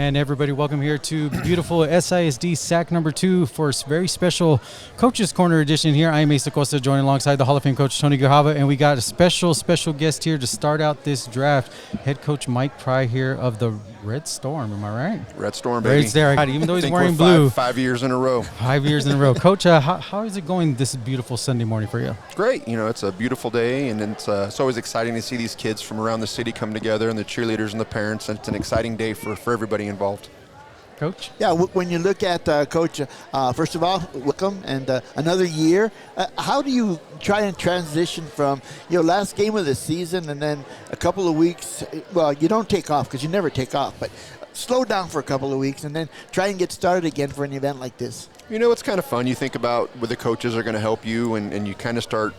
And everybody, welcome here to beautiful SISD SAC number 2 for a very special Coaches Corner edition here. I am Asa Costa, joined alongside the Hall of Fame coach Tony Guajava, and we got a special guest here to start out this draft. Head coach Mike Pry here of the Red Storm. Am I right? Red Storm, baby. Red Storm. Even though he's wearing we're blue. Five years in a row. 5 years in a row. Coach, how is it going this beautiful Sunday morning for you? It's great. You know, it's a beautiful day, and it's always exciting to see these kids from around the city come together, and the cheerleaders and the parents. And it's an exciting day for everybody involved. Coach? Yeah, when you look at Coach, first of all, welcome, and another year. How do you try and transition from, last game of the season and then a couple of weeks, well, you don't take off because you never take off, but slow down for a couple of weeks and then try and get started again for an event like this? You know, it's kind of fun. You think about where the coaches are going to help you, and you kind of start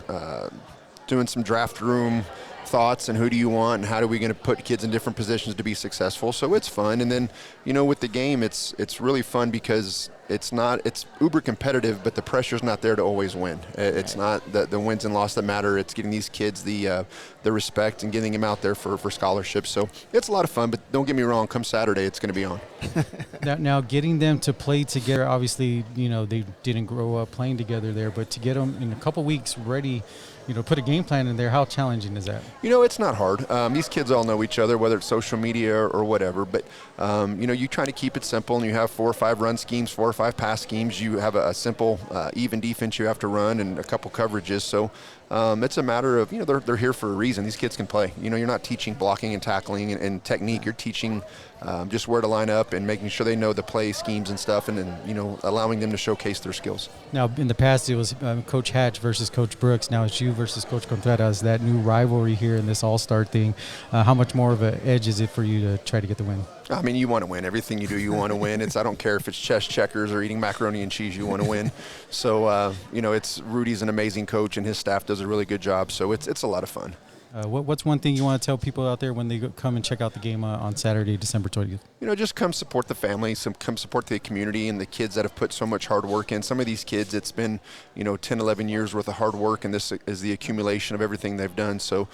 doing some draft room thoughts and who do you want and how are we going to put kids in different positions to be successful. So it's fun. And then, with the game, it's really fun because it's uber competitive, but the pressure's not there to always win. It's not the wins and loss that matter. It's getting these kids the respect and getting them out there for scholarships. So it's a lot of fun, but don't get me wrong, come Saturday, it's going to be on. Now getting them to play together, obviously, they didn't grow up playing together there, but to get them in a couple weeks ready, put a game plan in there, how challenging is that? It's not hard. These kids all know each other, whether it's social media or whatever, but, you try to keep it simple, and you have 4 or 5 run schemes, 4 or 5 pass schemes. You have a simple, even defense you have to run and a couple coverages. So it's a matter of, they're here for a reason. These kids can play. You're not teaching blocking and tackling and technique. You're teaching just where to line up and making sure they know the play schemes and stuff, and then, allowing them to showcase their skills. Now, in the past, it was Coach Hatch versus Coach Brooks. Now it's you versus Coach Contreras, that new rivalry here in this all-star thing. How much more of an edge is it for you to try to get the win? I mean, you want to win. Everything you do, you want to win. I don't care if it's chess checkers or eating macaroni and cheese, you want to win. So, Rudy's an amazing coach, and his staff does a really good job. So it's a lot of fun. What's one thing you want to tell people out there when they come and check out the game on Saturday, December 20th? Just come support the family, come support the community and the kids that have put so much hard work in. Some of these kids, it's been, 10, 11 years worth of hard work, and this is the accumulation of everything they've done. So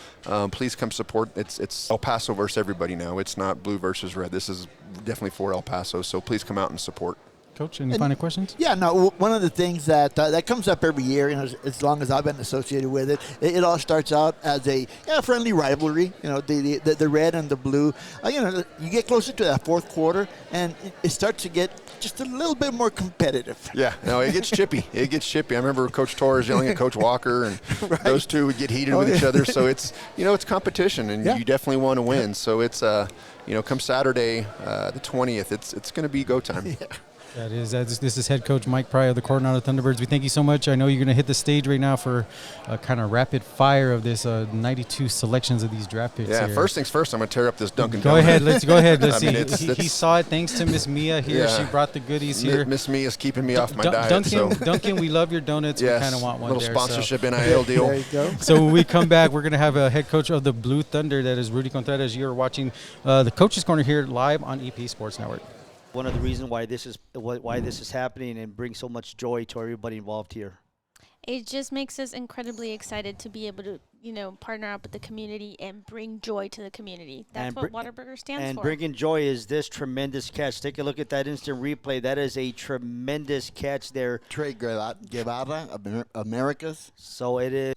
please come support. It's El Paso versus everybody now. It's not blue versus red. This is definitely for El Paso. So please come out and support. Coach, any final questions? Yeah, no, one of the things that comes up every year, as long as I've been associated with it, it all starts out as a friendly rivalry, the red and the blue. You get closer to that fourth quarter, and it starts to get just a little bit more competitive. Yeah, no, it gets chippy. I remember Coach Torres yelling at Coach Walker, and right. Those two would get heated with each other. So it's, it's competition, and you definitely want to win. So it's, come Saturday, the 20th, it's going to be go time. Yeah. This is head coach Mike Pry of the Coronado Thunderbirds. We thank you so much. I know you're going to hit the stage right now for a kind of rapid fire of this 92 selections of these draft picks. Yeah, here. First things first, I'm going to tear up this Dunkin' Go donut. ahead. Let's go ahead. Let's see. He saw it thanks to Miss Mia here. Yeah. She brought the goodies here. Miss Mia's keeping me off my diet. Dunkin', we love your donuts. Yes, we kind of want one little there. Sponsorship NIL deal. There you go. So when we come back, we're going to have a head coach of the Blue Thunder. That is Rudy Contreras. You're watching the Coaches Corner here live on EP Sports Network. One of the reasons why this is happening and brings so much joy to everybody involved here. It just makes us incredibly excited to be able to, partner up with the community and bring joy to the community. That's what Whataburger stands for. And bringing joy is this tremendous catch. Take a look at that instant replay. That is a tremendous catch there. Trey Guevara, Americas. So it is.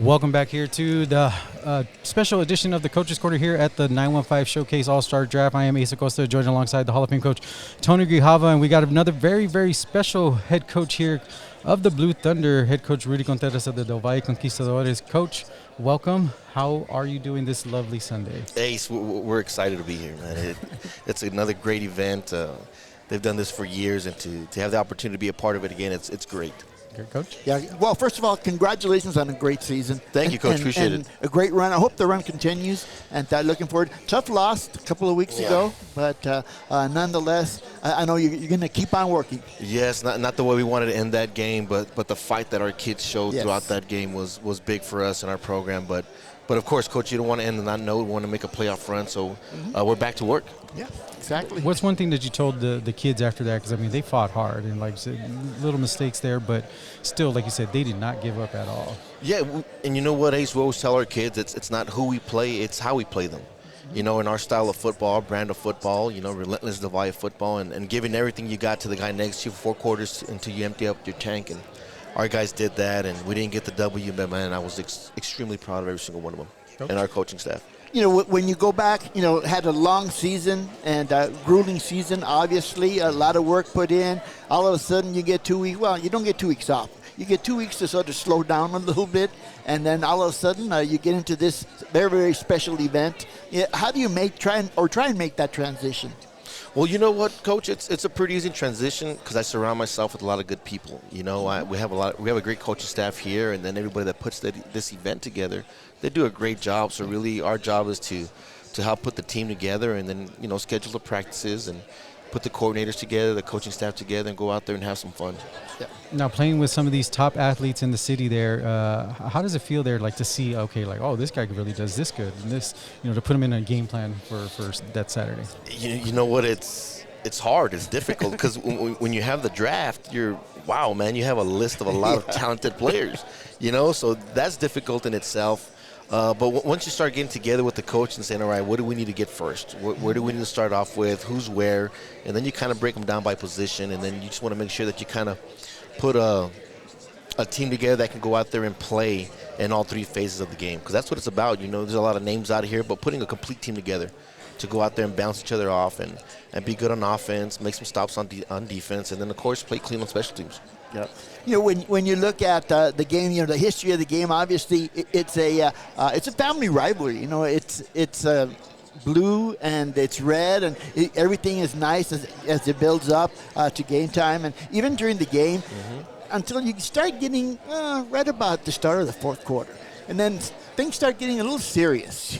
Welcome back here to the special edition of the Coaches Corner here at the 915 Showcase All-Star Draft. I am Asa Costa, joined alongside the Hall of Fame coach Tony Grijalva, and we got another very, very special head coach here of the Blue Thunder, head coach Rudy Contreras of the Del Valle Conquistadores. Coach, welcome. How are you doing this lovely Sunday? Ace, we're excited to be here, man. It's another great event. They've done this for years, and to have the opportunity to be a part of it again, it's great. Good, Coach. Yeah. Well, first of all, congratulations on a great season. Thank you, Coach. Appreciate it. A great run. I hope the run continues, and looking forward. Tough loss a couple of weeks ago, but nonetheless, I know you're going to keep on working. Yes, not the way we wanted to end that game, but the fight that our kids showed throughout that game was big for us in our program. But of course, Coach, you don't want to end on that note. We want to make a playoff run, so we're back to work. Yeah, exactly. What's one thing that you told the kids after that? Because, I mean, they fought hard and, like you said, little mistakes there, but still, like you said, they did not give up at all. Yeah, and you know what, Ace, we always tell our kids, it's not who we play, it's how we play them. You know, in our style of football, our brand of football, you know, relentless Del Valle football, and giving everything you got to the guy next to you for 4 quarters until you empty up your tank. And our guys did that, and we didn't get the W, but, man, I was extremely proud of every single one of them and our coaching staff. You know, when you go back, you know, had a long season and grueling season, obviously, a lot of work put in. All of a sudden you get 2 weeks. Well, you don't get 2 weeks off. You get 2 weeks to sort of slow down a little bit, and then all of a sudden you get into this very, very special event. Yeah, how do you try and make that transition? Well, you know what, Coach? It's a pretty easy transition because I surround myself with a lot of good people. You know, we have a great coaching staff here, and then everybody that puts this event together, they do a great job. So really, our job is to help put the team together, and then schedule the practices and put the coordinators together, the coaching staff together, and go out there and have some fun. Yeah. Now, playing with some of these top athletes in the city there, how does it feel there, like, to see, okay, like, oh, this guy really does this good, and this, to put him in a game plan for that Saturday? You know what, it's hard, it's difficult, because when you have the draft, wow, man, you have a list of a lot of talented players, so that's difficult in itself. But once you start getting together with the coach and saying, all right, what do we need to get first? Where do we need to start off with? Who's where? And then you kind of break them down by position, and then you just want to make sure that you kind of put a team together that can go out there and play in all 3 phases of the game, because that's what it's about. There's a lot of names out here, but putting a complete team together to go out there and bounce each other off and be good on offense, make some stops on defense, and then, of course, play clean on special teams. Yeah. When you look at the game, the history of the game, obviously it's a family rivalry. It's blue and it's red, and everything is nice as it builds up to game time, and even during the game, until you start getting right about the start of the 4th quarter, and then things start getting a little serious,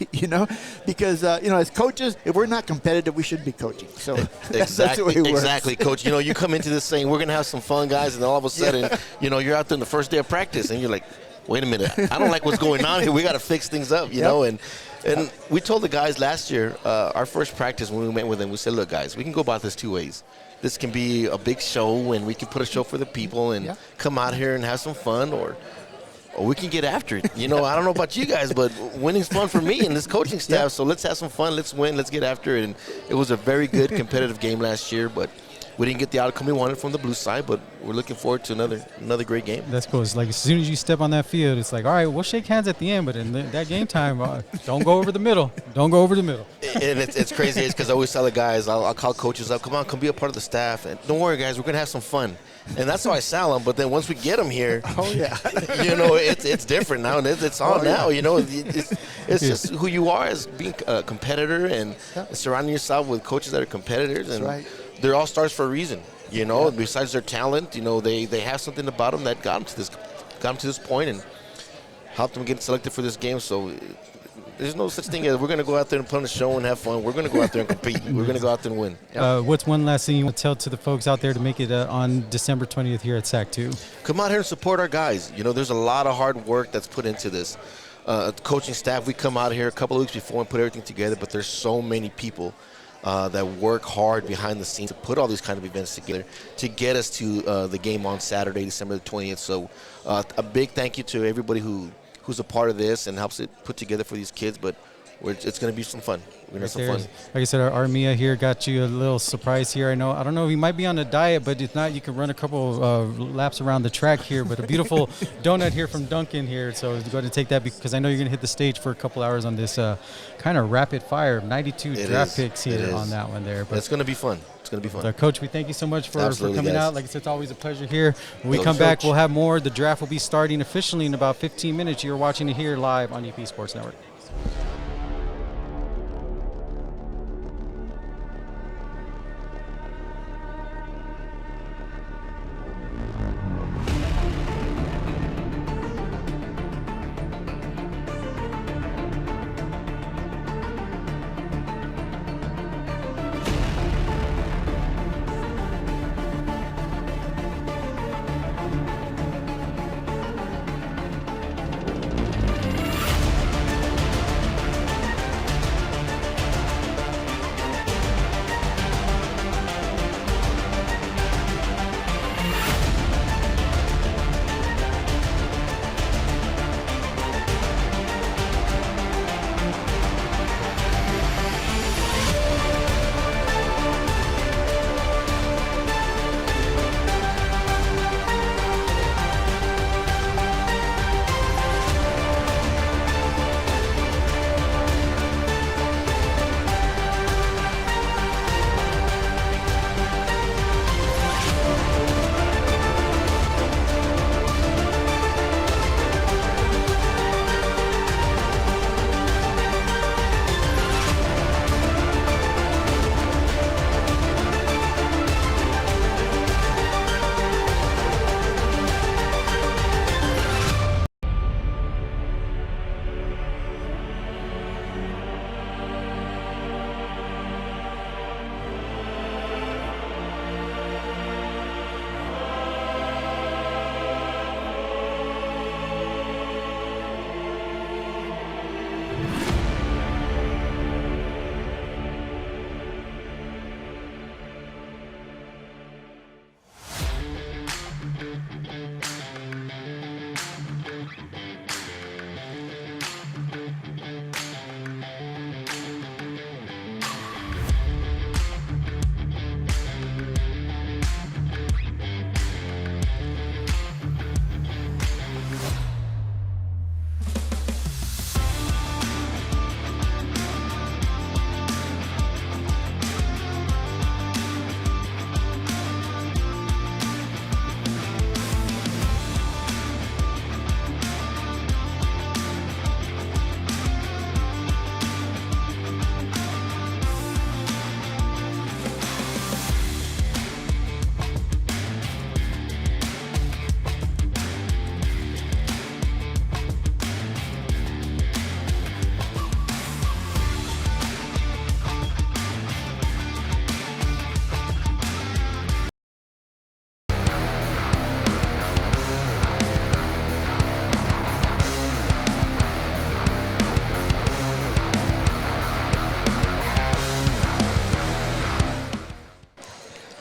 because, as coaches, if we're not competitive, we shouldn't be coaching. So that's the way it works. Exactly, Coach. You come into this saying, we're going to have some fun, guys, and all of a sudden, you're out there on the first day of practice, and you're like, wait a minute, I don't like what's going on here. We got to fix things up, know, and we told the guys last year, our first practice when we met with them, we said, look, guys, we can go about this 2 ways. This can be a big show, and we can put a show for the people and come out here and have some fun, or we can get after it. I don't know about you guys, but winning's fun for me and this coaching staff. So let's have some fun. Let's win. Let's get after it. And it was a very good competitive game last year, but we didn't get the outcome we wanted from the blue side. But we're looking forward to another great game. That's cool. It's like as soon as you step on that field, it's like, all right, we'll shake hands at the end, but in that game time, don't go over the middle. Don't go over the middle. And it's crazy because I always tell the guys, I'll call coaches up, come be a part of the staff. And don't worry, guys, we're going to have some fun. And that's how I sell them. But then once we get them here, it's different now. It's on now. It's just who you are as being a competitor and surrounding yourself with coaches that are competitors. And they're all stars for a reason. Besides their talent, they have something about them that got them to this point and helped them get selected for this game. So there's no such thing as we're going to go out there and put on a show and have fun. We're going to go out there and compete. We're going to go out there and win. What's one last thing you want to tell to the folks out there to make it on December 20th here at SAC 2? Come out here and support our guys. There's a lot of hard work that's put into this. Coaching staff, we come out here a couple of weeks before and put everything together, but there's so many people that work hard behind the scenes to put all these kind of events together to get us to the game on Saturday, December the 20th. So a big thank you to everybody who's a part of this and helps it put together for these kids. But it's going to be some fun. We're going to have some fun. Like I said, our Mia here got you a little surprise here. I don't know, he might be on a diet, but if not, you can run a couple laps around the track here. But a beautiful donut here from Duncan here. So go ahead and take that, because I know you're going to hit the stage for a couple hours on this kind of rapid fire 92 draft picks here on that one there. But it's going to be fun. It's going to be fun. Coach, we thank you so much for coming out. Like I said, it's always a pleasure here. When we come back, we'll have more. The draft will be starting officially in about 15 minutes. You're watching it here live on EP Sports Network.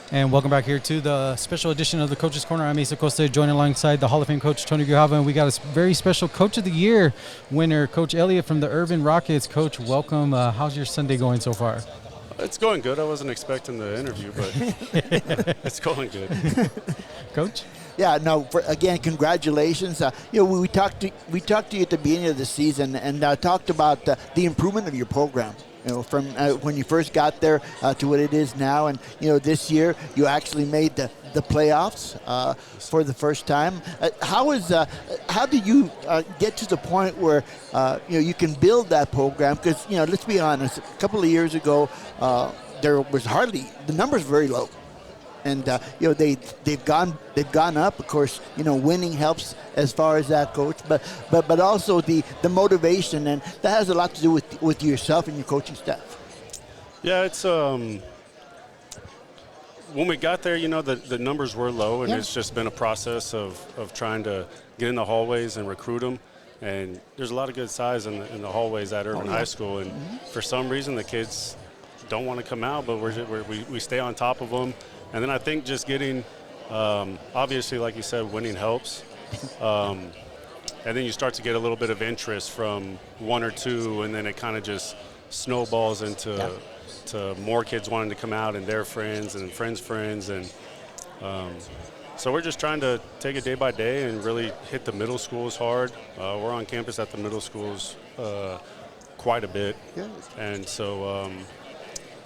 And welcome back here to the special edition of the Coach's Corner. I'm Asa Costa, joined alongside the Hall of Fame coach, Tony Grijalva, and we got a very special Coach of the Year winner, Coach Elliott from the Urban Rockets. Coach, welcome. How's your Sunday going so far? It's going good. I wasn't expecting the interview, but it's going good. Coach? Yeah, no. Again, congratulations. We talked to you at the beginning of the season and talked about the improvement of your program. From when you first got there to what it is now, and this year you actually made the playoffs for the first time. How do you get to the point where you can build that program? Because let's be honest, a couple of years ago there was the numbers were very low. And they've gone up. Of course, winning helps as far as that, Coach. But also the motivation, and that has a lot to do with yourself and your coaching staff. Yeah, it's when we got there, the numbers were low, and it's just been a process of trying to get in the hallways and recruit them. And there's a lot of good size in the hallways at Urban High School, and for some reason the kids don't want to come out, but we stay on top of them. And then I think just getting, obviously, like you said, winning helps. And and then you start to get a little bit of interest from one or two, and then it kind of just snowballs into to more kids wanting to come out and their friends and friends, and so we're just trying to take it day by day and really hit the middle schools hard. We're on campus at the middle schools quite a bit, and so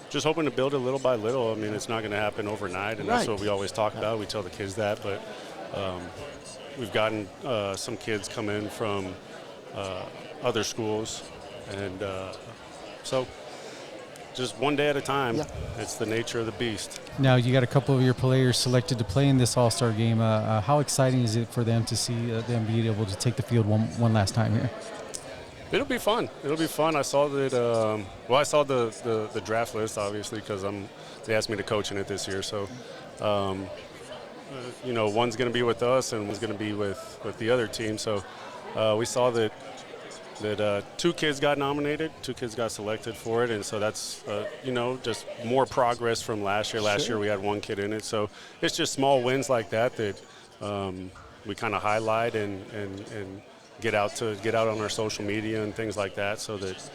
just hoping to build it little by little. I mean, it's not going to happen overnight, and that's what we always talk about. We tell the kids that, but we've gotten some kids come in from other schools, and so just one day at a time. It's the nature of the beast. Now you got a couple of your players selected to play in this All-Star game. How exciting is it for them to see them being able to take the field one last time here? It'll be fun. It'll be fun. I saw that. I saw the draft list, obviously, because they asked me to coach in it this year. So, one's going to be with us and one's going to be with the other team. So, we saw that two kids got nominated, two kids got selected for it, and so that's just more progress from last year. Last year we had one kid in it, so it's just small wins like that we kind of highlight and get out on our social media and things like that, so that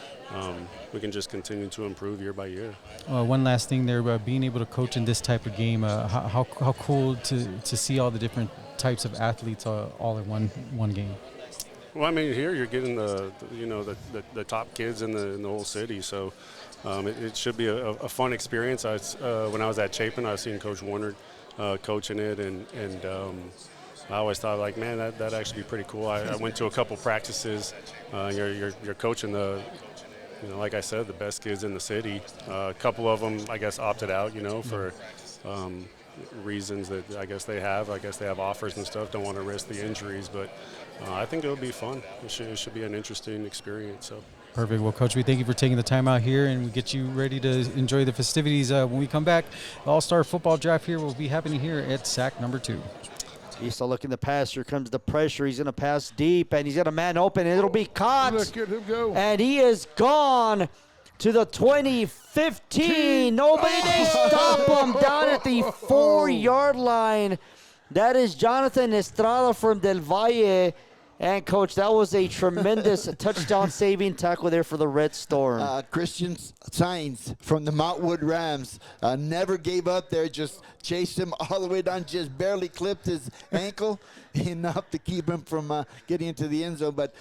we can just continue to improve year by year. One last thing there, being able to coach in this type of game, how cool to see all the different types of athletes all in one game. Well, I mean, here you're getting the top kids in the whole city, so it should be a fun experience. When I was at Chapin, I was seeing Coach Warner coaching it, and I always thought, like, man, that'd actually be pretty cool. I went to a couple practices. You're coaching like I said, the best kids in the city. A couple of them, I guess, opted out, for reasons that I guess they have. I guess they have offers and stuff, don't want to risk the injuries, but I think it'll be fun. It should be an interesting experience. So. Perfect. Well, Coach, we thank you for taking the time out here, and we get you ready to enjoy the festivities. When we come back, the All-Star football draft here will be happening here at SAC number 2. He's still looking to pass. Here comes the pressure. He's going to pass deep, and he's got a man open, and it'll be caught. Look at him go. And he is gone to the 2015. Nobody they stop him down at the 4-yard line. That is Jonathan Estrada from Del Valle. And, Coach, that was a tremendous touchdown-saving tackle there for the Red Storm. Christian Sainz from the Mountwood Rams never gave up there, just chased him all the way down, just barely clipped his ankle, enough to keep him from getting into the end zone. But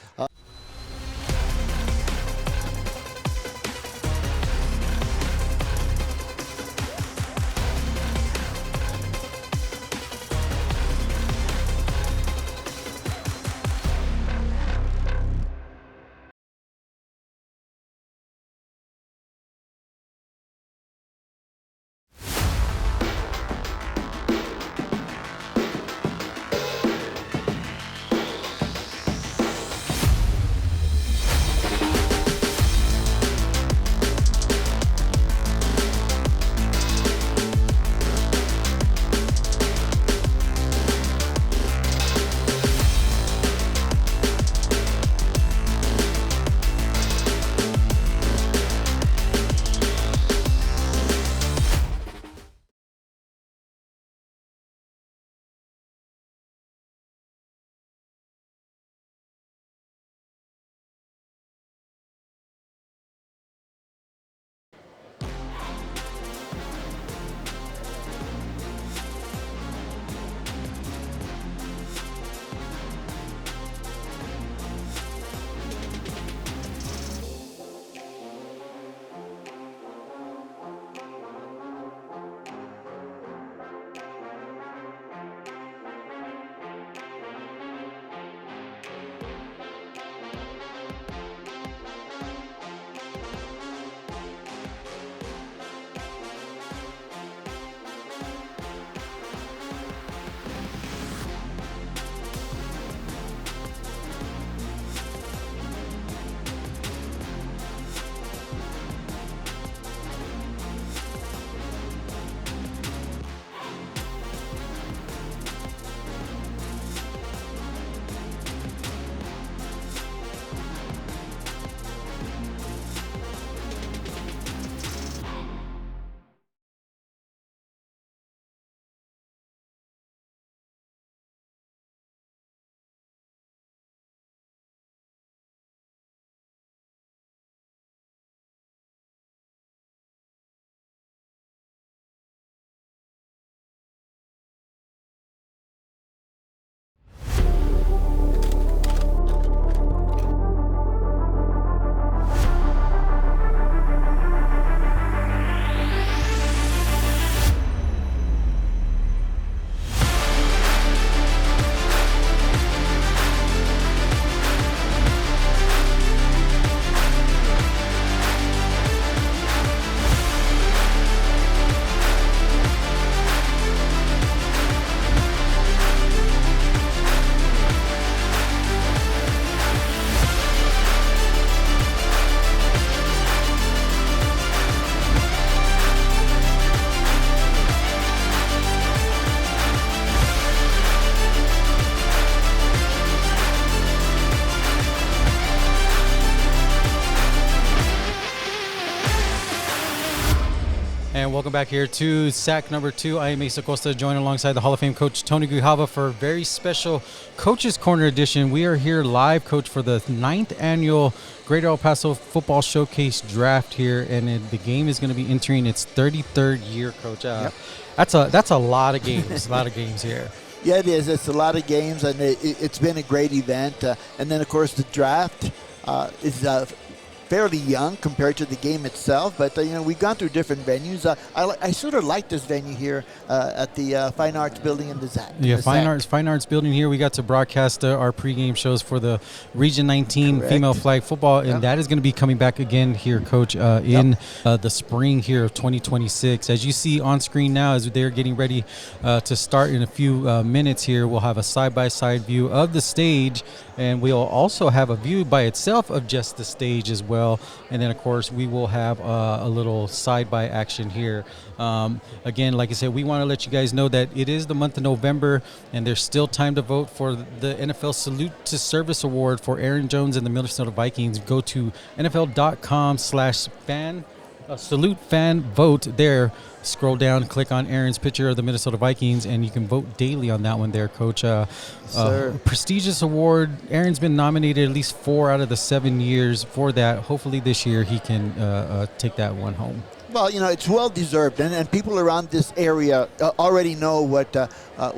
welcome back here to SAC number 2. I am Mesa Costa, joined alongside the Hall of Fame coach Tony Grijalva for a very special Coaches Corner edition. We are here live, Coach, for the 9th annual Greater El Paso Football Showcase Draft here, and the game is going to be entering its 33rd year, Coach. Yep. That's a lot of games, a lot of games here. Yeah, it is. It's a lot of games, and it's been a great event. And then, of course, the draft is fairly young compared to the game itself, but we've gone through different venues. I sort of like this venue here at the Fine Arts Building in the ZAC. Yeah, Fine Arts Building here. We got to broadcast our pregame shows for the Region 19 Correct. female flag football, and that is going to be coming back again here, Coach, in the spring here of 2026. As you see on screen now, as they're getting ready to start in a few minutes here, we'll have a side-by-side view of the stage, and we'll also have a view by itself of just the stage as well. And then, of course, we will have a little side-by action here. Again, like I said, we want to let you guys know that it is the month of November, and there's still time to vote for the NFL Salute to Service Award for Aaron Jones and the Minnesota Vikings. Go to NFL.com/fan. Salute fan vote there. Scroll down, click on Aaron's picture of the Minnesota Vikings, and you can vote daily on that one there, Coach. Prestigious award. Aaron's been nominated at least 4 out of the 7 years for that. Hopefully this year he can take that one home. Well, it's well deserved, and people around this area already know what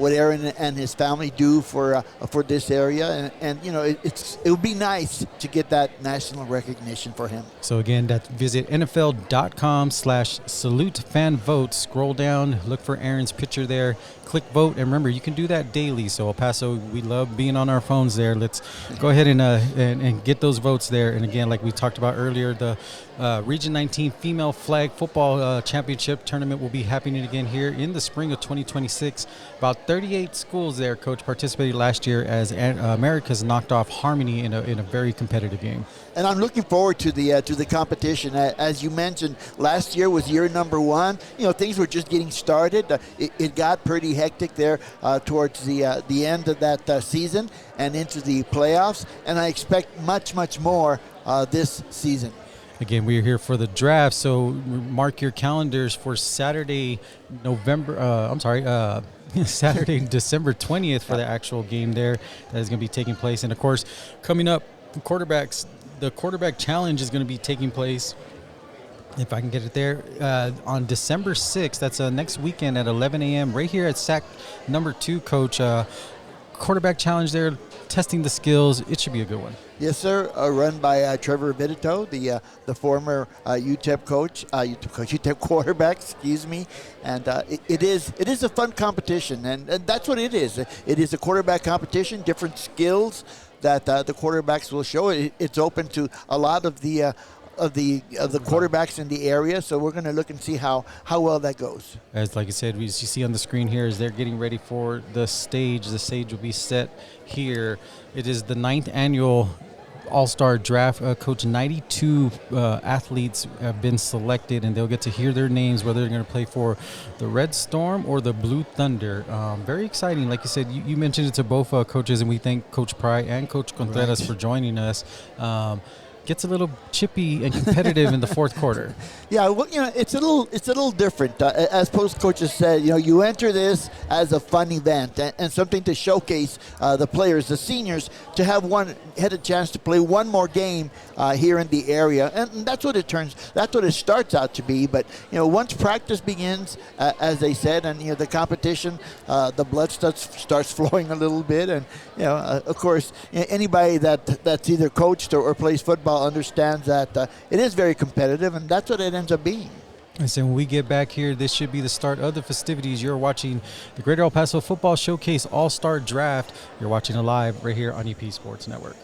Aaron and his family do for this area, and it would be nice to get that national recognition for him. So again, visit NFL.com/salute fan vote. Scroll down, look for Aaron's picture there. Click vote, and remember, you can do that daily. So El Paso, we love being on our phones there. Let's go ahead and get those votes there. And again, like we talked about earlier, the Region 19 Female Flag Football Championship Tournament will be happening again here in the spring of 2026. About 38 schools there, Coach, participated last year as America's knocked off Harmony in a very competitive game. And I'm looking forward to the competition. As you mentioned, last year was year number 1. Things were just getting started. It got pretty hectic there towards the end of that season and into the playoffs. And I expect much, much more this season. Again, we are here for the draft, so mark your calendars for Saturday, Saturday, December 20th for the actual game there that is going to be taking place. And, of course, coming up, the quarterback challenge is going to be taking place, if I can get it there, on December 6th. That's next weekend at 11 a.m. right here at SAC number 2, Coach. Quarterback challenge there, testing the skills. It should be a good one. Yes, sir. Run by Trevor Vidito, the former UTEP coach, UTEP quarterback. Excuse me. And it is a fun competition, and that's what it is. It is a quarterback competition. Different skills that the quarterbacks will show. It's open to a lot of the quarterbacks in the area, so we're going to look and see how well that goes. As like I said, as you see on the screen here, as they're getting ready for the stage will be set here. It is the 9th annual All-Star Draft. Coach, 92 athletes have been selected, and they'll get to hear their names, whether they're going to play for the Red Storm or the Blue Thunder. Very exciting. Like you said, you mentioned it to both coaches, and we thank Coach Pry and Coach Contreras for joining us. Gets a little chippy and competitive in the fourth quarter. Yeah, well, it's a little different. As post coaches said, you enter this as a fun event and something to showcase the players, the seniors, to had a chance to play one more game here in the area, and that's what it starts out to be. But once practice begins, as they said, and the competition, the blood starts flowing a little bit, and of course, anybody that's either coached or plays football understands that it is very competitive, and that's what it ends up being. And so when we get back here, this should be the start of the festivities. You're watching the Greater El Paso Football Showcase All-Star Draft. You're watching it live right here on EP Sports Network.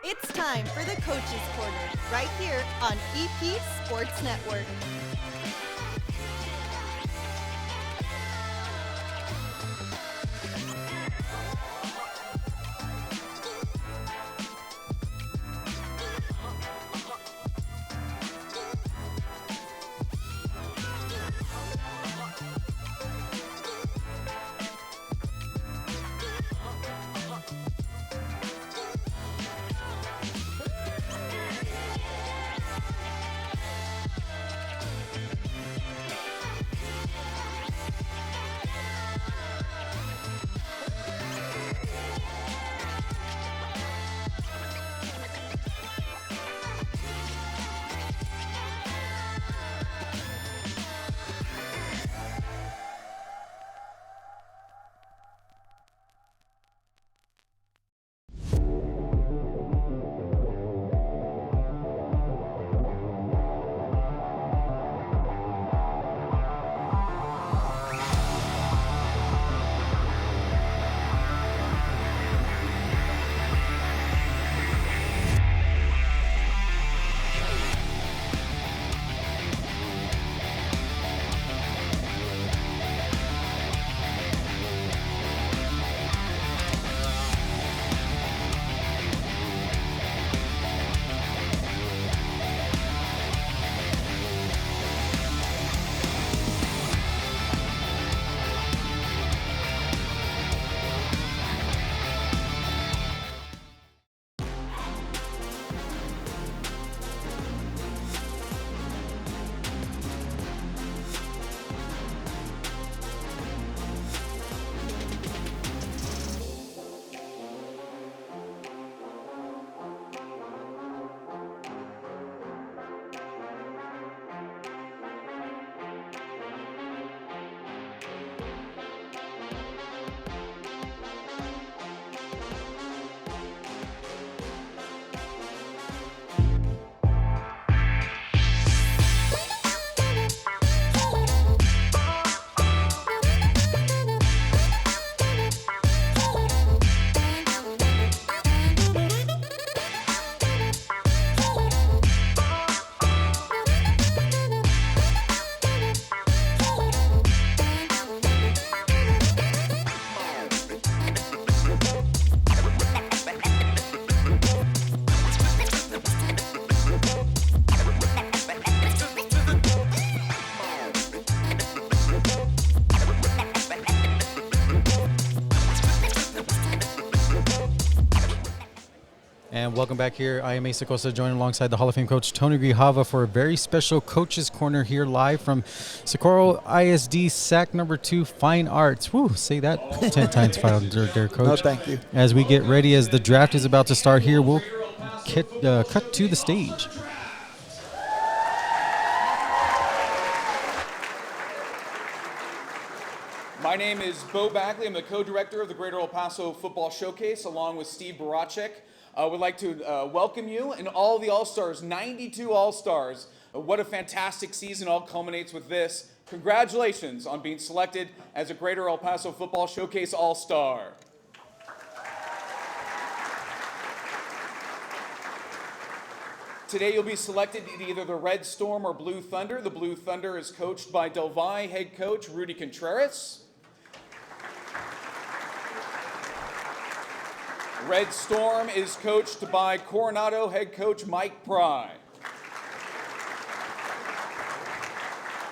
It's time for the Coaches Corner, right here on EP Sports Network. And welcome back here. I am Asa Costa, joined alongside the Hall of Fame coach Tony Grijalva for a very special Coaches Corner here live from Socorro ISD SAC number 2 Fine Arts. Woo, say that 10 times fast there, coach. No, thank you. As we get ready, as the draft is about to start here, we'll cut to the stage. My name is Bo Bagley. I'm the co-director of the Greater El Paso Football Showcase, along with Steve Barachek. Would like to welcome you and all the All-Stars, 92 All-Stars. What a fantastic season all culminates with this. Congratulations on being selected as a Greater El Paso Football Showcase All-Star. Today you'll be selected in either the Red Storm or Blue Thunder. The Blue Thunder is coached by Del Valle head coach Rudy Contreras. Red Storm is coached by Coronado head coach Mike Pry.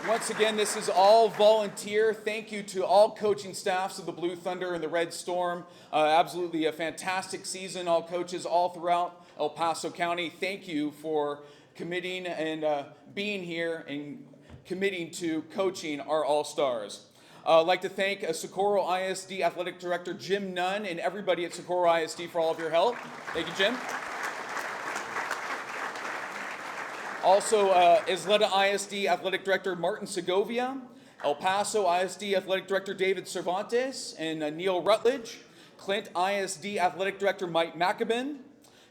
Once again, this is all volunteer. Thank you to all coaching staffs of the Blue Thunder and the Red Storm. Absolutely a fantastic season. All coaches all throughout El Paso County, thank you for committing and being here and committing to coaching our All-Stars. I'd like to thank Socorro ISD Athletic Director Jim Nunn and everybody at Socorro ISD for all of your help. Thank you, Jim. Also, Isleta ISD Athletic Director Martin Segovia, El Paso ISD Athletic Director David Cervantes and Neil Rutledge, Clint ISD Athletic Director Mike McAbin,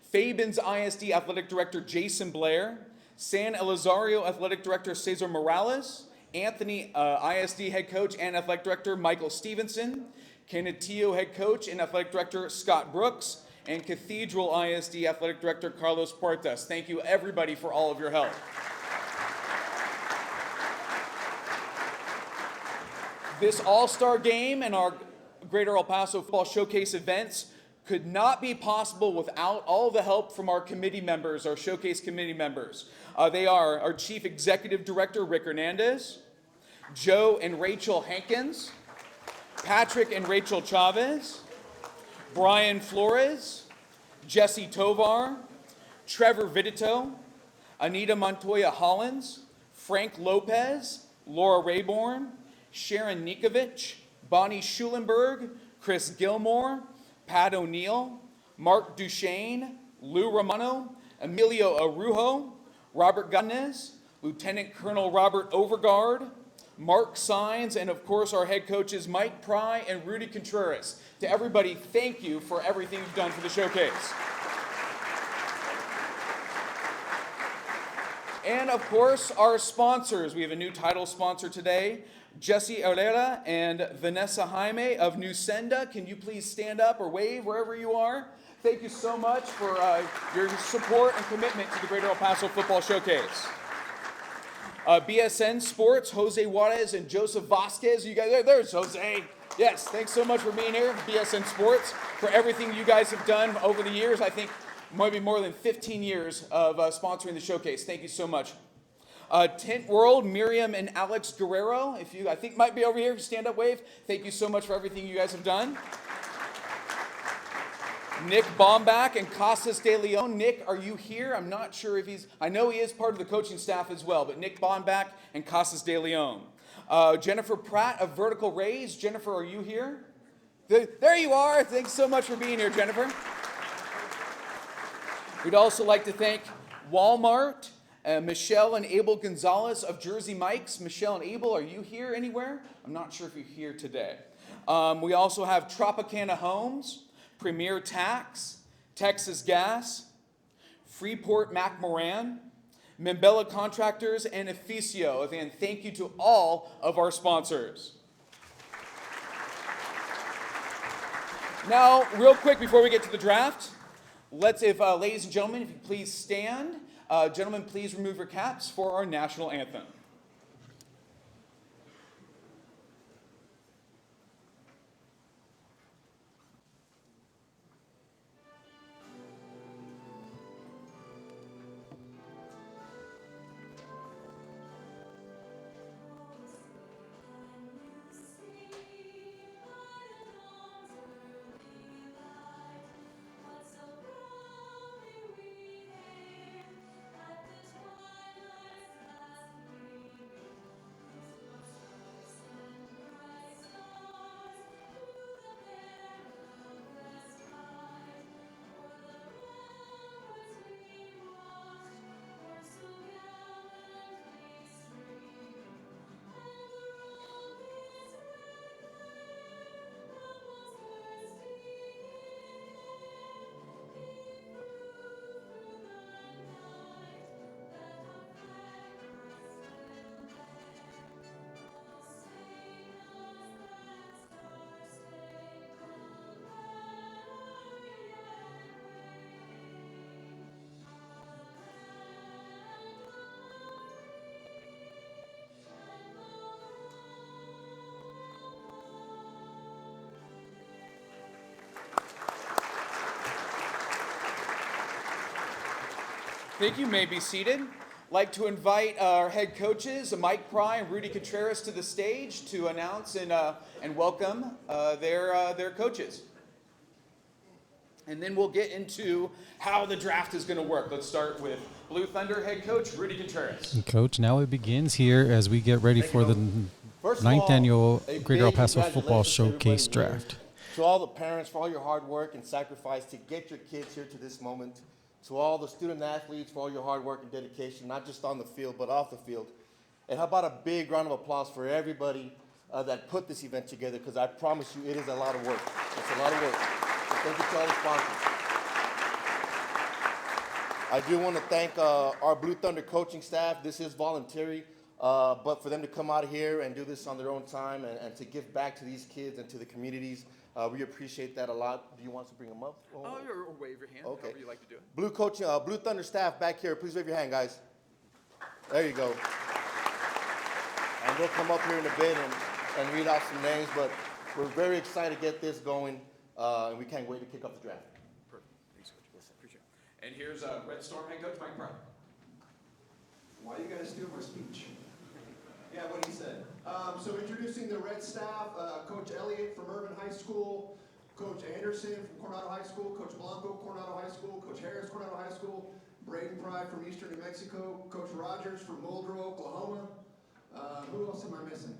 Fabens ISD Athletic Director Jason Blair, San Elizario Athletic Director Cesar Morales, Anthony ISD Head Coach and Athletic Director Michael Stevenson, Canutillo Head Coach and Athletic Director Scott Brooks, and Cathedral ISD Athletic Director Carlos Puertas. Thank you everybody for all of your help. This All-Star Game and our Greater El Paso Football Showcase events could not be possible without all the help from our committee members, our Showcase committee members. They are our Chief Executive Director, Rick Hernandez, Joe and Rachel Hankins, Patrick and Rachel Chavez, Brian Flores, Jesse Tovar, Trevor Vidito, Anita Montoya Hollins, Frank Lopez, Laura Rayborn, Sharon Nikovich, Bonnie Schulenberg, Chris Gilmore, Pat O'Neill, Mark Duchesne, Lou Romano, Emilio Arujo, Robert Gunnes, Lieutenant Colonel Robert Overgard, Mark Sines, and of course our head coaches Mike Pry and Rudy Contreras. To everybody, thank you for everything you've done for the showcase. And of course, our sponsors. We have a new title sponsor today, Jesse Herrera and Vanessa Jaime of Nusenda. Can you please stand up or wave wherever you are? Thank you so much for your support and commitment to the Greater El Paso Football Showcase. BSN Sports, Jose Juarez and Joseph Vasquez. You guys, there's Jose. Yes, thanks so much for being here, BSN Sports, for everything you guys have done over the years. I think maybe more than 15 years of sponsoring the showcase. Thank you so much. Tint World, Miriam and Alex Guerrero, if you, I think might be over here, stand up, wave. Thank you so much for everything you guys have done. Nick Bombach and Casas de Leon. Nick, are you here? I'm not sure if he's, I know he is part of the coaching staff as well, but Nick Bombach and Casas de Leon. Jennifer Pratt of Vertical Rays. Jennifer, are you here? There you are. Thanks so much for being here, Jennifer. We'd also like to thank Walmart, Michelle and Abel Gonzalez of Jersey Mike's. Michelle and Abel, are you here anywhere? I'm not sure if you're here today. We also have Tropicana Homes, Premier Tax, Texas Gas, Freeport McMoran, Membella Contractors, and Efficio. Again, thank you to all of our sponsors. Now, real quick before we get to the draft, let's, ladies and gentlemen, if you please stand. Gentlemen, please remove your caps for our national anthem. Thank you. May be seated. Like to invite our head coaches, Mike Pry and Rudy Contreras, to the stage to announce and welcome their coaches. And then we'll get into how the draft is going to work. Let's start with Blue Thunder head coach Rudy Contreras. And Coach, now it begins here as we get ready for the ninth annual Greater El Paso Football Showcase Draft. To all the parents for all your hard work and sacrifice to get your kids here to this moment. To all the student athletes for all your hard work and dedication, not just on the field, but off the field. And how about a big round of applause for everybody that put this event together, because I promise you it is a lot of work. It's a lot of work. So thank you to all the sponsors. I do want to thank our Blue Thunder coaching staff. This is voluntary, but for them to come out here and do this on their own time and to give back to these kids and to the communities, we appreciate that a lot. Do you want us to bring them up? Or wave your hand, okay. However you like to do it. Blue Thunder staff back here, please wave your hand, guys. There you go. And they'll come up here in a bit and read out some names, but we're very excited to get this going, and we can't wait to kick off the draft. Perfect. Thanks, Coach. Yes, appreciate it. And here's Red Storm head coach Mike Pry. Why are you guys steal my speech? Yeah, what he said. So introducing the Red staff, Coach Elliott from Irvin High School, Coach Anderson from Coronado High School, Coach Blanco, Coronado High School, Coach Harris, Coronado High School, Braden Pry from Eastern New Mexico, Coach Rogers from Muldrow, Oklahoma. Who else am I missing?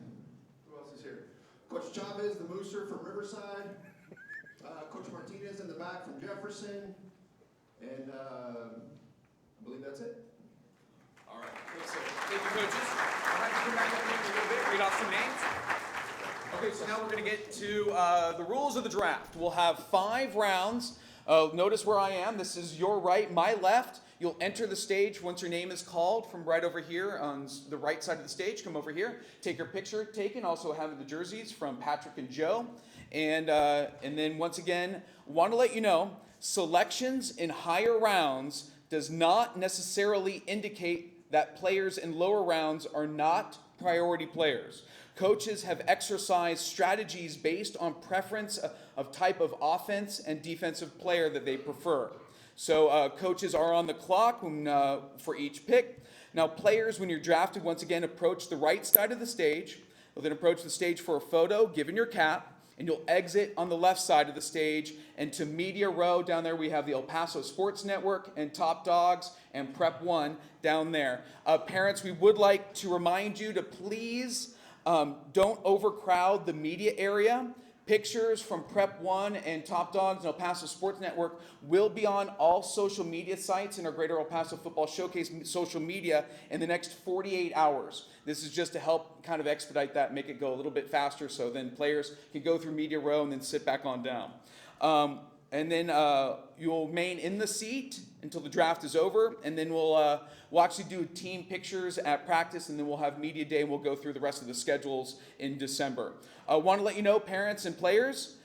Who else is here? Coach Chavez, the Mooser from Riverside, Coach Martinez in the back from Jefferson, and I believe that's it. All right. Thank you, coaches. All right, come back up here a little bit, read off some names. Okay, so now we're going to get to the rules of the draft. We'll have 5 rounds. Notice where I am. This is your right, my left. You'll enter the stage once your name is called from right over here on the right side of the stage. Come over here. Take your picture taken. Also have the jerseys from Patrick and Joe. And then once again, want to let you know, selections in higher rounds does not necessarily indicate that players in lower rounds are not priority players. Coaches have exercised strategies based on preference of type of offense and defensive player that they prefer. So coaches are on the clock for each pick. Now players, when you're drafted, once again, approach the right side of the stage. You'll then approach the stage for a photo, given your cap, and you'll exit on the left side of the stage. And to media row down there, we have the El Paso Sports Network and Top Dogs and Prep One down there. Parents, we would like to remind you to please don't overcrowd the media area. Pictures from Prep One and Top Dogs and El Paso Sports Network will be on all social media sites in our Greater El Paso Football Showcase social media in the next 48 hours. This is just to help kind of expedite that, make it go a little bit faster, so then players can go through media row and then sit back on down. And then you'll remain in the seat until the draft is over, and then we'll actually do team pictures at practice, and then we'll have media day, and we'll go through the rest of the schedules in December. I want to let you know, parents and players,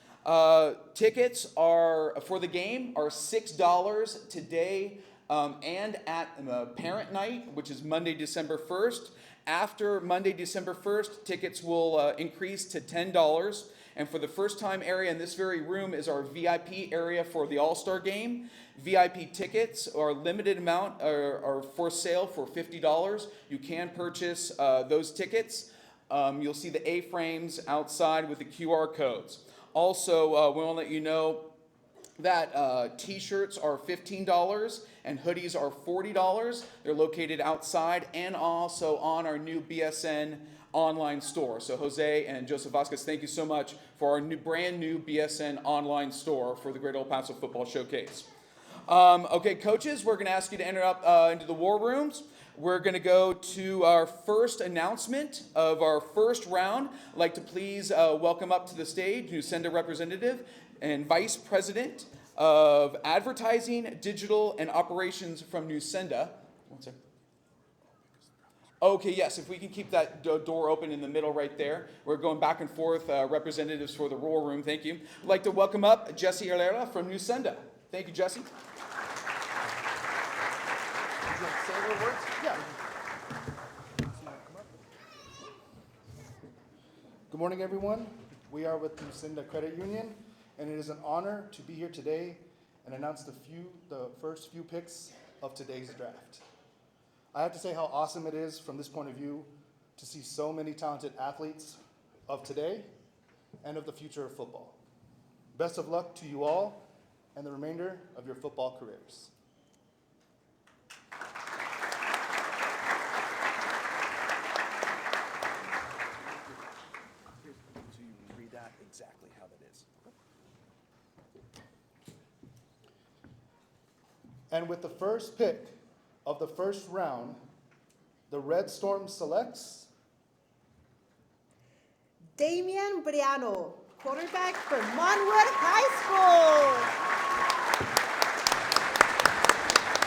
tickets are for the game are $6 today and at parent night, which is Monday, December 1st. After Monday, December 1st, tickets will increase to $10. And for the first time area in this very room is our VIP area for the All-Star game. VIP tickets are limited amount, are for sale for $50. You can purchase those tickets. You'll see the A-frames outside with the QR codes. Also, we want to let you know that t-shirts are $15 and hoodies are $40. They're located outside and also on our new BSN online store. So Jose and Joseph Vasquez, thank you so much for our brand new BSN online store for the Great El Paso Football Showcase. Okay, coaches, we're going to ask you to enter up into the war rooms. We're going to go to our first announcement of our first round. I'd like to please welcome up to the stage NUSENDA representative and vice president of advertising, digital, and operations from NUSENDA. One second. Okay, yes, if we can keep that door open in the middle right there. We're going back and forth, representatives for the war room. Thank you. I'd like to welcome up Jesse Herrera from NUSENDA. Thank you, Jesse. Would you like to say a little words? Yeah. Good morning, everyone. We are with NUSENDA Credit Union, and it is an honor to be here today and announce the first few picks of today's draft. I have to say how awesome it is from this point of view to see so many talented athletes of today and of the future of football. Best of luck to you all and the remainder of your football careers. So you read that exactly how that is. And with the first pick of the first round, the Red Storm selects Damian Briano, quarterback for Monwood High School.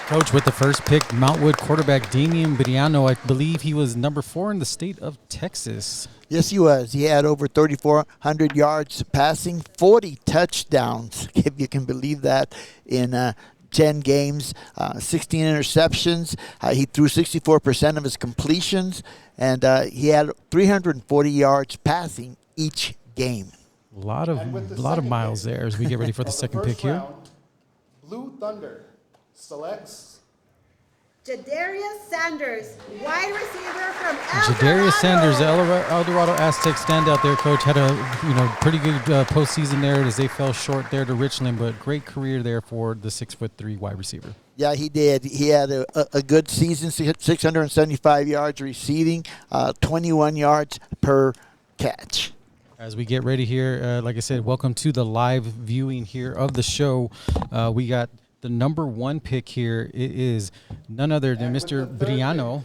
Coach, with the first pick, Mountwood quarterback Damian Briano. I believe he was number 4 in the state of Texas. Yes, he was. He had over 3,400 yards passing, 40 touchdowns, if you can believe that, in 10 games, 16 interceptions. He threw 64% of his completions, and he had 340 yards passing each game. A lot of miles there as we get ready for the second pick here. Blue Thunder selects Jadarius Sanders, wide receiver from Jadarius Sanders, the El Dorado Aztecs standout there, Coach. Had a pretty good postseason there as they fell short there to Richland, but great career there for the 6'3" wide receiver. Yeah, he did. He had a good season, 675 yards receiving, 21 yards per catch. As we get ready here, like I said, welcome to the live viewing here of the show. We got the number 1 pick here. It is none other than Mr. Briano,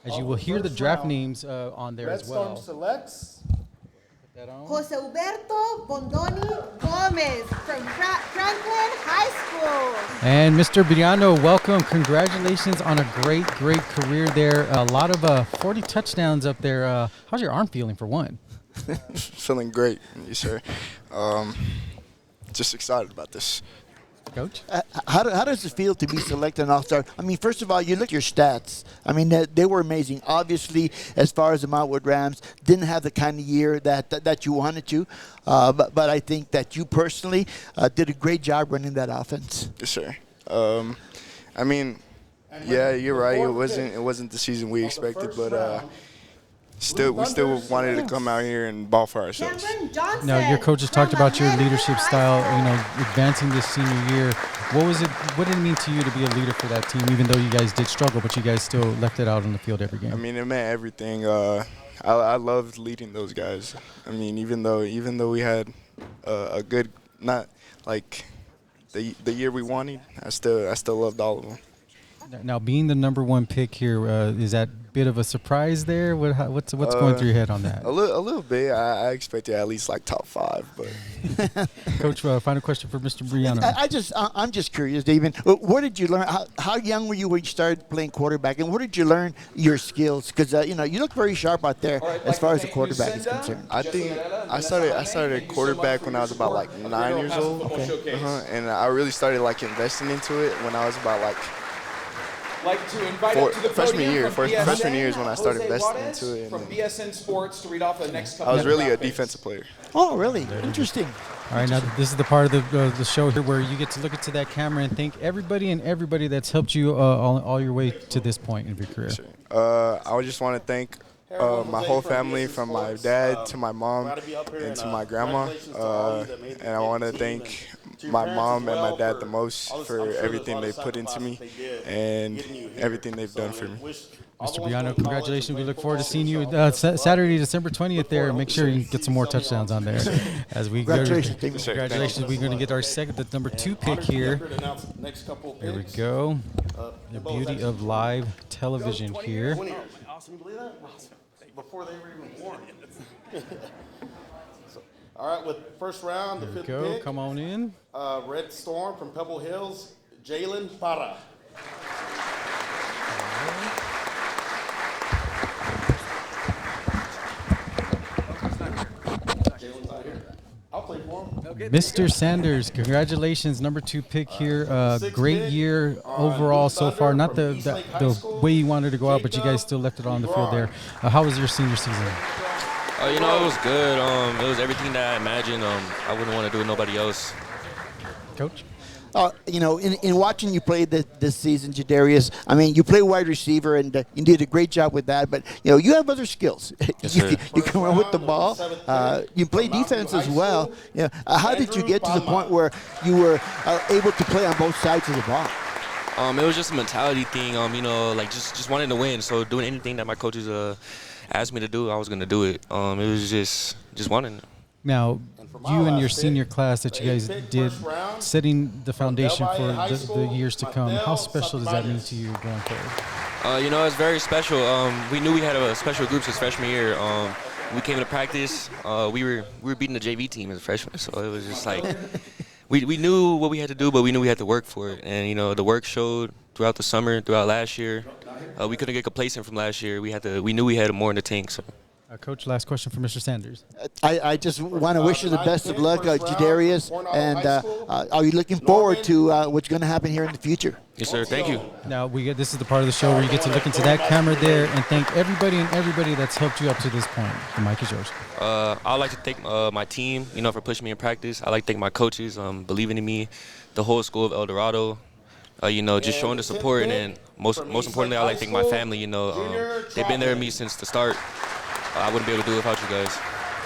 as you will hear the draft names on there as well. Red Storm selects Jose Alberto Bondoni Gomez from Franklin High School. And Mr. Briano, welcome. Congratulations on a great career there. A lot of 40 touchdowns up there. How's your arm feeling for one? Feeling great, yes, sir. Just excited about this. Coach? How does it feel to be selected an all-star? I mean, first of all, you look at your stats. I mean, they were amazing. Obviously, as far as the Mountwood Rams, didn't have the kind of year that you wanted to. But I think that you personally did a great job running that offense. Yes, sir. I mean, yeah, you're right. It wasn't the season we expected, but we still wanted to come out here and ball for ourselves. Now, your coaches talked about your leadership style, advancing this senior year. What did it mean to you to be a leader for that team, even though you guys did struggle, but you guys still left it out on the field every game? I mean, it meant everything. I loved leading those guys. I mean, even though we had a good, not like the year we wanted, I still loved all of them. Now, being the number 1 pick here, is that a bit of a surprise there? What's going through your head on that? A little bit. I expected at least like top 5, but. Coach, final question for Mr. Briano. I'm just curious, David. Where did you learn? How young were you when you started playing quarterback, and where did you learn your skills? Because you look very sharp out there as far as the quarterback is concerned. I think I started quarterback when I was about like 9 years old, and I really started like investing into it when I was about like. To invite up to the freshman year is when I started Jose investing Juarez into it. From BSN Sports to read off the next couple. I was really a defensive player. Oh, really? Interesting. All right, now this is the part of the show here where you get to look into that camera and thank everybody that's helped you all your way to this point in your career. I just want to thank my whole family, from my dad to my mom and to my grandma, and I want to thank my mom and my dad the most for everything they put into me and everything they've done for me. Mr. Briano, congratulations. We look forward to seeing you Saturday, December 20th there. Make sure you get some more touchdowns on there. As we congratulations. We're going to get our the number 2 pick here. Here we go. The beauty of live television here. Awesome. You believe that? Before they were even born. All right, with first round, the 5th pick. Come on in. Red Storm from Pebble Hills, Jalen Parra. Jalen's not here. I'll play for him. Mr. Sanders, congratulations, number 2 pick here. Great year overall so far. Not the way you wanted to go out, but you guys still left it on the field there. How was your senior season? It was good. It was everything that I imagined. I wouldn't want to do it with nobody else. Coach? in watching you play this season, Jadarius, I mean, you play wide receiver, and you did a great job with that. But you have other skills. Yes, you can run with the ball. You play defense as well. How did you get to the point where you were able to play on both sides of the ball? It was just a mentality thing. Like just wanting to win. So doing anything that my coaches asked me to do, I was gonna do it. It was just wanting. Now, you and your senior class that you guys did, setting the foundation for the years to come, how special does that mean to you going forward? It's very special. We knew we had a special group since freshman year. We came to practice. We were beating the JV team as freshmen, so it was just like we knew what we had to do, but we knew we had to work for it. And the work showed throughout the summer, throughout last year. We couldn't get complacent from last year. We knew we had more in the tank. So. Coach, last question for Mr. Sanders. I just want to wish you the best of luck, Jadarius, and are you looking forward to what's going to happen here in the future? Yes, sir. Thank you. Now, this is the part of the show where you get to look into that camera there and thank everybody that's helped you up to this point. The mic is yours. I'd like to thank my team, for pushing me in practice. I'd like to thank my coaches, believing in me, the whole school of El Dorado, just showing the support, and most importantly, I'd like to thank my family. They've been there with me since the start. I wouldn't be able to do it without you guys.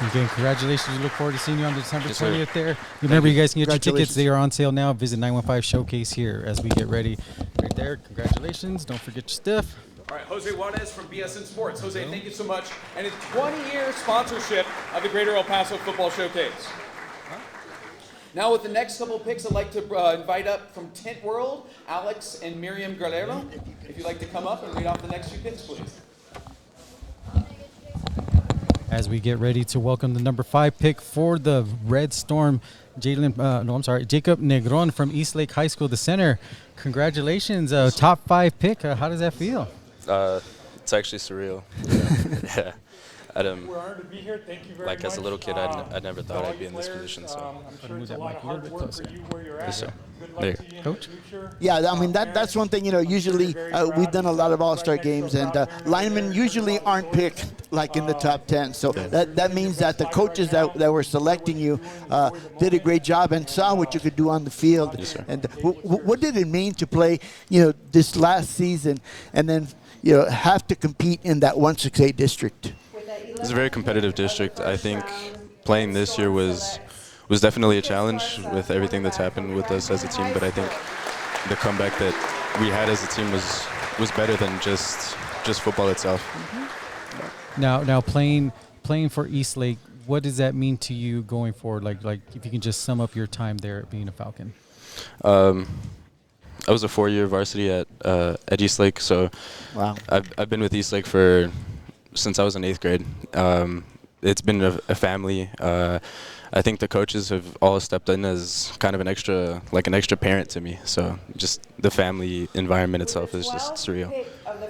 Again, congratulations. We look forward to seeing you on December 20th there. Remember, you guys can get your tickets. They are on sale now. Visit 915 Showcase here as we get ready. Right there. Congratulations. Don't forget your stuff. All right, Jose Juarez from BSN Sports. Jose, thank you so much. And a 20-year sponsorship of the Greater El Paso Football Showcase. Now with the next couple of picks, I'd like to invite up from Tent World, Alex and Miriam Guerrero. If you'd like to come up and read off the next few picks, please. As we get ready to welcome the number 5 pick for the Red Storm, Jacob Negron from Eastlake High School, the center. Congratulations, top 5 pick. How does that feel? It's actually surreal. Yeah. We're honored to be here. Thank you very much. As a little kid, I never thought I'd be in this position. So I'm sure it's a lot of hard work for you where you're at. Yes, sir. Good luck to you in the future. Yeah, I mean, that's one thing, usually we've done a lot of all-star games, and linemen usually aren't picked like in the top 10. So that means that the coaches that were selecting you did a great job and saw what you could do on the field. Yes, sir. And what did it mean to play, this last season and then, have to compete in that 168 district? It's a very competitive district. I think playing this year was definitely a challenge with everything that's happened with us as a team, but I think the comeback that we had as a team was better than just football itself. Now playing for Eastlake, what does that mean to you going forward? Like if you can just sum up your time there at being a Falcon. I was a 4-year varsity at Eastlake, so wow. I've been with Eastlake since I was in 8th grade. It's been a family. I think the coaches have all stepped in as kind of an extra parent to me. So just the family environment itself is just surreal.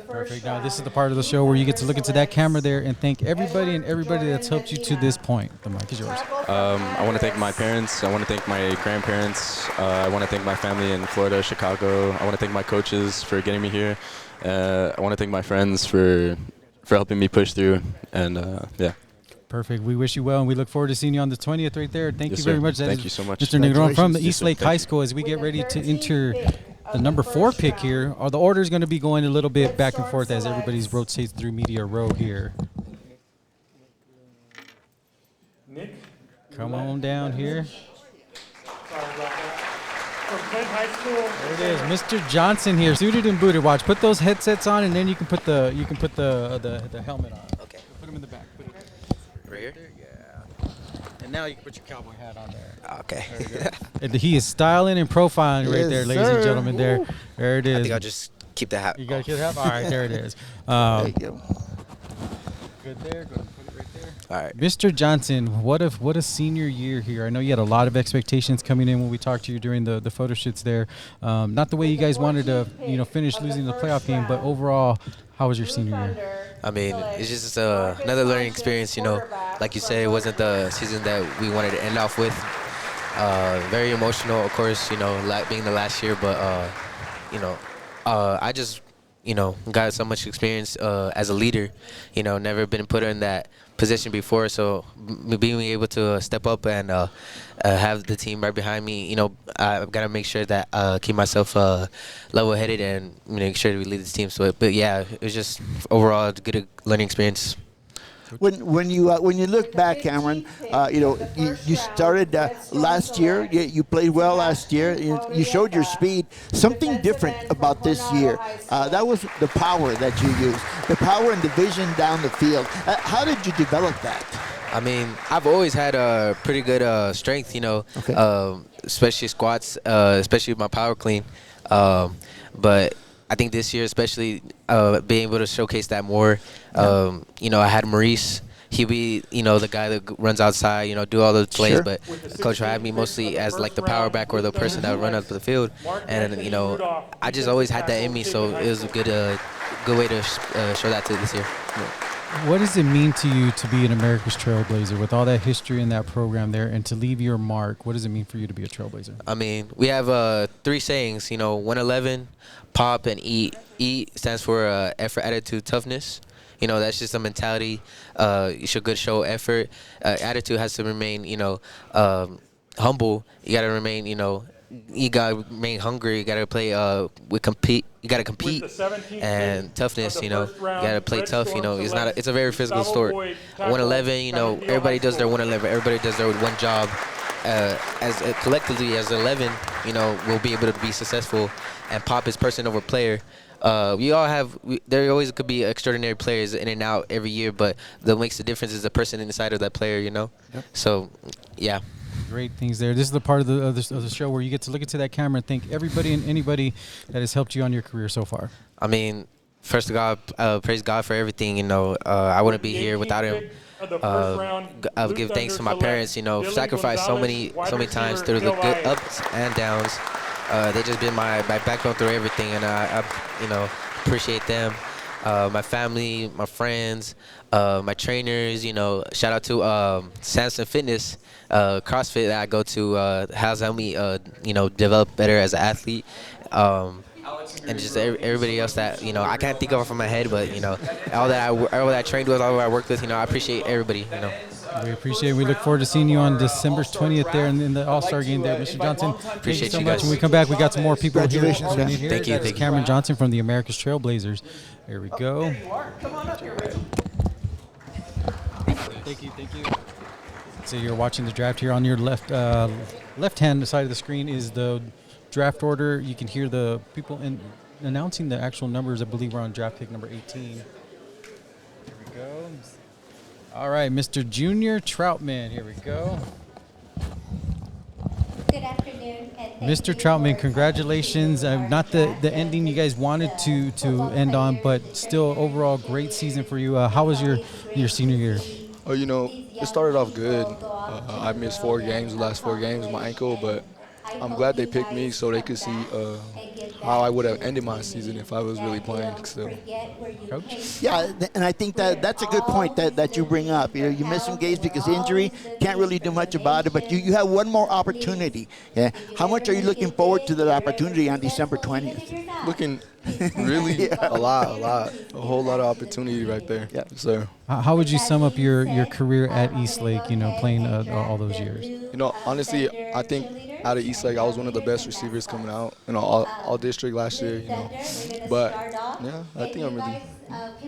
Perfect. Now this is the part of the show where you get to look into that camera there and thank everybody that's helped you to this point. The mic is yours. I want to thank my parents. I want to thank my grandparents. I want to thank my family in Florida, Chicago. I want to thank my coaches for getting me here. I want to thank my friends for helping me push through, and yeah. Perfect. We wish you well, and we look forward to seeing you on the 20th right there. Thank you very much. Thank you so much. Mr. Negron from Eastlake High School. As we get ready to enter the number 4 pick here, the order is going to be going a little bit back and forth as everybody's rotates through media row here. Nick, come on down here. Sorry about that. From Clint High School. There it is, Mr. Johnson here, suited and booted. Watch, put those headsets on, and then you can put the helmet on. Okay. Put them in the back. Right here? Yeah. And now you can put your cowboy hat on there. Okay. And he is styling and profiling right there, ladies and gentlemen. There it is. I think I'll just keep the hat. You gotta keep the hat. All right, there it is. There you go. Good there. Go ahead and put it right there. All right. Mr. Johnson, what a senior year here. I know you had a lot of expectations coming in when we talked to you during the photo shoots there. Not the way you guys wanted to, finish losing the playoff game, but overall, how was your senior year? I mean, it's just another learning experience, Like you said, it wasn't the season that we wanted to end off with. Very emotional, of course, being the last year, but, I just got so much experience as a leader. Never been put in that position before. So being able to step up and have the team right behind me, I've got to make sure that keep myself level-headed and make sure that we lead this team. So, but yeah, it was just overall a good learning experience. When you look back, Cameron, you started last year. You played well last year. You showed your speed. Something different about this year. That was the power that you used, the power and the vision down the field. How did you develop that? I mean, I've always had a pretty good strength, especially squats, especially with my power clean. But I think this year, especially being able to showcase that more, I had Maurice. He'd be, the guy that runs outside, do all the plays. Sure. But Coach had me mostly as like the power back or the person that would run up the field. And, I just always had that in me, so it was a good way to show that to this year. What does it mean to you to be an America's Trailblazer with all that history in that program there and to leave your mark? What does it mean for you to be a Trailblazer? I mean, we have 3 sayings, 111, pop, and eat. Eat stands for effort, attitude, toughness. That's just a mentality. You should show effort. Attitude has to remain, humble. You got to remain, you got to remain hungry. You got to play compete. You got to compete, and toughness. You got to play tough. It's a very physical sport. 111. Everybody does their 111. Everybody does their one job. As collectively as 11, we'll be able to be successful. And pop is person over player. There always could be extraordinary players in and out every year, but what makes the difference is the person inside of that player. Yep. So, yeah. Great things there. This is the part of the show where you get to look into that camera and thank everybody and anybody that has helped you on your career so far. I mean, first of all, praise God for everything. I wouldn't be here without Him. I'll give thanks to my parents. Sacrificed so many times through the good ups and downs. They just been my backbone through everything, and I appreciate them. My family, my friends, my trainers. Shout out to Samson Fitness, CrossFit that I go to. Has helped me, develop better as an athlete. And just everybody else that I can't think of it from my head, but all that I trained with, all that I worked with, I appreciate everybody. We appreciate it. We look forward to seeing you on December 20th there in the All-Star game there, Mr. Johnson. Appreciate thank you so you much. guys. When we come back, we got some more people here. Thank you. That's Cameron Johnson from the America's Trailblazers. Here we go. There you are. Come on up here, Rich. Thank you. So you're watching the draft here. On your left-hand side of the screen is the draft order. You can hear the people announcing the actual numbers. I believe we're on draft pick number 18. Here we go. All right, Mr. Junior Troutman. Here we go. Good afternoon. And Mr. Troutman, congratulations. Not the ending you guys wanted to end on, but still overall great season for you. How was your senior year? Oh, it started off good. I missed 4 games, the last 4 games, my ankle, but I'm glad they picked me so they could see how I would have ended my season if I was really playing still. Coach? Yeah, and I think that's a good point that you bring up. You miss some games because injury, can't really do much about it, but you have one more opportunity. Yeah. How much are you looking forward to that opportunity on December 20th? Looking really a whole lot of opportunity right there. Yeah. So how would you sum up your career at Eastlake, playing all those years? Honestly, I think out of Eastlake, I was one of the best receivers coming out, all district last year, But, yeah, I think I'm really.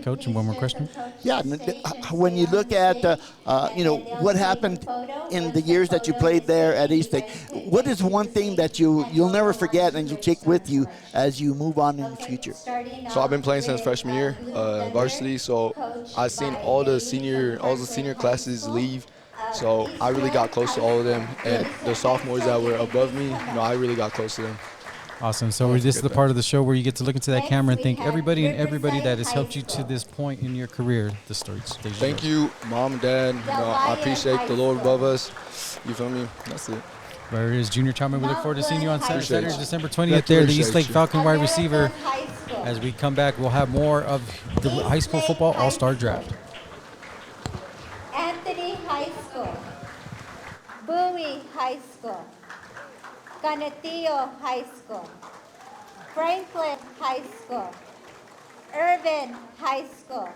Coach, and one more question? Yeah, when you look at, what happened in the years that you played there at Eastlake, what is one thing that you'll never forget and you'll take with you as you move on in the future? So I've been playing since freshman year, varsity, so I've seen all the senior classes leave. So I really got close to all of them, and the sophomores that were above me, I really got close to them. Awesome. So this is the part of the show where you get to look into that camera and thank everybody that has helped you to this point in your career. The stage. Thank you, Mom and Dad. I appreciate the Lord above us. You feel me? That's it. There it is, Junior Troutman. We look forward to seeing you on Saturday, December 20th there, the Eastlake Falcon wide receiver. As we come back, we'll have more of the high school football all-star draft. Anthony High School, Bowie High School, Canetillo High School, Franklin High School, Irvin High School,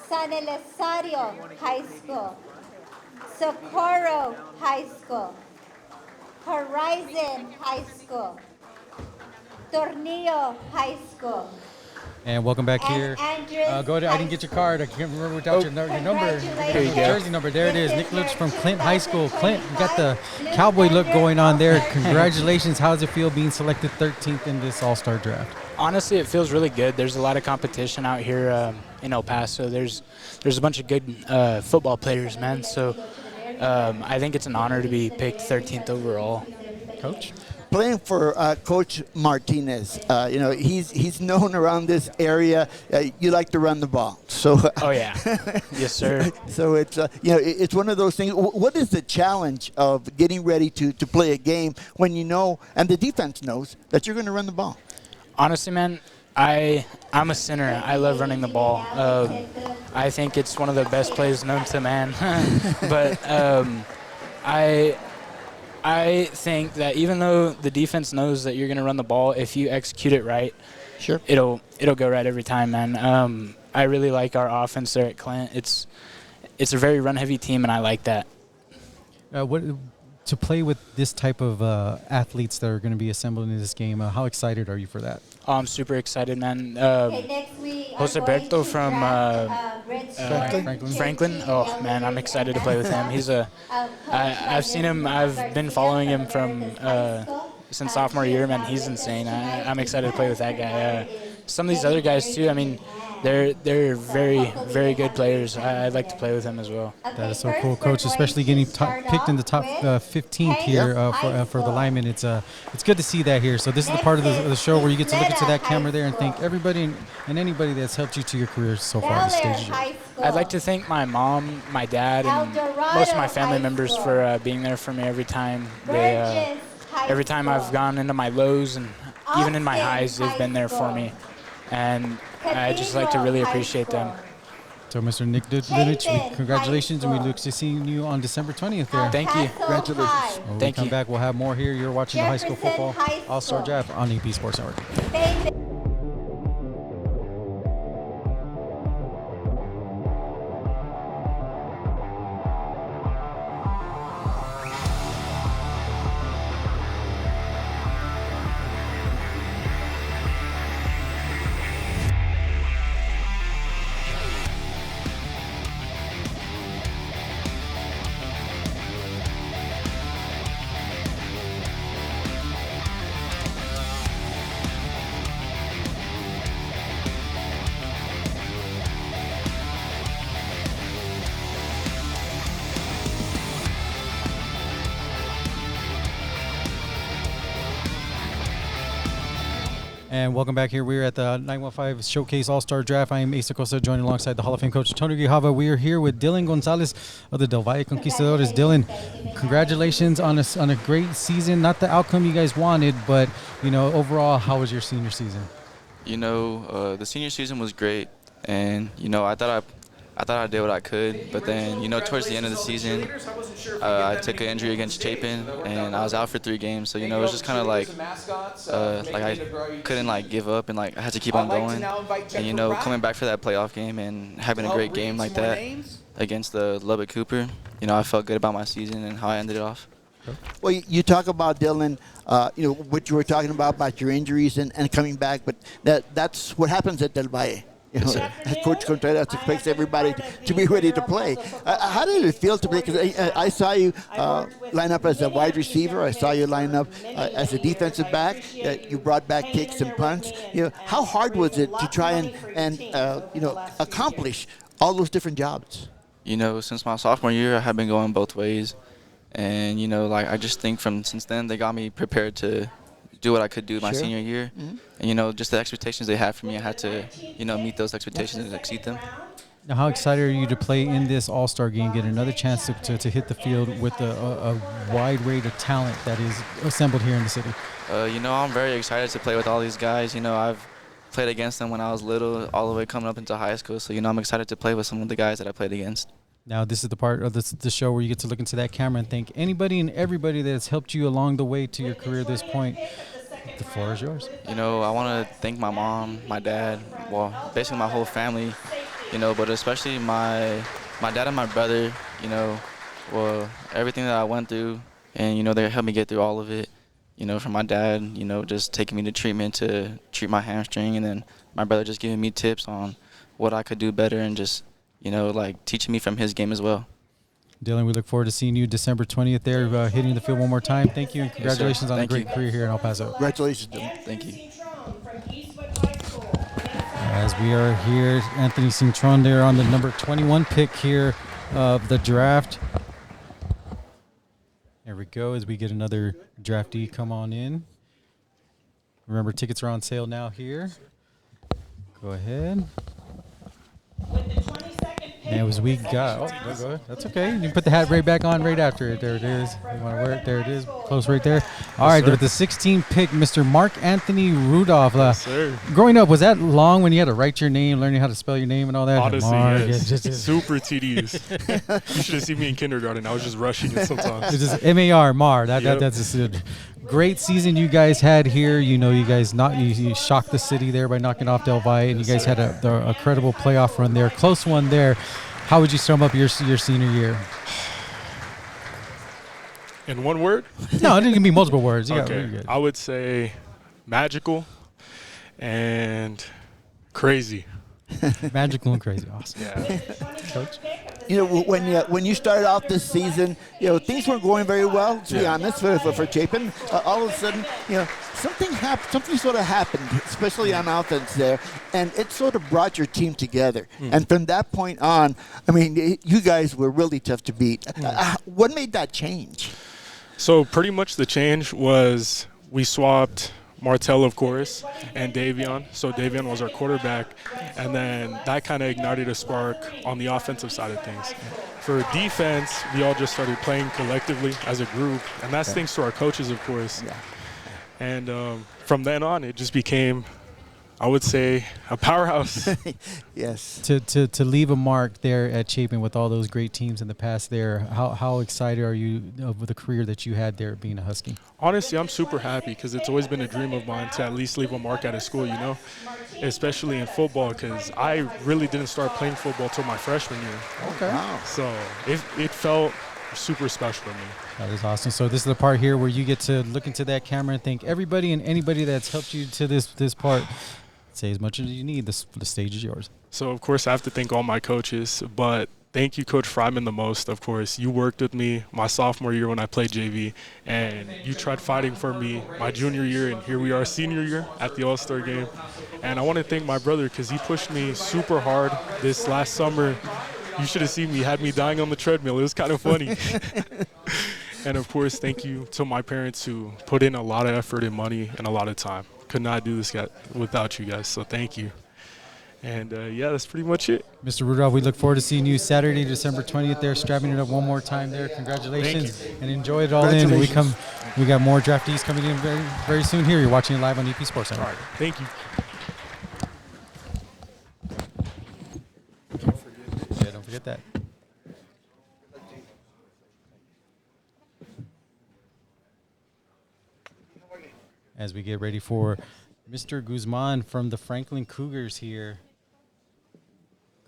San Elizario High School, Socorro High School, Horizon High School, Tornillo High School. And welcome back And here. Andres Go to, I didn't get your card. I can't remember without your number. Here Your jersey number. There it is. Nick Lutz from Clint High School. Clint, you got the cowboy look going on there. Congratulations. How does it feel being selected 13th in this All-Star draft? Honestly, it feels really good. There's a lot of competition out here in El Paso. There's a bunch of good football players, man. So I think it's an honor to be picked 13th overall. Coach? Playing for Coach Martinez, he's known around this area. You like to run the ball, so. Oh yeah, yes sir. So it's it's one of those things. What is the challenge of getting ready to play a game when you know and the defense knows that you're going to run the ball? Honestly, man, I'm a sinner. I love running the ball. I think it's one of the best plays known to man. But I think that even though the defense knows that you're going to run the ball, if you execute it right, sure, it'll go right every time, man. I really like our offense there at Clint. It's a very run-heavy team, and I like that. To play with this type of athletes that are going to be assembled in this game, how excited are you for that? Oh, I'm super excited, man. Next we are Jose going Berto to from Franklin. Oh man, I'm excited to play with him. I've seen him. I've been following him from since sophomore year, man. He's insane. I'm excited to play with that guy. Some of these other guys too. I mean, they're very, very good players. I'd like to play with them as well. That is so cool, Coach. Especially getting picked in the top 15th here for the linemen. It's good to see that here. So this is the part of the show where you get to look into that camera there and thank everybody and anybody that's helped you to your career so far. This stage. I'd like to thank my mom, my dad, and most of my family members for being there for me every time. Every time I've gone into my lows and even in my highs, they've been there for me. And I just like to really appreciate them. So, Mr. Nick Lidich, congratulations, and we look to seeing you on December 20th there. Thank you. Congratulations. When we come back, we'll have more here. You're watching the high school football All-Star Draft on AP Sports Network. And welcome back here. We're at the 915 Showcase All-Star Draft. I am Asa Costa, joined alongside the Hall of Fame coach, Tony Grijalva. We are here with Dylan Gonzalez of the Del Valle Conquistadores. Dylan, congratulations on a great season. Not the outcome you guys wanted, but, overall, how was your senior season? The senior season was great. And, I thought I did what I could, but then, towards the end of the season, I took an injury against Chapin, and I was out for 3 games. So, it was just kind of like I couldn't, give up, and, I had to keep on going. And, coming back for that playoff game and having a great game like that against the Lubbock Cooper, I felt good about my season and how I ended it off. Well, you talk about, Dylan, what you were talking about your injuries and coming back, but that's what happens at Del Valle. Coach Contreras expects everybody to be ready to play. How did it feel to play? Because I saw you line up as a wide receiver. I saw you line up as a defensive back. You brought back kicks and punts. How hard was it to try and accomplish all those different jobs? Since my sophomore year, I have been going both ways. And, I just think since then, they got me prepared to do what I could do my senior year. Mm-hmm. And, just the expectations they had for me, I had to, meet those expectations and exceed them. Now, how excited are you to play in this All-Star game, get another chance to hit the field with a wide range of talent that is assembled here in the city? I'm very excited to play with all these guys. I've played against them when I was little, all the way coming up into high school. So, I'm excited to play with some of the guys that I played against. Now, this is the part of the show where you get to look into that camera and thank anybody and everybody that has helped you along the way to your career at this point. The floor is yours. You know, I want to thank my mom, my dad, well, basically my whole family, you know, but especially my dad and my brother, you know, well, everything that I went through, and, you know, they helped me get through all of it. You know, from my dad, you know, just taking me to treatment to treat my hamstring, and then my brother just giving me tips on what I could do better and just, you know, like teaching me from his game as well. Dylan, we look forward to seeing you December 20th there, hitting the field one more time. Thank you, and congratulations on a great career here in El Paso. Congratulations, Dylan. Thank you. As we are here, Anthony Cintron there on the number 21 pick here of the draft. There we go as we get another draftee come on in. Remember, tickets are on sale now here. Go ahead. And as we got, go ahead. That's okay. You can put the hat right back on right after it. There it is. You want to wear it? There it is. Close right there. All right, with the 16 pick, Mr. Mark Anthony Rudolph. Yes, sir. Growing up, was that long when you had to write your name, learning how to spell your name and all that? Honestly, Mark, yes. Super tedious. You should have seen me in kindergarten. I was just rushing it sometimes. It's just M-A-R, Mar. That's just a great season you guys had here. You know, you guys you shocked the city there by knocking off Del Valle, and you guys had a credible playoff run there. Close one there. How would you sum up your senior year? In one word? No, it can be multiple words. Okay. I would say magical and crazy. Magical and crazy. Awesome. Yeah. Coach? You know, when you started off this season, you know, things weren't going very well, to be honest, for Chapin. All of a sudden, you know, something sort of happened, especially on offense there, and it sort of brought your team together. And from that point on, I mean, you guys were really tough to beat. What made that change? So pretty much the change was we swapped Martell, of course, and Davion. So Davion was our quarterback, and then that kind of ignited a spark on the offensive side of things. For defense, we all just started playing collectively as a group, and that's thanks to our coaches, of course. Yeah. And from then on, it just became, I would say, a powerhouse. Yes. To leave a mark there at Chapin with all those great teams in the past there, how excited are you with the career that you had there being a Husky? Honestly, I'm super happy because it's always been a dream of mine to at least leave a mark at a school, you know, especially in football, because I really didn't start playing football till my freshman year. Okay. Wow. So it felt super special to me. That is awesome. So this is the part here where you get to look into that camera and thank everybody and anybody that's helped you to this part. Say as much as you need. The stage is yours. So, of course, I have to thank all my coaches, but thank you, Coach Fryman, the most, of course. You worked with me my sophomore year when I played JV, and you tried fighting for me my junior year, and here we are senior year at the All-Star game. And I want to thank my brother because he pushed me super hard this last summer. You should have seen me. He had me dying on the treadmill. It was kind of funny. And, of course, thank you to my parents who put in a lot of effort and money and a lot of time. Could not do this without you guys, so thank you. And, yeah, that's pretty much it. Mr. Rudolph, we look forward to seeing you Saturday, December 20th there, strapping it up one more time there. Congratulations. And enjoy it all in. We got more draftees coming in very, very soon here. You're watching it live on EP Sports Center. All right. Thank you. Yeah, don't forget that. As we get ready for Mr. Guzman from the Franklin Cougars here.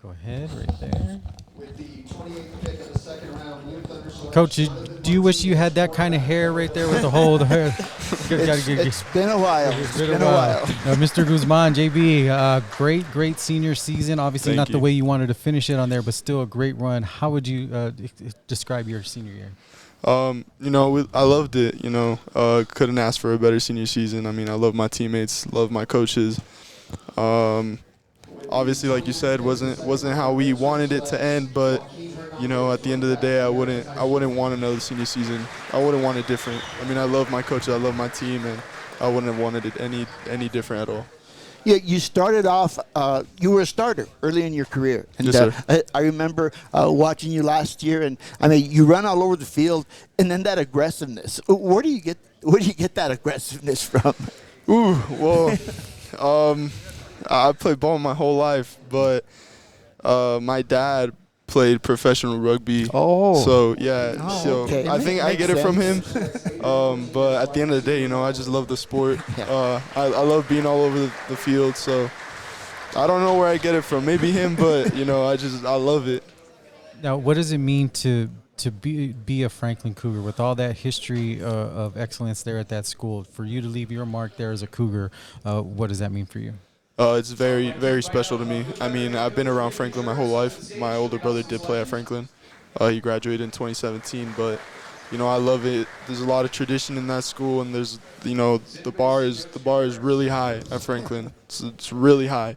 Go ahead, right there. With the 28th pick of the second round, Blue Thunder selects Coach, do you wish you had that kind of hair right there with the whole hair? It's been a while. It's been a while. Mr. Guzman, JB, great senior season. Obviously Thank not you. the way you wanted to finish it on there, but still a great run. How would you describe your senior year? You know, I loved it. You know, couldn't ask for a better senior season. I mean, I love my teammates, love my coaches. Obviously, like you said, wasn't how we wanted it to end, but you know, at the end of the day, I wouldn't want another senior season. I wouldn't want it different. I mean, I love my coaches, I love my team, and I wouldn't have wanted it any different at all. Yeah, you started off, you were a starter early in your career. And, yes, sir. I remember watching you last year, and I mean, you run all over the field, and then that aggressiveness. Where do you get that aggressiveness from? Ooh, well, I played ball my whole life, but my dad played professional rugby. Oh. So yeah, Oh, so okay. I think I get it from him. But at the end of the day, you know, I just love the sport. I love being all over the field. So I don't know where I get it from. Maybe him, but you know, I love it. Now, what does it mean to be a Franklin Cougar with all that history of excellence there at that school? For you to leave your mark there as a Cougar, what does that mean for you? It's very, very special to me. I mean, I've been around Franklin my whole life. My older brother did play at Franklin. He graduated in 2017, but you know, I love it. There's a lot of tradition in that school, and there's, you know, the bar is really high at Franklin. It's really high,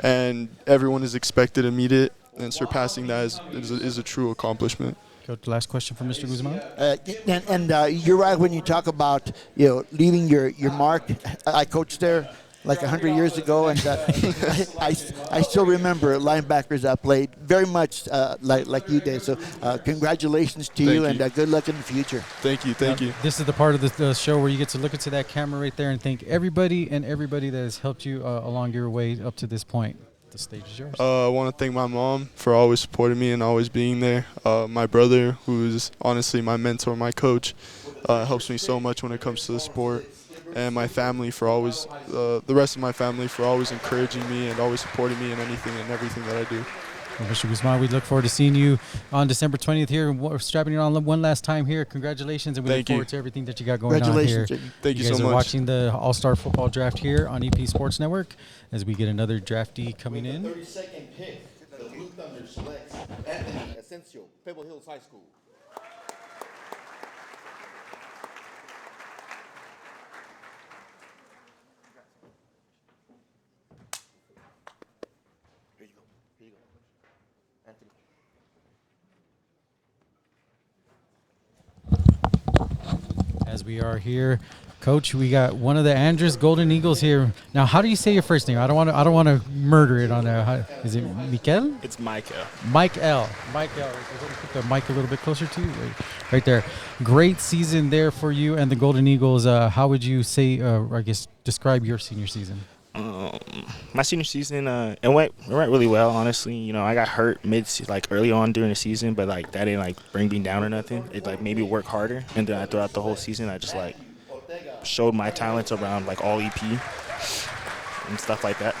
and everyone is expected to meet it, and surpassing that is a true accomplishment. Coach, last question for Mr. Guzman. You're right when you talk about, you know, leaving your mark. I coached there like 100 years ago, and I still remember linebackers I played very much like you did. So congratulations to you, and good luck in the future. Thank you. This is the part of the show where you get to look into that camera right there and thank everybody that has helped you along your way up to this point. The stage is yours. I want to thank my mom for always supporting me and always being there. My brother, who's honestly my mentor, my coach, helps me so much when it comes to the sport. And my family for always, the rest of my family for always encouraging me and always supporting me in anything and everything that I do. Well, Mr. Guzman, we look forward to seeing you on December 20th here. We're strapping you on one last time here. Congratulations, and we look forward to everything that you got going on here. Thank you so much. You guys are watching the All-Star Football Draft here on EP Sports Network as we get another draftee coming in. 32nd pick, the Blue Thunder selects Anthony Asensio, Pebble Hills High School. As we are here, Coach, we got one of the Andrus Golden Eagles here. Now, how do you say your first name? I don't want to murder it on there. Is it Mikel? It's Michael. Michael. Put the mic a little bit closer to you. Right there. Great season there for you and the Golden Eagles. How would you say, I guess, describe your senior season? My senior season, it went really well. Honestly, you know, I got hurt early on during the season, but that didn't bring me down or nothing. It made me work harder, and then throughout the whole season, I just showed my talents around all EP and stuff like that.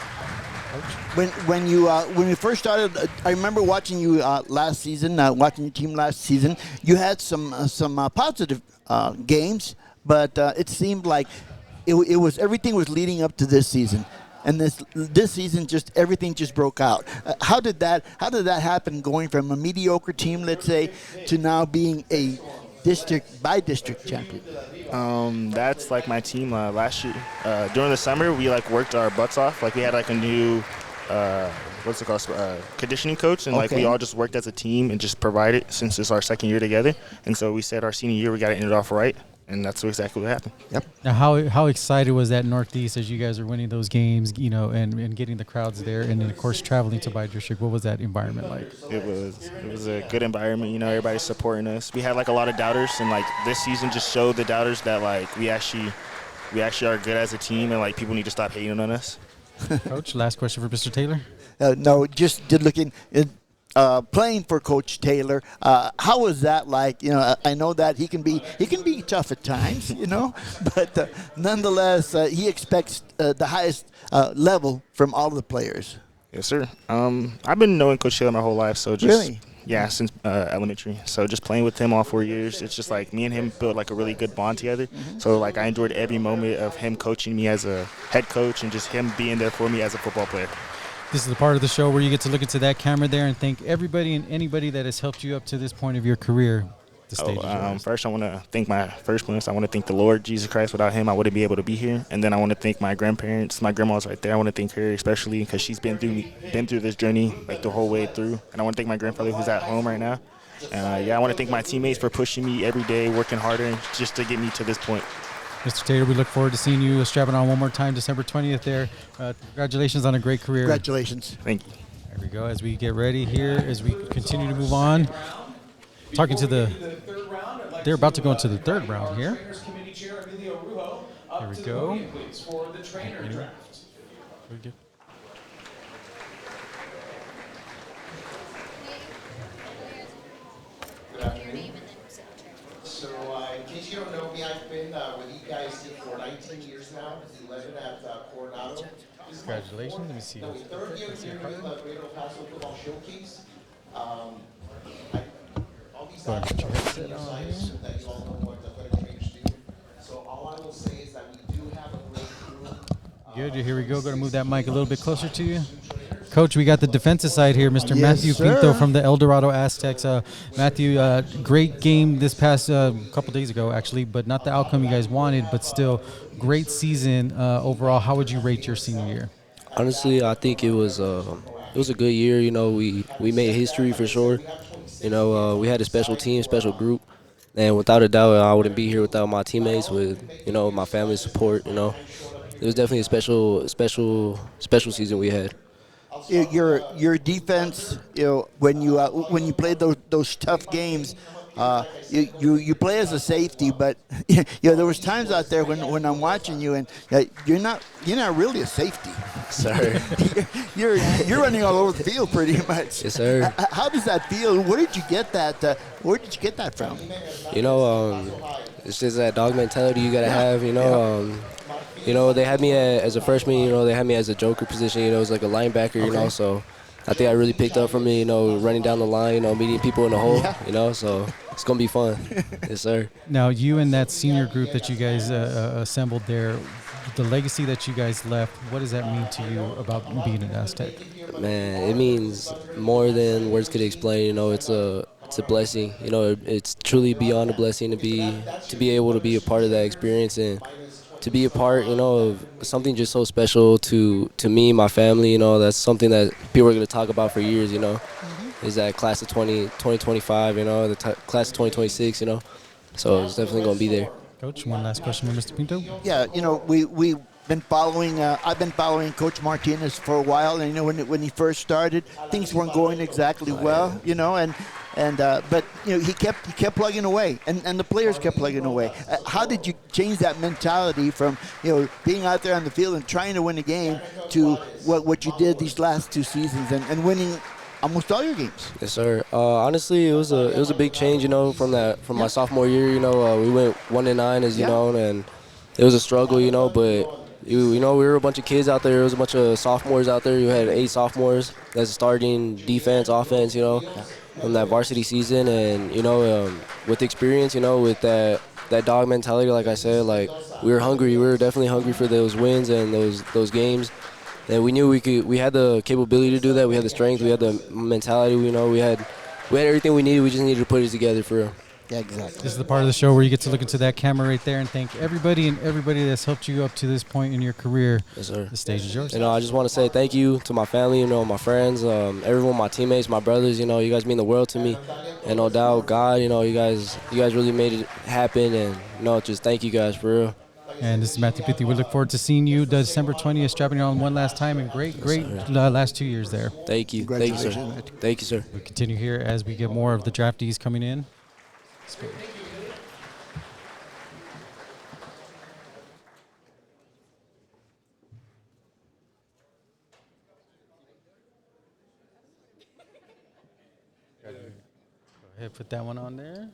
When you first started, I remember watching you last season, watching your team last season. You had some positive games, but it seemed like everything was leading up to this season, and this season everything just broke out. How did that happen, going from a mediocre team, let's say, to now being a district by district champion? That's my team last year. During the summer, we worked our butts off. We had a new what's it called, conditioning coach, and we all just worked as a team and just provided since it's our second year together. And so we said our senior year we got to end it off right. And that's exactly what happened. Yep. Now, how excited was that Northeast as you guys are winning those games, you know, and getting the crowds there, and then of course traveling to by district? What was that environment like? It was a good environment. You know, everybody's supporting us. We had a lot of doubters, and this season just showed the doubters that we actually are good as a team, and people need to stop hating on us. Coach, last question for Mr. Taylor. No, just looking. Playing for Coach Taylor, how was that like? You know, I know that he can be tough at times, you know, but nonetheless, he expects the highest level from all the players. Yes, sir. I've been knowing Coach Taylor my whole life, so just since elementary. So just playing with him all 4 years, it's just me and him built a really good bond together. Mm-hmm. So I enjoyed every moment of him coaching me as a head coach and just him being there for me as a football player. This is the part of the show where you get to look into that camera there and thank everybody and anybody that has helped you up to this point of your career. The stage is yours. First, I want to thank my first parents. I want to thank the Lord Jesus Christ. Without him, I wouldn't be able to be here. And then I want to thank my grandparents. My grandma's right there. I want to thank her especially because she's been through this journey the whole way through. And I want to thank my grandfather who's at home right now. And I want to thank my teammates for pushing me every day, working harder just to get me to this point. Mr. Taylor, we look forward to seeing you strapping on one more time December 20th there. Congratulations on a great career. Congratulations. Thank you. There we go. As we get ready here, as we continue to move on, talking to they're about to go into the third round here. Here we go. been what you guys did for 19 years now. It's 11 at Coronado. Congratulations. Let me see. No, third year here in the Greater El Paso Football Showcase. All these guys are seniors, so I assume that you all know what the trainers do. So all I will say is that we do have a great crew. Good. Here we go. Going to move that mic a little bit closer to you. Coach, we got the defensive side here, Mr. Matthew Pinto from the El Dorado Aztecs. Matthew, great game this past couple days ago, actually, but not the outcome you guys wanted, but still great season overall. How would you rate your senior year? Honestly, I think it was a good year. You know, we made history for sure. You know, we had a special team, special group, and without a doubt, I wouldn't be here without my teammates, with my family's support. You know, it was definitely a special season we had. Your defense, when you play those tough games, you play as a safety, but there was times out there when I'm watching you and you're not really a safety. Sorry. you're running all over the field pretty much. Yes, sir. How does that feel? Where did you get that? Where did you get that from? It's just that dog mentality you gotta have. They had me as a freshman. They had me as a joker position. It was like a linebacker. So I think I really picked up from me. Running down the line. Meeting people in the hole. So it's gonna be fun. Yes, sir. Now you and that senior group that you guys assembled there, the legacy that you guys left. What does that mean to you about being an Aztec? Man, it means more than words could explain. It's a blessing. It's truly beyond a blessing to be able to be a part of that experience and to be a part, of something just so special to me, my family. That's something that people are going to talk about for years. Is that class of 2025, the class of 2026. So it's definitely going to be there. Coach, one last question for Mr. Pinto. Yeah, we've been following. I've been following Coach Martinez for a while, and when he first started, things weren't going exactly well. But he kept plugging away, and the players kept plugging away. How did you change that mentality from being out there on the field and trying to win a game to what you did these last two seasons and winning almost all your games? Yes, sir. Honestly, it was a big change. From my sophomore year. We went 1-9 as you know, and it was a struggle. But we were a bunch of kids out there. There was a bunch of sophomores out there. You had 8 sophomores that's starting defense, offense. From that varsity season, and with experience, with that dog mentality, like I said, we were hungry. We were definitely hungry for those wins and those games, and we knew we had the capability to do that. We had the strength. We had the mentality. We had everything we needed. We just needed to put it together for real. Yeah, exactly. This is the part of the show where you get to look into that camera right there and thank everybody that's helped you up to this point in your career. Yes, sir. The stage is yours. I just want to say thank you to my family, my friends, everyone, my teammates, my brothers. You guys mean the world to me, and no doubt God. You guys really made it happen, and just thank you guys for real. And this is Matthew Pithy. We look forward to seeing you December 20th, strapping it on one last time, and great last 2 years there. Thank you. Thank you, sir. Thank you, sir. We continue here as we get more of the draftees coming in. Go ahead, put that one on there.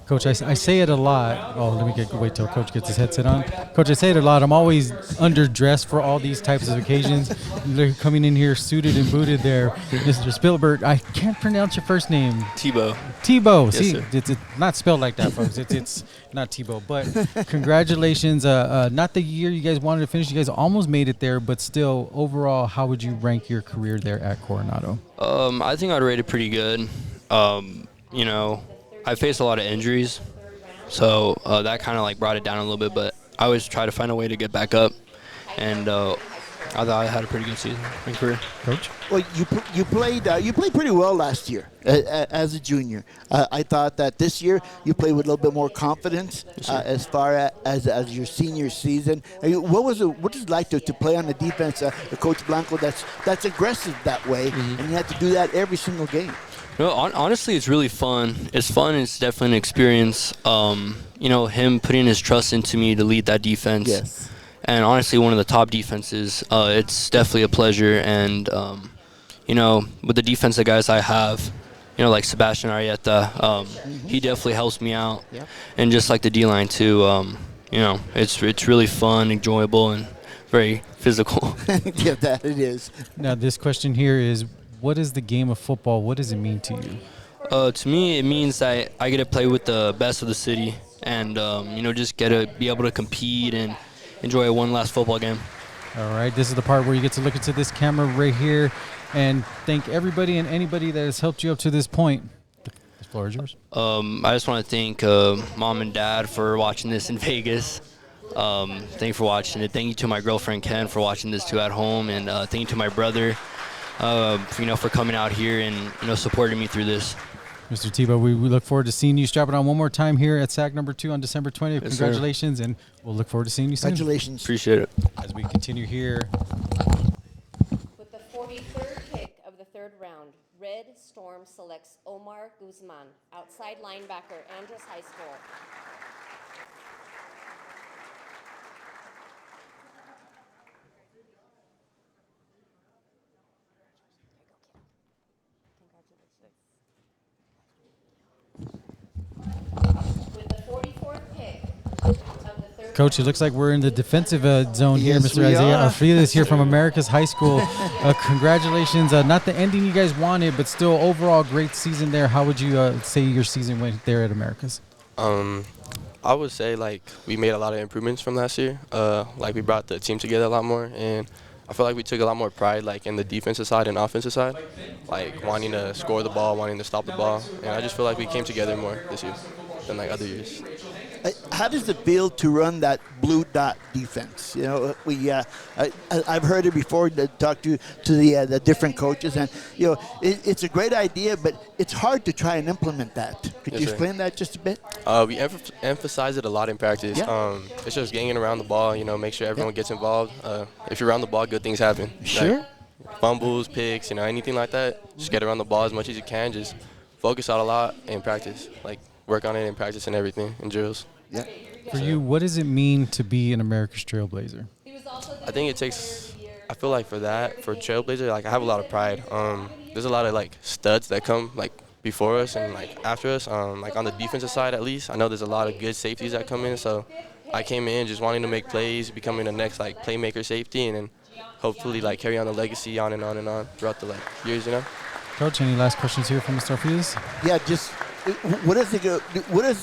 Coach, I say it a lot. Oh, let me wait till Coach gets his headset on. Coach, I say it a lot. I'm always underdressed for all these types of occasions. They're coming in here suited and booted there. Mr. Spielberg, I can't pronounce your first name. Tebow. Tebow. Yes, See, sir. it's not spelled like that, folks. It's not Tebow. But congratulations. Not the year you guys wanted to finish. You guys almost made it there, but still, overall, how would you rank your career there at Coronado? I think I'd rate it pretty good. I faced a lot of injuries, so that kind of brought it down a little bit, but I always try to find a way to get back up, and I thought I had a pretty good season and career. Coach? Well, you played pretty well last year as a junior. I thought that this year you played with a little bit more confidence as far as your senior season. What was it like to play on the defense, Coach Blanco, that's aggressive that way, and you have to do that every single game? No, honestly, it's really fun. It's fun. It's definitely an experience. Him putting his trust into me to lead that defense. Yes. And honestly, one of the top defenses. It's definitely a pleasure. And, with the defensive guys I have, like Sebastian Arieta. He definitely helps me out, Yeah. and just like the D-line too. It's really fun, enjoyable, and very physical. Yeah, that it is. Now, this question here is, what is the game of football? What does it mean to you? To me, it means that I get to play with the best of the city, and just get to be able to compete and enjoy one last football game. All right, this is the part where you get to look into this camera right here and thank everybody and anybody that has helped you up to this point. The floor is yours. I just want to thank Mom and Dad for watching this in Vegas. Thank you for watching it. Thank you to my girlfriend Ken for watching this too at home, and thank you to my brother, for coming out here and supporting me through this. Mr. Tebow, we look forward to seeing you strap it on one more time here at SAC number 2 on December 20th. Yes, Congratulations, and we'll look forward to seeing you soon. Congratulations. Appreciate it. As we continue here. With the 43rd pick of the 3rd round, Red Storm selects Omar Guzman, outside linebacker, Andress High School. With the 44th pick of the 3rd Coach, it looks like we're in the defensive zone here, Yes, Mr. we Isaiah are. Alfredo is here from America's High School. Congratulations. Not the ending you guys wanted, but still overall great season there. How would you say your season went there at America's? I would say we made a lot of improvements from last year. We brought the team together a lot more, and I feel like we took a lot more pride in the defensive side and offensive side, wanting to score the ball, wanting to stop the ball, and I just feel like we came together more this year than other years. How does it feel to run that blue dot defense? I've heard it before. Talk to the different coaches, and it's a great idea, but it's hard to try and implement that. Could Yes, you sir. explain that just a bit? We emphasize it a lot in practice. Yeah. It's just getting around the ball, make sure everyone gets involved. If you're around the ball, good things happen. Sure. Fumbles, picks, anything like that. Just get around the ball as much as you can. Just focus out a lot in practice. Work on it in practice and everything, in drills. Yeah. For you, what does it mean to be an America's Trailblazer? I think it takes, I feel like for Trailblazer, I have a lot of pride. There's a lot of studs that come before us and after us. On the defensive side at least, I know there's a lot of good safeties that come in. So I came in just wanting to make plays, becoming the next playmaker safety, and then hopefully carry on the legacy on and on and on throughout the years. Coach, any last questions here from Mr. Alfredo? Yeah, just what is it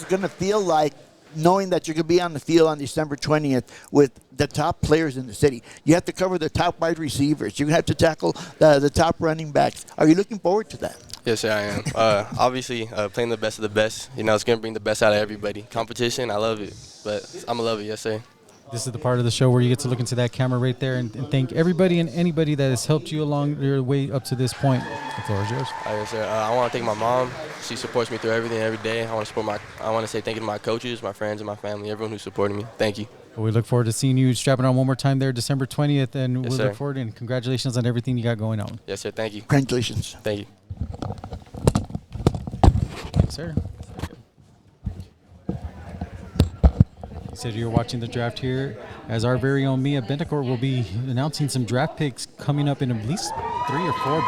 going to feel like knowing that you're going to be on the field on December 20th with the top players in the city? You have to cover the top wide receivers. You have to tackle the top running backs. Are you looking forward to that? Yes, sir, I am. Obviously, playing the best of the best. It's going to bring the best out of everybody. Competition, I love it, but I'm going to love it, yes, sir. This is the part of the show where you get to look into that camera right there and thank everybody and anybody that has helped you along your way up to this point. The floor is yours. Yes, sir. I want to thank my mom. She supports me through everything every day. I want to say thank you to my coaches, my friends, and my family, everyone who supported me. Thank you. Well, we look forward to seeing you strapping on one more time there December 20th, and Yes, we sir. look forward and congratulations on everything you got going on. Yes, sir. Thank you. Congratulations. Thank you. Yes, sir. You said you're watching the draft here as our very own Mia Bentecourt will be announcing some draft picks coming up in at least 3 or 4.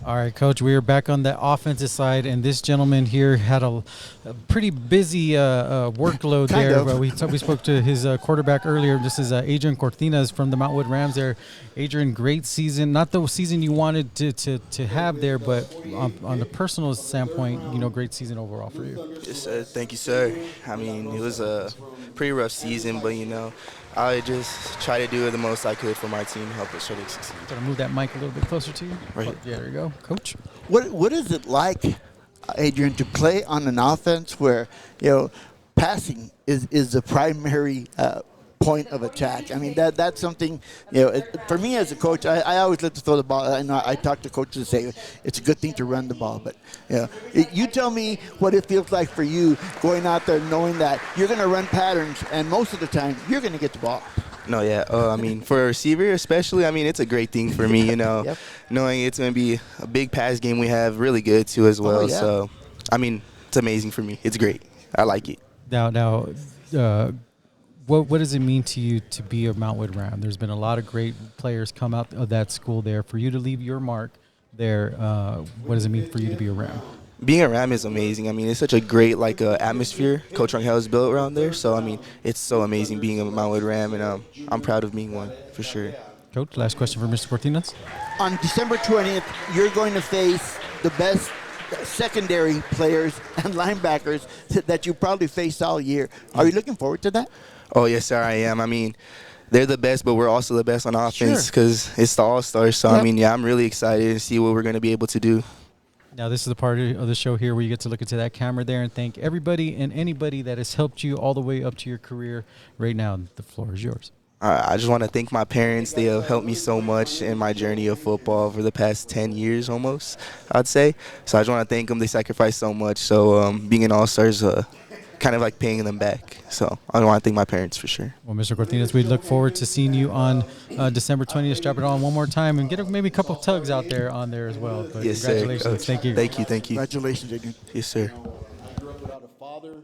All right, Coach, we are back on the offensive side, and this gentleman here had a pretty busy workload Kind there. of. But we spoke to his quarterback earlier. This is Adrian Cortinas from the Mountwood Rams there. Adrian, great season. Not the season you wanted to have there, but on the personal standpoint, great season overall for you. Yes, thank you, sir. I mean, it was a pretty rough season, but, I just try to do the most I could for my team, help us try to succeed. Try to move that mic a little bit closer to you. Right. Yeah, there you go, Coach. What is it like, Adrian, to play on an offense where passing is the primary point of attack? I mean, that's something, for me as a coach, I always like to throw the ball. I know I talk to coaches and say it's a good thing to run the ball, but you tell me what it feels like for you going out there knowing that you're going to run patterns, and most of the time you're going to get the ball. No, yeah. I mean, for a receiver especially, it's a great thing for me, Yep. knowing it's going to be a big pass game we have, really good too as well. yeah. What does it mean to you to be a Mount Wood Ram? There's been a lot of great players come out of that school there. For you to leave your mark there, what does it mean for you to be a Ram? Being a Ram is amazing. I mean, it's such a great atmosphere Coach Rangel has built around there. So I mean, it's so amazing being a Mount Wood Ram, and I'm proud of being one for sure. Coach, last question for Mr. Cortinas. On December 20th, you're going to face the best secondary players and linebackers that you probably faced all year. Are you looking forward to that? Oh, yes, sir, I am. I mean, they're the best, but we're also the best on offense because it's the All-Stars. So, I mean, yeah, I'm really excited to see what we're going to be able to do. Now, this is the part of the show here where you get to look into that camera there and thank everybody and anybody that has helped you all the way up to your career right now. The floor is yours. I just want to thank my parents. They have helped me so much in my journey of football for the past 10 years almost, I'd say. So I just want to thank them. They sacrificed so much. So being an All-Star is kind of like paying them back. So I want to thank my parents for sure. Well, Mr. Cortinas, we look forward to seeing you on December 20th. Strap it on one more time and get maybe a couple tugs out there on there as well. But yes, congratulations. Sir. Thank you. Thank you. Congratulations, Adrian. Yes, sir. I grew up without a father,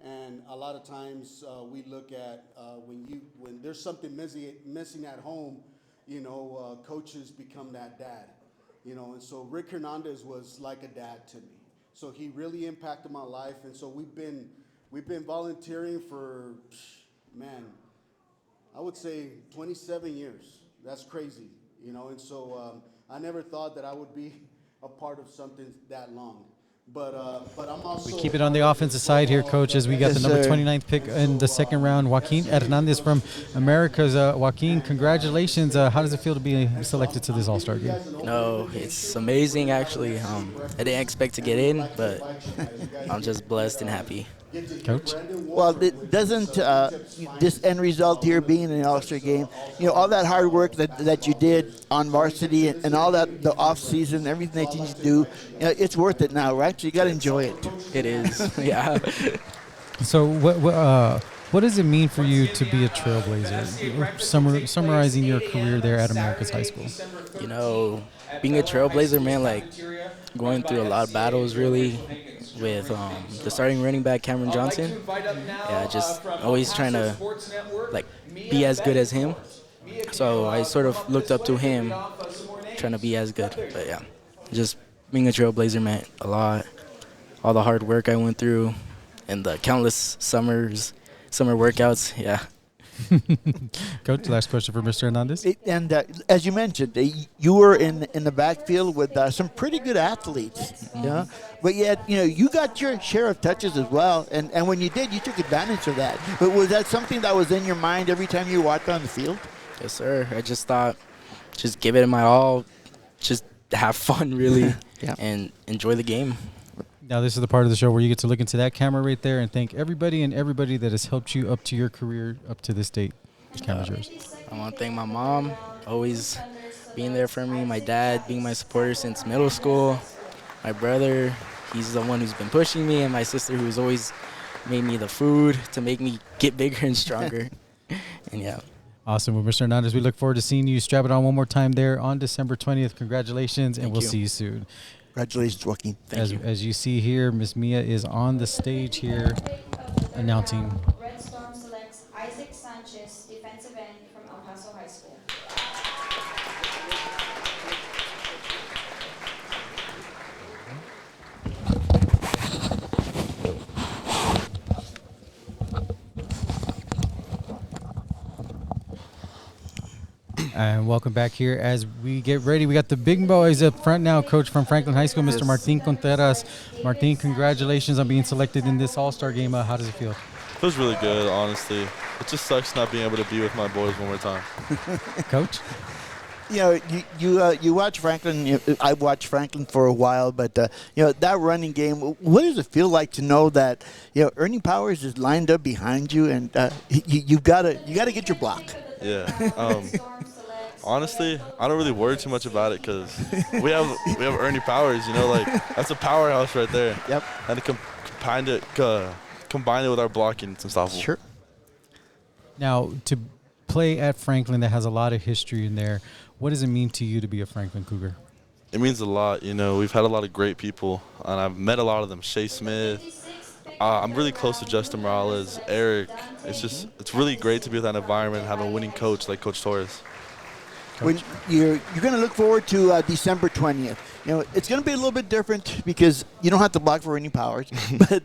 and a lot of times we look at when there's something missing at home, coaches become that dad, and so Rick Hernandez was like a dad to me. So he really impacted my life, and so we've been volunteering for, I would say 27 years. That's crazy, and so I never thought that I would be a part of something that long. But I'm also... We keep it on the offensive side here, Coach, as we got the number 29th pick in the second round. Joaquin Hernandez from Americas. Joaquin, congratulations. How does it feel to be selected to this All-Star game? It's amazing, actually. I didn't expect to get in, but I'm just blessed and happy. Coach? Well, doesn't this end result here being an All-Star game, all that hard work that you did on varsity and all that, the off-season, everything that you do, it's worth it now, right? So you got to enjoy it. It is, yeah. So what does it mean for you to be a trailblazer? Summarizing your career there at Americas High School. Being a trailblazer, man, going through a lot of battles, really, with the starting running back Cameron Johnson. Yeah, just always trying to be as good as him. So I sort of looked up to him, trying to be as good. But yeah, just being a trailblazer meant a lot. All the hard work I went through, and the countless summer workouts. Yeah. Coach, last question for Mr. Hernandez. And as you mentioned, you were in the backfield with some pretty good athletes, but yet you got your share of touches as well. And when you did, you took advantage of that. But was that something that was in your mind every time you walked on the field? Yes, sir. I just thought, just give it my all, just have fun, really, and enjoy the game. Now, this is the part of the show where you get to look into that camera right there and thank everybody that has helped you up to your career, up to this date. The camera's yours. I want to thank my mom, always being there for me, my dad being my supporter since middle school, my brother, he's the one who's been pushing me, and my sister who's always made me the food to make me get bigger and stronger. And yeah. Awesome. Well, Mr. Hernandez, we look forward to seeing you. Strap it on one more time there on December 20th. Congratulations, and we'll see you soon. Congratulations, Joaquin. Thank you. As you see here, Miss Mia is on the stage here announcing. Red Storm selects Isaac Sanchez, defensive end from El Paso High School. And welcome back here as we get ready. We got the big boys up front now, Coach from Franklin High School, Mr. Martin Contreras. Martin, congratulations on being selected in this All-Star game. How does it feel? Feels really good, honestly. It just sucks not being able to be with my boys one more time. Coach? You watch Franklin. I've watched Franklin for a while, but that running game. What does it feel like to know that Ernie Powers is lined up behind you, and you gotta get your block? Yeah. Honestly, I don't really worry too much about it because we have Ernie Powers. That's a powerhouse right there. Yep. And to combine it with our blocking, it's unstoppable. Sure. Now, to play at Franklin that has a lot of history in there, what does it mean to you to be a Franklin Cougar? It means a lot. We've had a lot of great people, and I've met a lot of them. Shea Smith, I'm really close to Justin Morales, Eric. It's really great to be with that environment and have a winning coach like Coach Torres. When you're going to look forward to December 20th. You know, it's going to be a little bit different because you don't have to block for any powers,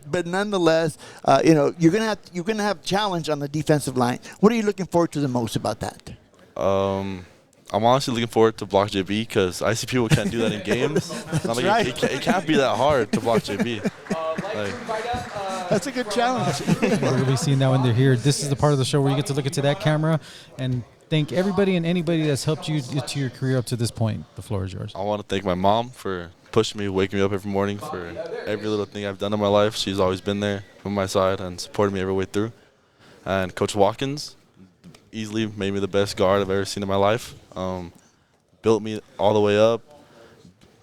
but nonetheless, you know, you're going to have challenge on the defensive line. What are you looking forward to the most about that? I'm honestly looking forward to block JB because I see people can't do that in games. That's right. It can't be that hard to block JB. That's a good challenge. We're going to be seeing that when they're here. This is the part of the show where you get to look into that camera and thank everybody and anybody that's helped you get to your career up to this point. The floor is yours. I want to thank my mom for pushing me, waking me up every morning, for every little thing I've done in my life. She's always been there on my side and supported me every way through. And Coach Watkins easily made me the best guard I've ever seen in my life. Built me all the way up,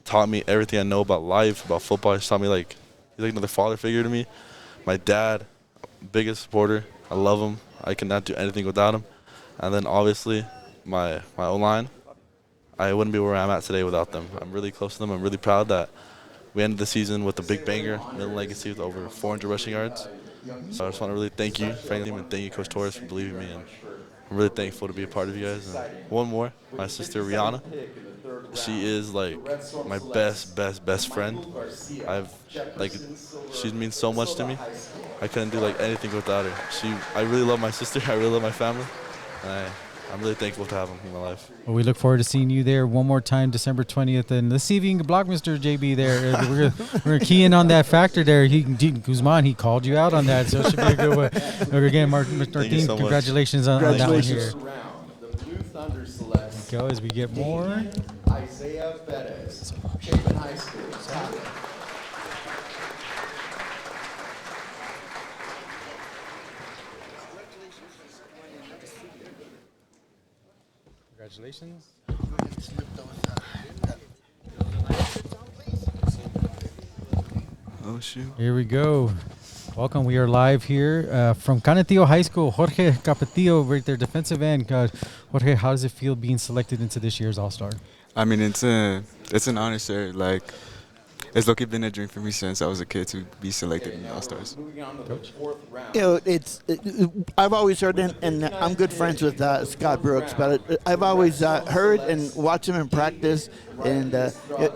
taught me everything I know about life, about football. He taught me he's like another father figure to me. My dad, biggest supporter. I love him. I cannot do anything without him. And then obviously my O-line. I wouldn't be where I'm at today without them. I'm really close to them. I'm really proud that we ended the season with a big banger, middle legacy with over 400 rushing yards. So I just want to really thank you, Frank, and thank you, Coach Torres, for believing in me. And I'm really thankful to be a part of you guys. And one more, my sister Rihanna. She is like my best friend. She means so much to me. I couldn't do anything without her. I really love my sister. I really love my family. And I'm really thankful to have them in my life. Well, we look forward to seeing you there one more time, December 20th. And let's see if you can block Mr. JB there. We're going to key in on that factor there. Guzman, he called you out on that, so it should be a good one. Again, Martin, so congratulations on that one here. The Blue Thunder selects. Go as we get more. Isaiah Bettis, Chapin High School. Congratulations. Oh, shoot. Here we go. Welcome. We are live here from Canutillo High School. Jorge Capetillo, right there, defensive end. Jorge, how does it feel being selected into this year's All-Star? I mean, it's an honor, sir. It's been a dream for me since I was a kid to be selected in the All-Stars. Coach? You know, I've always heard, and I'm good friends with Scott Brooks, but I've always heard and watched him in practice, and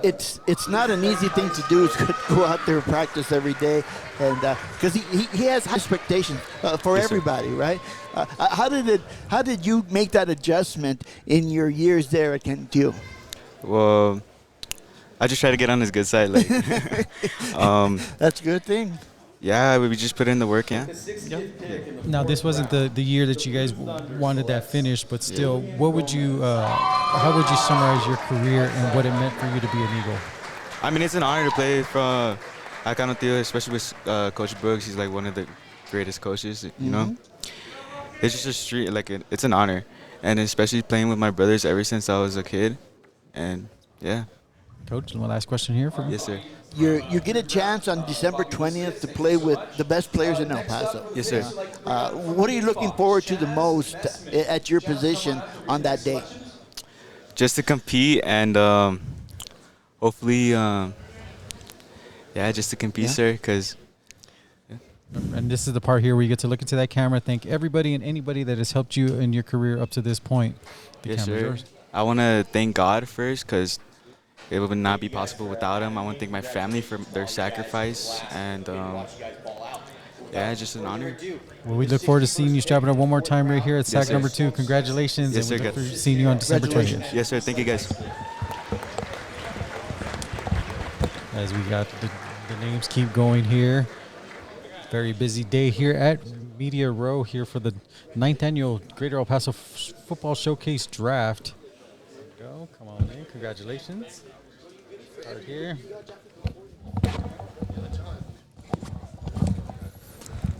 it's not an easy thing to do to go out there and practice every day, and because he has high expectations for yes, everybody, right? How did you make that adjustment in your years there at Canutillo? Well, I just try to get on his good side. That's a good thing. Yeah, we just put in the work, yeah. Now, this wasn't the year that you guys wanted that finish, but still, what would you, how would you summarize your career and what it meant for you to be an Eagle? I mean, it's an honor to play for Canutillo, especially with Coach Brooks. He's one of the greatest coaches, you know. It's just a street, it's an honor. And especially playing with my brothers ever since I was a kid. And, yeah. Coach, one last question here for me. Yes, sir. You get a chance on December 20th to play with the best players in El Paso. Yes, sir. What are you looking forward to the most at your position on that day? Just to compete and hopefully, just to compete, sir, because... And this is the part here where you get to look into that camera, thank everybody and anybody that has helped you in your career up to this point. The yes, camera's sir. yours. I want to thank God first because it would not be possible without him. I want to thank my family for their sacrifice, and it's just an honor. Well, we look forward to seeing you strapping up one more time right here at SAC number 2. Congratulations, yes, and we sir. look forward to seeing you on December 20th. Yes, sir. Thank you, guys. As we got the names keep going here. Very busy day here at Media Row here for the 9th annual Greater El Paso Football Showcase Draft. There we go. Come on in. Congratulations. Start here.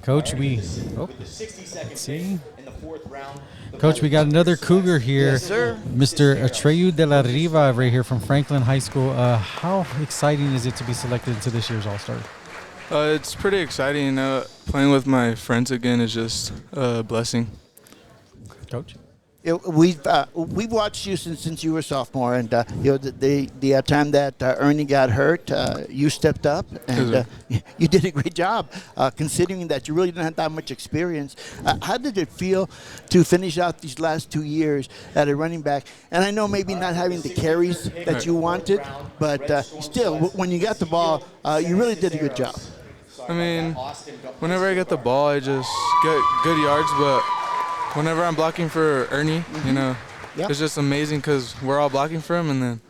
Coach, let's see. Coach, we got another Cougar here. Yes, sir. Mr. Atreyu de la Riva right here from Franklin High School. How exciting is it to be selected into this year's All-Star? It's pretty exciting. Playing with my friends again is just a blessing. Coach? We've watched you since you were a sophomore, and the time that Ernie got hurt, you stepped up and you did a great job, considering that you really didn't have that much experience. How did it feel to finish out these last 2 years at a running back? And I know maybe not having the carries that you wanted, but still, when you got the ball, you really did a good job. I mean, whenever I get the ball, I just get good yards, but whenever I'm blocking for Ernie, it's just amazing because we're all blocking for him, and then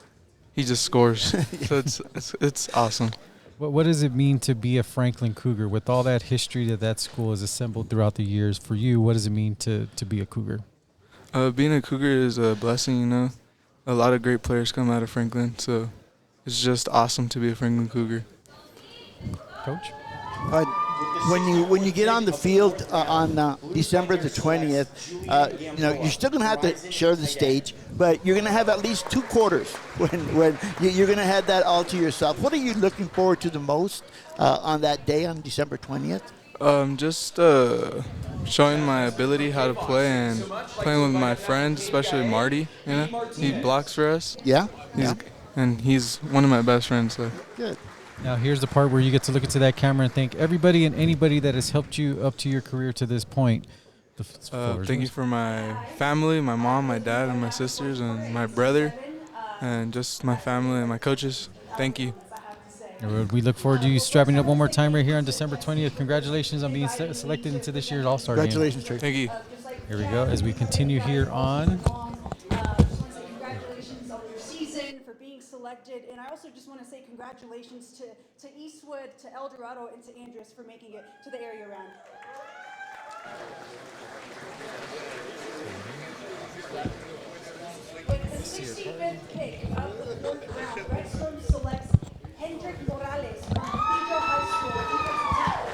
he just scores. So it's awesome. What does it mean to be a Franklin Cougar with all that history that school has assembled throughout the years? For you, what does it mean to be a Cougar? Being a Cougar is a blessing, A lot of great players come out of Franklin, so it's just awesome to be a Franklin Cougar. Coach? When you get on the field on December the 20th, you're still going to have to share the stage, but you're going to have at least 2 quarters when you're going to have that all to yourself. What are you looking forward to the most on that day on December 20th? Just showing my ability how to play and playing with my friends, especially Marty. He blocks for us. Yeah. And he's one of my best friends. So. Good. Now here's the part where you get to look into that camera and thank everybody and anybody that has helped you up to your career to this point. Thank you for my family, my mom, my dad, and my sisters, and my brother, and just my family and my coaches. Thank you. We look forward to you strapping up one more time right here on December 20th. Congratulations on being selected into this year's All-Star game. Congratulations, Trey. Thank you. Here we go as we continue here on. Congratulations on your season, for being selected, and I also just want to say congratulations to Eastwood, to El Dorado, and to Andrus for making it to the area round. With the 65th pick of the 4th round, Redstone selects Hendrik Morales from Pedro High School, defensive tackle.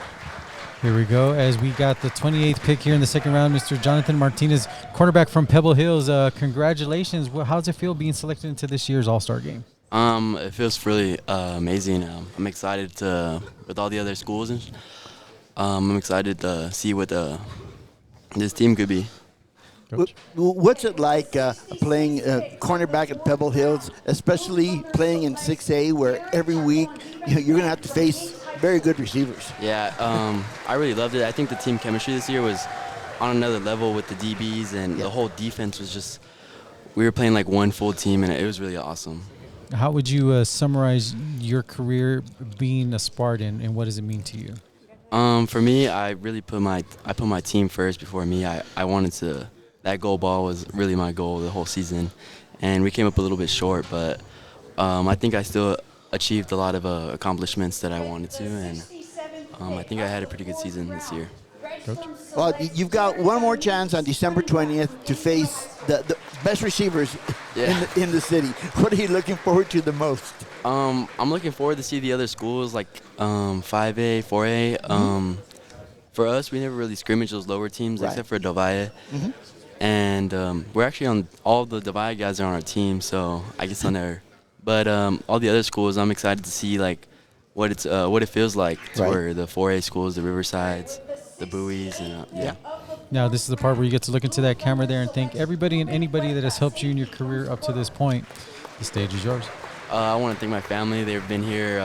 Here we go as we got the 28th pick here in the second round, Mr. Jonathan Martinez, cornerback from Pebble Hills. Congratulations. How does it feel being selected into this year's All-Star game? It feels really amazing. I'm excited with all the other schools. And, I'm excited to see what this team could be. What's it like playing cornerback at Pebble Hills, especially playing in 6A where every week you're going to have to face very good receivers? Yeah, I really loved it. I think the team chemistry this year was on another level with the DBs, and the whole defense was just – we were playing like one full team, and it was really awesome. How would you summarize your career being a Spartan, and what does it mean to you? For me, I really put my team first before me. I wanted to – that goal ball was really my goal the whole season, and we came up a little bit short, but I think I still achieved a lot of accomplishments that I wanted to, and I think I had a pretty good season this year. Coach? Well, you've got one more chance on December 20th to face the best receivers in the city. What are you looking forward to the most? I'm looking forward to see the other schools like 5A, 4A. For us, we never really scrimmaged those lower teams except for Dovaya. And we're actually on all the Dovaya guys are on our team, so I guess I'll never. But all the other schools, I'm excited to see like what it feels like for the 4A schools, the Riversides, the Bowies, and Now this is the part where you get to look into that camera there and thank everybody and anybody that has helped you in your career up to this point. The stage is yours. I want to thank my family. They've been here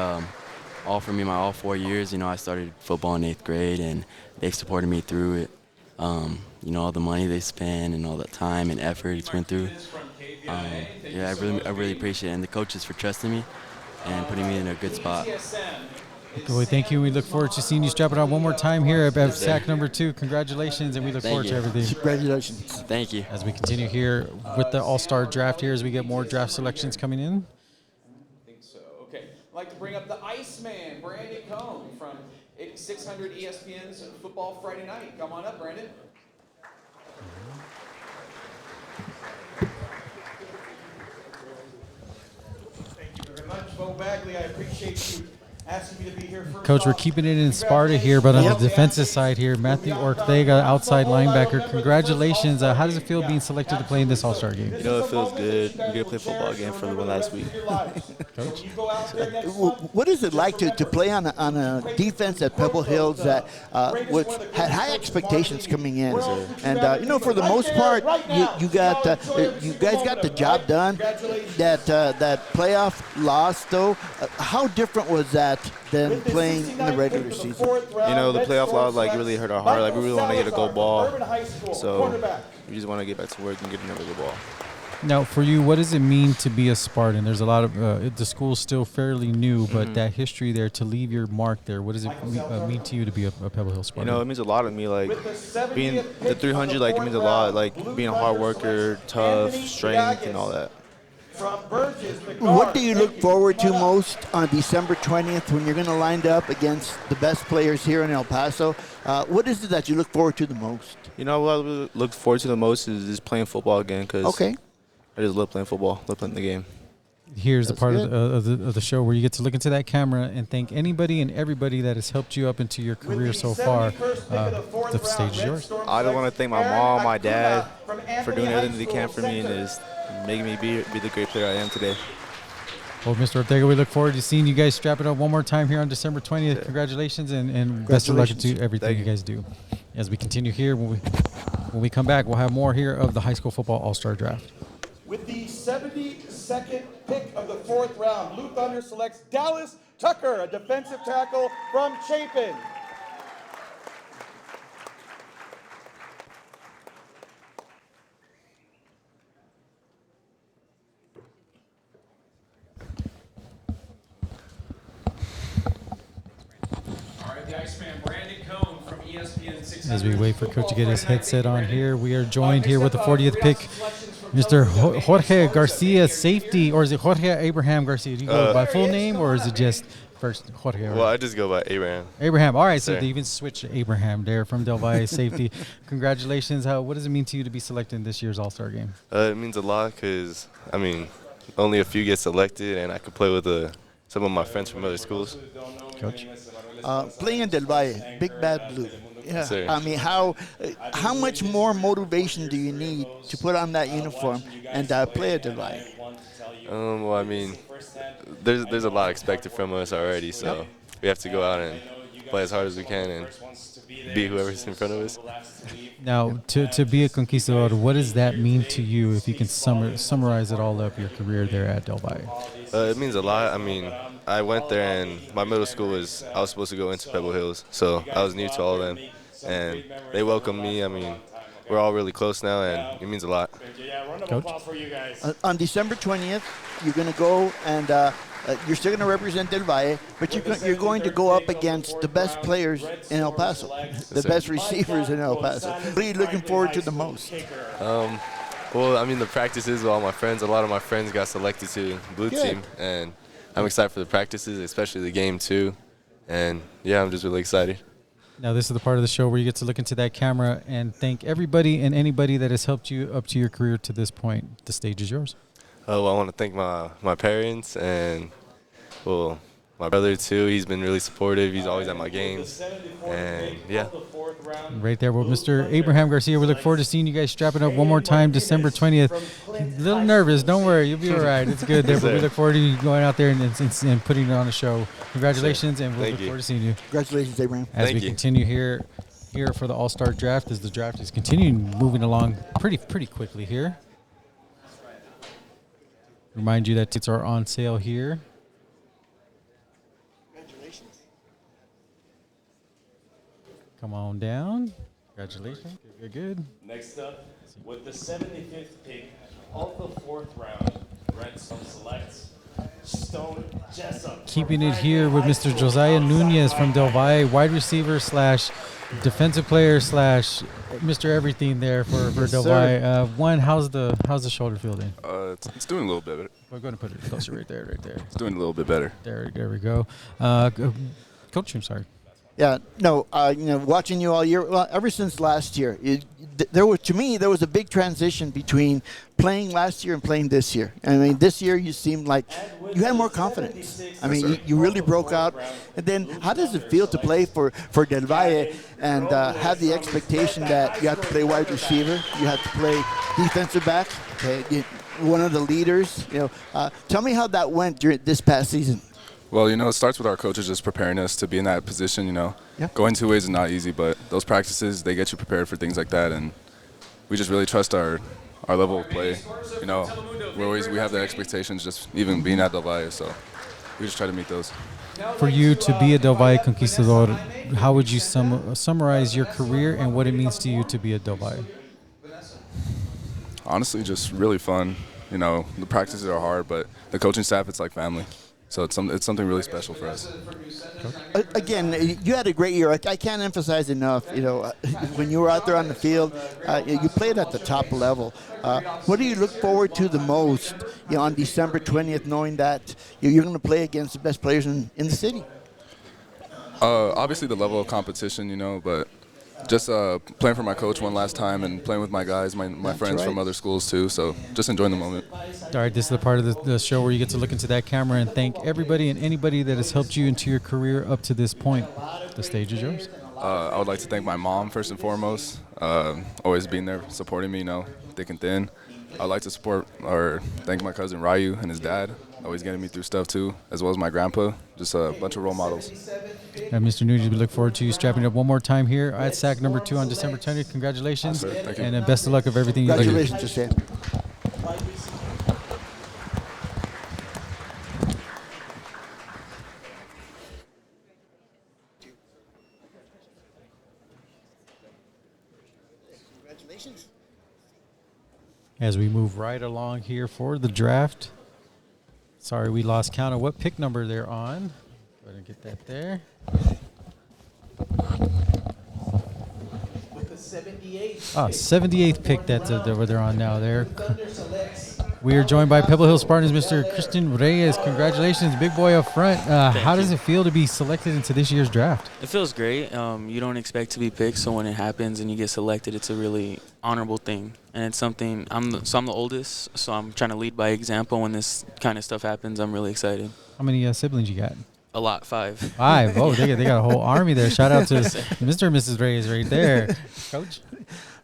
all for me all 4 years. I started football in 8th grade, and they've supported me through it. All the money they spend and all the time and effort it's went through. I really appreciate it, and the coaches for trusting me and putting me in a good spot. Well, thank you. We look forward to seeing you strap it on one more time here at SAC number 2. Congratulations, and we look forward to everything. Congratulations. Thank you. As we continue here with the All-Star draft here, as we get more draft selections coming in. I think so. Okay. I'd like to bring up the Iceman, Brandon Cohn from 600 ESPN's Football Friday Night. Come on up, Brandon. Thank you very much, Bo Bagley. I appreciate you Coach, we're keeping it in Sparta here, but on the defensive side here, Matthew Ortega, outside linebacker. Congratulations. How does it feel being selected to play in this All-Star game? You know, it feels good. We get to play football again for the one last week. Coach? What is it like to play on a defense at Pebble Hills that had high expectations coming in? And, you know, for the most part, you guys got the job done. That playoff loss, though, how different was that than playing in the regular season? You know, the playoff loss really hurt our heart. We really want to get a gold ball, so we just want to get back to work and get another gold ball. Now, for you, what does it mean to be a Spartan? There's a lot of the school's still fairly new, but that history there, to leave your mark there, what does it mean to you to be a Pebble Hill Spartan? You know, it means a lot to me. Being the 300, it means a lot. Being a hard worker, tough, strength, and all that. What do you look forward to most on December 20th when you're going to line up against the best players here in El Paso? What is it that you look forward to the most? You know, what I really look forward to the most is just playing football again, because I just love playing football, love playing the game. Here's the part of the show where you get to look into that camera and thank anybody and everybody that has helped you up into your career so far. The stage is yours. I just want to thank my mom, my dad for doing everything they can for me and just making me be the great player I am today. Well, Mr. Ortega, we look forward to seeing you guys strap it up one more time here on December 20th. Yeah. Congratulations and best of luck to everything you guys do. As we continue here, when we come back, we'll have more here of the high school football all-star draft. With the 72nd pick of the 4th round, Blue Thunder selects Dallas Tucker, a defensive tackle from Chapin. As we wait for Coach to get his headset on here, we are joined here with the 40th pick, Mr. Jorge Garcia, safety, or is it Jorge Abraham Garcia? Do you go by full name, or is it just first Jorge? Well, I just go by Abraham. Abraham. All right, so they even switched to Abraham there from Del Valle safety. Congratulations. What does it mean to you to be selected in this year's All-Star game? It means a lot because, only a few get selected, and I could play with some of my friends from other schools. Coach? Playing in Del Valle, Big Bad Blue. Yeah. How much more motivation do you need to put on that uniform and play at Del Valle? Well, there's a lot expected from us already, so we have to go out and play as hard as we can and beat whoever's in front of us. Now, to be a Conquistador, what does that mean to you if you can summarize it all up, your career there at Del Valle? It means a lot. I went there and my middle school I was supposed to go into Pebble Hills, so I was new to all of them. And they welcomed me. We're all really close now, and it means a lot. Coach? On December 20th, you're going to go and you're still going to represent Del Valle, but you're going to go up against the best players in El Paso, the best receivers in El Paso. What are you looking forward to the most? Well, the practices with all my friends. A lot of my friends got selected to Blue Team, and I'm excited for the practices, especially the game too. And yeah, I'm just really excited. Now, this is the part of the show where you get to look into that camera and thank everybody and anybody that has helped you up to your career to this point. The stage is yours. Well, I want to thank my parents and, my brother, too. He's been really supportive. He's always at my games. And, yeah. Right there with Mr. Abraham Garcia. We look forward to seeing you guys strapping up one more time December 20th. A little nervous. Don't worry. You'll be all right. It's good there. But we look forward to you going out there and putting it on a show. Congratulations, and we'll look forward to seeing you. Congratulations, Abraham. As we continue here for the All-Star Draft, as the draft is continuing moving along pretty quickly here. Remind you that tickets are on sale here. Come on down. Congratulations. Good. Next up, with the 75th pick of the 4th round, Red Stone selects Stone Jessup. Keeping it here with Mr. Josiah Nunez from Del Valle, wide receiver / defensive player / Mr. Everything there for Del Valle. How's the shoulder feeling? It's doing a little bit better. We're going to put it closer right there. It's doing a little bit better. There we go. Coach, I'm sorry. Yeah, no, watching you all year, well, ever since last year, there was a big transition between playing last year and playing this year. I mean, this year you seemed like you had more confidence. I mean, you really broke out. And then how does it feel to play for Del Valle and have the expectation that you have to play wide receiver, you have to play defensive back, okay, one of the leaders? Tell me how that went during this past season. Well, it starts with our coaches just preparing us to be in that position, Going 2 ways is not easy, but those practices, they get you prepared for things like that, and we just really trust our level of play. We have the expectations just even being at Del Valle, so we just try to meet those. For you to be a Del Valle Conquistador, how would you summarize your career and what it means to you to be a Del Valle? Honestly, just really fun. The practices are hard, but the coaching staff, it's like family. So it's something really special for us. Again, you had a great year. I can't emphasize enough, when you were out there on the field, you played at the top level. What do you look forward to the most, on December 20th, knowing that you're going to play against the best players in the city? Obviously the level of competition, but just playing for my coach one last time and playing with my guys, my friends from other schools too, so just enjoying the moment. All right, this is the part of the show where you get to look into that camera and thank everybody and anybody that has helped you into your career up to this point. The stage is yours. I would like to thank my mom first and foremost, always being there supporting me, thick and thin. I'd like to thank my cousin Ryu and his dad, always getting me through stuff too, as well as my grandpa, just a bunch of role models. And Mr. Nugent, we look forward to you strapping up one more time here at SAC number 2 on December 20th. Congratulations. Yes, thank you. And best of luck of everything you do. Congratulations, Jose. Congratulations. As we move right along here for the draft. Sorry, we lost count of what pick number they're on. Go ahead and get that there. With the 78th 78th pick, that's where they're on now there. We are joined by Pebble Hill Spartans, Mr. Christian Reyes. Congratulations, big boy up front. How does it feel to be selected into this year's draft? It feels great. You don't expect to be picked, so when it happens and you get selected, it's a really honorable thing. And it's something, I'm the oldest, so I'm trying to lead by example. When this kind of stuff happens, I'm really excited. How many siblings you got? A lot, 5. 5. Oh, they got a whole army there. Shout out to Mr. and Mrs. Reyes right there. Coach?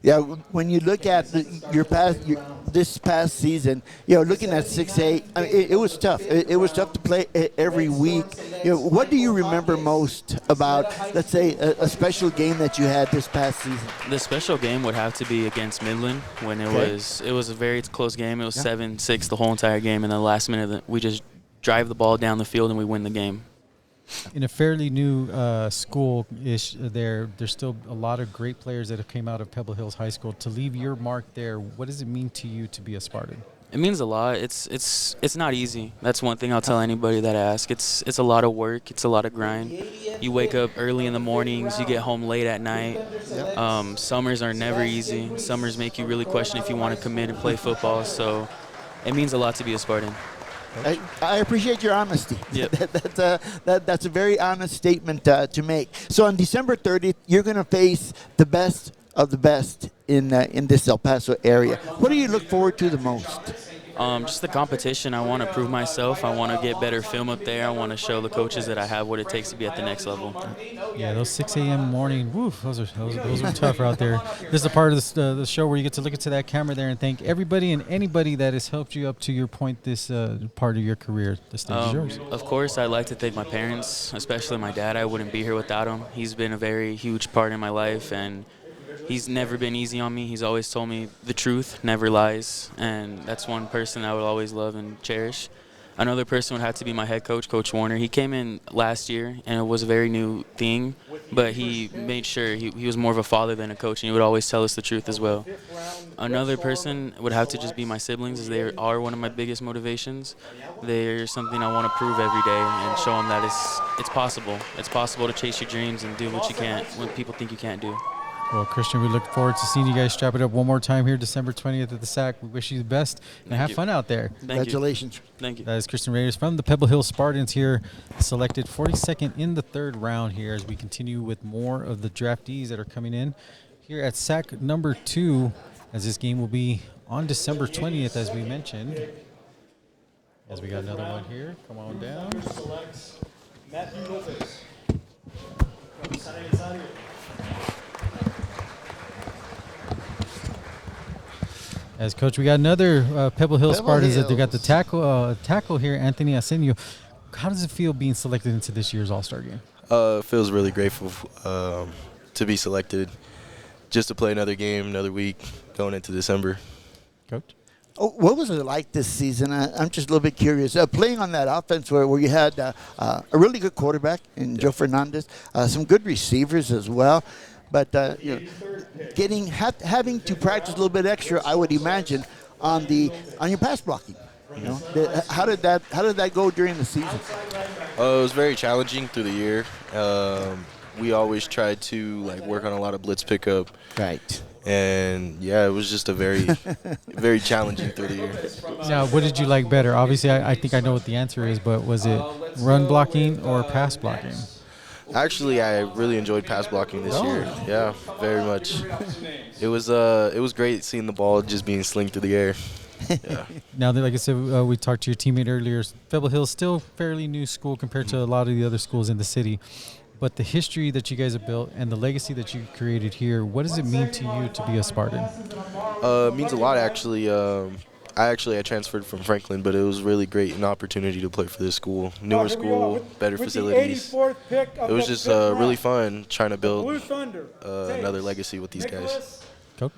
Yeah, when you look at this past season, looking at 6A, I mean, it was tough. It was tough to play every week. What do you remember most about, let's say, a special game that you had this past season? The special game would have to be against Midland when it was a very close game. It was 7-6 the whole entire game, and the last minute we just drive the ball down the field and we win the game. In a fairly new school-ish, there's still a lot of great players that have came out of Pebble Hills High School. To leave your mark there, what does it mean to you to be a Spartan? It means a lot. It's not easy. That's one thing I'll tell anybody that asks. It's a lot of work. It's a lot of grind. You wake up early in the mornings. You get home late at night. Summers are never easy. Summers make you really question if you want to commit and play football. So it means a lot to be a Spartan. I appreciate your honesty. Yep. That's a very honest statement to make. So on December 30th, you're going to face the best of the best in this El Paso area. What do you look forward to the most? Just the competition. I want to prove myself. I want to get better film up there. I want to show the coaches that I have what it takes to be at the next level. Yeah, those 6 a.m. morning, woof, those are tough out there. This is a part of the show where you get to look into that camera there and thank everybody and anybody that has helped you up to your point this part of your career. The stage is yours. Of course, I'd like to thank my parents, especially my dad. I wouldn't be here without him. He's been a very huge part in my life, and he's never been easy on me. He's always told me the truth, never lies, and that's one person I would always love and cherish. Another person would have to be my head coach, Coach Warner. He came in last year, and it was a very new thing, but he made sure he was more of a father than a coach, and he would always tell us the truth as well. Another person would have to just be my siblings, as they are one of my biggest motivations. They're something I want to prove every day and show them that it's possible. It's possible to chase your dreams and do what people think you can't do. Well, Christian, we look forward to seeing you guys strap it up one more time here December 20th at the SAC. We wish you the best and have fun out there. Congratulations. Thank you. That is Christian Raiders from the Pebble Hill Spartans here, selected 42nd in the third round here as we continue with more of the draftees that are coming in here at SAC number 2, as this game will be on December 20th, as we mentioned. As we got another one here. Come on down. Matthew Lopez from San Antonio. As coach, we got another Pebble Hill Spartans. They got the tackle here, Anthony Asenio. How does it feel being selected into this year's All-Star game? Feels really grateful to be selected, just to play another game, another week, going into December. Coach? Oh, what was it like this season? I'm just a little bit curious. Playing on that offense where you had a really good quarterback in Joe Fernandez, some good receivers as well. But having to practice a little bit extra, I would imagine, on your pass blocking. You know, how did that go during the season? It was very challenging through the year. We always tried to work on a lot of blitz pickup. Right. And yeah, it was just a very, very challenging through the year. Now, what did you like better? Obviously, I think I know what the answer is, but was it run blocking or pass blocking? Actually, I really enjoyed pass blocking this year. Yeah, very much. It was great seeing the ball just being slinged through the air. Yeah. Now, like I said, we talked to your teammate earlier. Pebble Hill is still fairly new school compared to a lot of the other schools in the city. But the history that you guys have built and the legacy that you created here, what does it mean to you to be a Spartan? It means a lot, actually. I transferred from Franklin, but it was really great, an opportunity to play for this school. Newer school, better facilities. It was just really fun trying to build another legacy with these guys. Coach?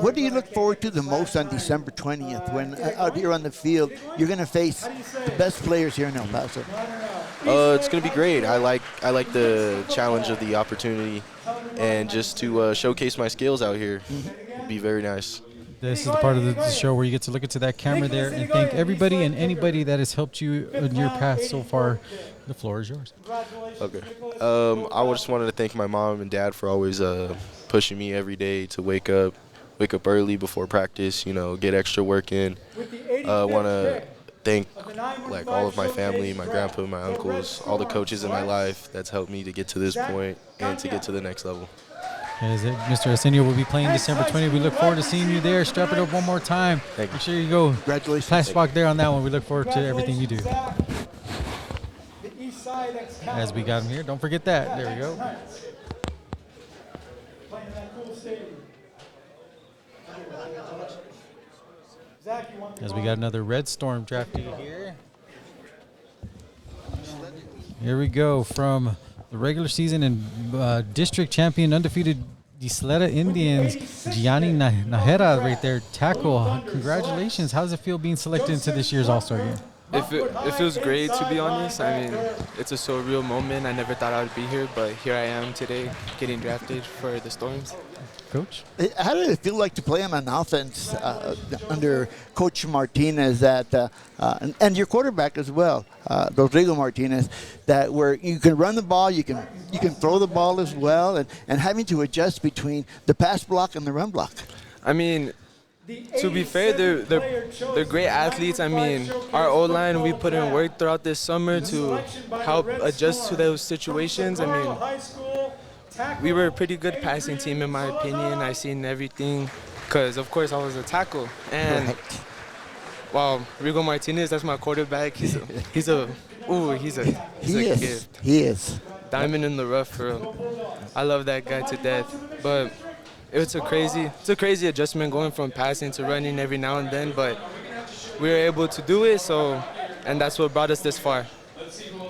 What do you look forward to the most on December 20th when out here on the field you're going to face the best players here in El Paso? It's going to be great. I like the challenge of the opportunity and just to showcase my skills out here. It'd be very nice. This is the part of the show where you get to look into that camera there and thank everybody and anybody that has helped you in your path so far. The floor is yours. Okay. I just wanted to thank my mom and dad for always pushing me every day to wake up early before practice, get extra work in. I want to thank all of my family, my grandpa, my uncles, all the coaches in my life that's helped me to get to this point and to get to the next level. Mr. Arsenio will be playing December 20th. We look forward to seeing you there. Strap it up one more time. Thank you. Make sure you go. Congratulations. Pass block there on that one. We look forward to everything you do. As we got him here, don't forget that. There we go. As we got another Red Storm draftee here. Here we go from the regular season and district champion, undefeated Isleta Indians, Gianni Najera right there, tackle. Congratulations. How does it feel being selected into this year's All-Star game? It feels great, to be honest. I mean, it's a surreal moment. I never thought I would be here, but here I am today getting drafted for the Storms. Coach? How did it feel like to play on an offense under Coach Martinez and your quarterback as well, Rodrigo Martinez, that where you can run the ball, you can throw the ball as well, and having to adjust between the pass block and the run block? I mean, to be fair, they're great athletes. I mean, our O-line, we put in work throughout this summer to help adjust to those situations. I mean, we were a pretty good passing team, in my opinion. I seen everything because, of course, I was a tackle. And, wow, Rigo Martinez, that's my quarterback. He's a gift. He is. Diamond in the rough, for real. I love that guy to death. But it's a crazy adjustment going from passing to running every now and then. But we were able to do it, and that's what brought us this far.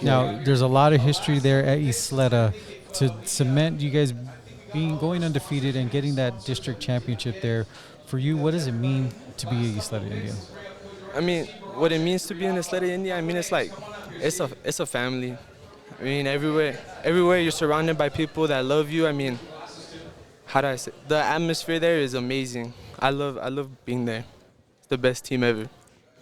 Now, there's a lot of history there at Isleta. To cement you guys going undefeated and getting that district championship there, for you, what does it mean to be a Isleta Indian? I mean, what it means to be an Isleta Indian, I mean, it's a family. I mean, everywhere you're surrounded by people that love you. I mean, how do I say? The atmosphere there is amazing. I love being there. It's the best team ever.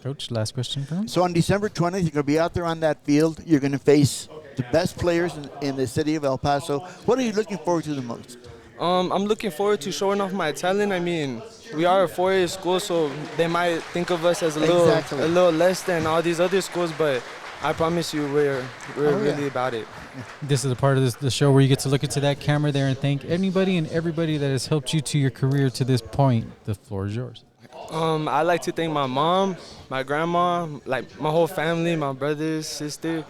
Coach, last question for him. So on December 20th, you're going to be out there on that field. You're going to face the best players in the city of El Paso. What are you looking forward to the most? I'm looking forward to showing off my talent. I mean, we are a 4A school, so they might think of us as a little less than all these other schools, but I promise you we're really about it. This is a part of the show where you get to look into that camera there and thank anybody and everybody that has helped you to your career to this point. The floor is yours. I like to thank my mom, my grandma, like my whole family, my brothers, sister.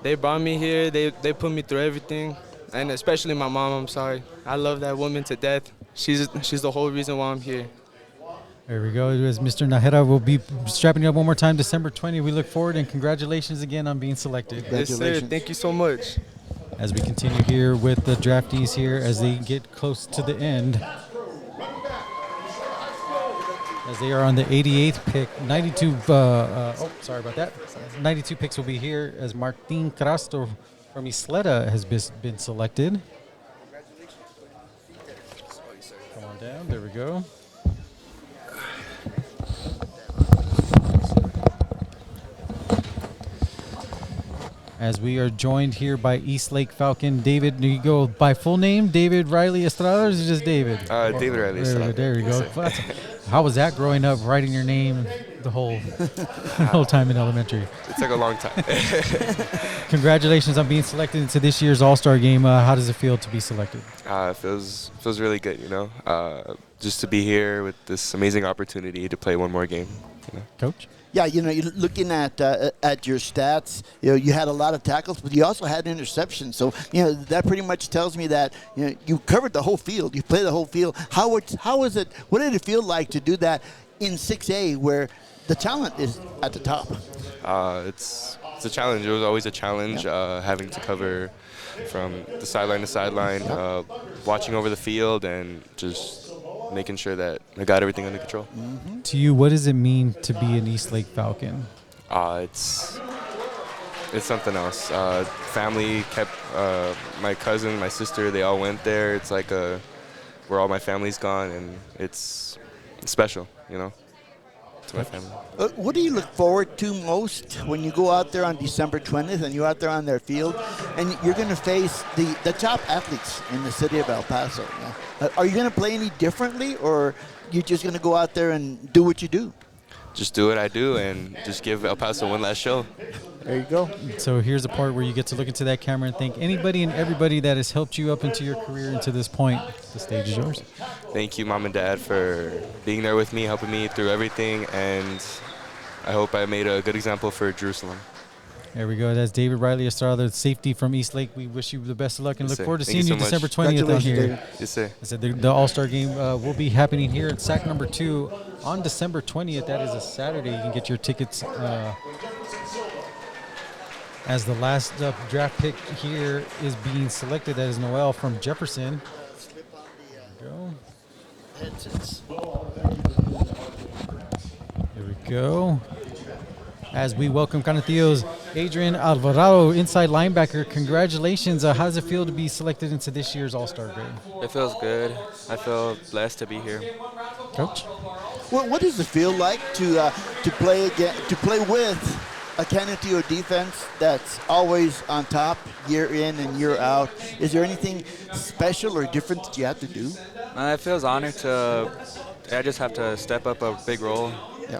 They brought me here. They put me through everything, and especially my mom. I'm sorry. I love that woman to death. She's the whole reason why I'm here. There we go. As Mr. Najera will be strapping you up one more time, December 20. We look forward and congratulations again on being selected. Yes, sir. Thank you so much. As we continue here with the draftees here as they get close to the end. As they are on the 88th pick, 92. Sorry about that. 92 picks will be here as Martin Crasto from Isleta has been selected. Come on down. There we go. As we are joined here by East Lake Falcon, David, do you go by full name, David Riley Estrada, or is it just David? David Riley Estrada. There you go. How was that growing up, writing your name the whole time in elementary? It took a long time. Congratulations on being selected into this year's All-Star game. How does it feel to be selected? It feels really good, just to be here with this amazing opportunity to play one more game. Coach? Yeah, you're looking at your stats. You had a lot of tackles, but you also had interceptions. So, that pretty much tells me that you covered the whole field. You played the whole field. How was it? What did it feel like to do that in 6A, where the talent is at the top? It's a challenge. It was always a challenge, having to cover from the sideline to sideline, watching over the field, and just making sure that I got everything under control. Mm-hmm. To you, what does it mean to be an East Lake Falcon? It's something else. Family kept my cousin, my sister. They all went there. It's like where all my family's gone, and it's special, to my family. What do you look forward to most when you go out there on December 20th and you're out there on their field and you're going to face the top athletes in the city of El Paso? Are you going to play any differently, or you're just going to go out there and do what you do? Just do what I do and just give El Paso one last show. There you go. So here's the part where you get to look into that camera and thank anybody and everybody that has helped you up into your career and to this point. The stage is yours. Thank you, Mom and Dad, for being there with me, helping me through everything, and I hope I made a good example for Jerusalem. There we go. That's David Riley Estrada, safety from East Lake. We wish you the best of luck and look forward to seeing you December 20th out here. Yes, sir. I said the All-Star game will be happening here at SAC number 2 on December 20th. That is a Saturday. You can get your tickets as the last draft pick here is being selected. That is Noel from Jefferson. There we go. There we go. As we welcome Canatill's Adrian Alvarado, inside linebacker. Congratulations. How does it feel to be selected into this year's All-Star game? It feels good. I feel blessed to be here. Coach? What does it feel like to play with a Canatillo defense that's always on top year in and year out? Is there anything special or different that you have to do? It feels honored to. I just have to step up a big role. Yeah.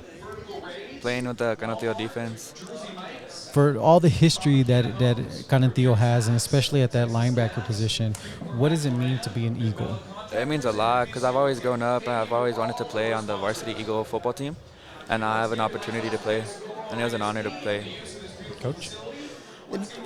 Playing with the Canatillo defense. For all the history that Canatillo has, and especially at that linebacker position, what does it mean to be an Eagle? It means a lot because I've always grown up and I've always wanted to play on the varsity Eagle football team, and I have an opportunity to play, and it was an honor to play. Coach?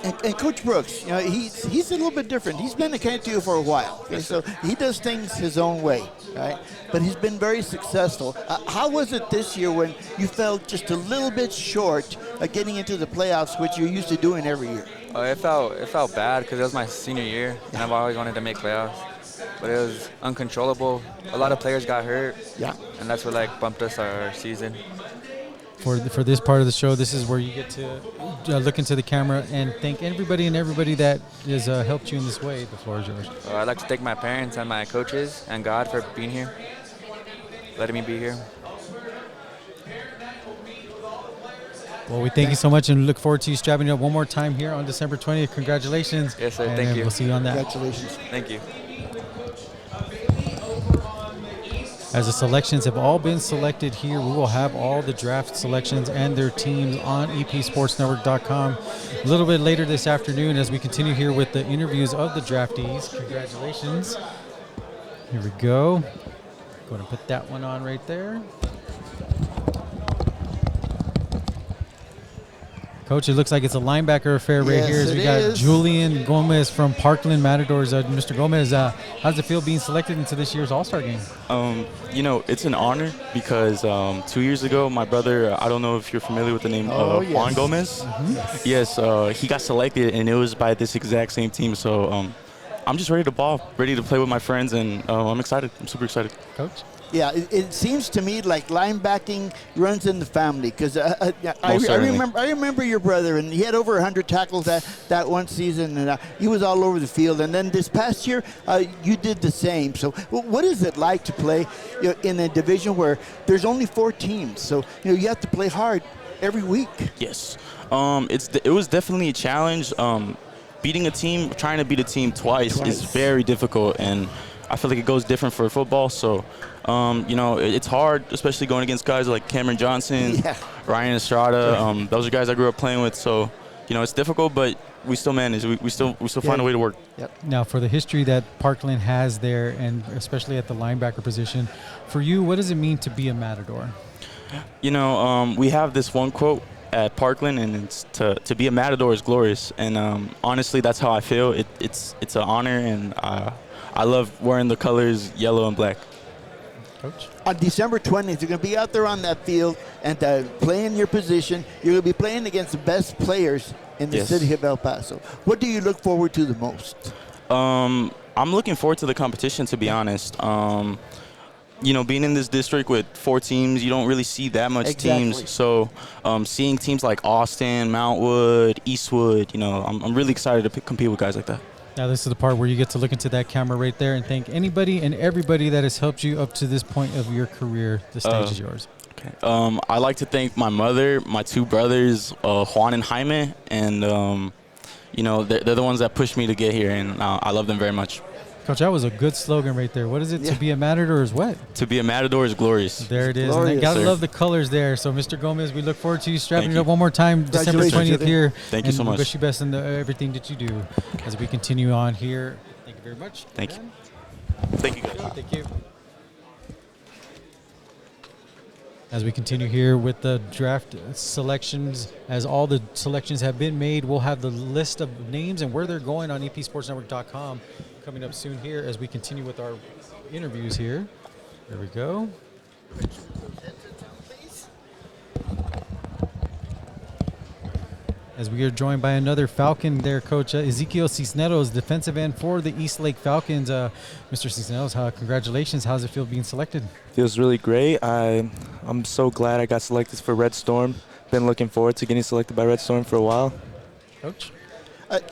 And Coach Brooks, he's a little bit different. He's been a Canatillo for a while, okay? So he does things his own way, right? But he's been very successful. How was it this year when you felt just a little bit short of getting into the playoffs, which you're used to doing every year? It felt bad because it was my senior year, and I've always wanted to make playoffs. But it was uncontrollable. A lot of players got hurt, and that's what bumped us our season. For this part of the show, this is where you get to look into the camera and thank everybody that has helped you in this way. The floor is yours. I'd like to thank my parents and my coaches and God for being here, letting me be here. Well, we thank you so much and look forward to you strapping it up one more time here on December 20th. Congratulations. Yes, sir. And thank you. We'll see you on that. Congratulations. Thank you. As the selections have all been selected here, we will have all the draft selections and their teams on epsportsnetwork.com a little bit later this afternoon as we continue here with the interviews of the draftees. Congratulations. Here we go. Going to put that one on right there. Coach, it looks like it's a linebacker affair right here. As we got Julian Gomez from Parkland Matadors. Mr. Gomez, how's it feel being selected into this year's All-Star game? You know, it's an honor because 2 years ago, my brother, I don't know if you're familiar with the name Juan Gomez. Mm-hmm. Yes, he got selected, and it was by this exact same team. So I'm just ready to ball, ready to play with my friends, and I'm excited. I'm super excited. Coach? Yeah, it seems to me like linebacking runs in the family because I remember your brother, and he had over 100 tackles that one season, and he was all over the field. And then this past year, you did the same. So what is it like to play in a division where there's only 4 teams? So you have to play hard every week. Yes, it was definitely a challenge. Beating a team, trying to beat a team twice is very difficult, and I feel like it goes different for football. So, it's hard, especially going against guys like Cameron Johnson, Ryan Estrada. Those are guys I grew up playing with. So, it's difficult, but we still manage. We still find a way to work. Yep. Now, for the history that Parkland has there, and especially at the linebacker position, for you, what does it mean to be a Matador? We have this one quote at Parkland, and it's to be a Matador is glorious. And honestly, that's how I feel. It's an honor, and I love wearing the colors yellow and black. Coach? On December 20th, you're going to be out there on that field and playing your position. You're going to be playing against the best players in the city of El Paso. What do you look forward to the most? I'm looking forward to the competition, to be honest. Being in this district with 4 teams, you don't really see that much teams. So seeing teams like Austin, Mountwood, Eastwood, I'm really excited to compete with guys like that. Now, this is the part where you get to look into that camera right there and thank anybody and everybody that has helped you up to this point of your career. The stage is yours. Okay. I'd like to thank my mother, my 2 brothers, Juan and Jaime, and, they're the ones that pushed me to get here, and I love them very much. Coach, that was a good slogan right there. What is it? To be a Matador is what? To be a Matador is glorious. There it is. And I gotta love the colors there. So, Mr. Gomez, we look forward to you strapping it up one more time, December 20th here. Thank you so much. Wish you best in everything that you do as we continue on here. Thank you very much. Thank you. Thank you, guys. Thank you. As we continue here with the draft selections, as all the selections have been made, we'll have the list of names and where they're going on epsportsnetwork.com coming up soon here as we continue with our interviews here. There we go. As we are joined by another Falcon there, Coach Ezekiel Cisneros, defensive end for the East Lake Falcons. Mr. Cisneros, congratulations. How does it feel being selected? Feels really great. I'm so glad I got selected for Red Storm. Been looking forward to getting selected by Red Storm for a while. Coach?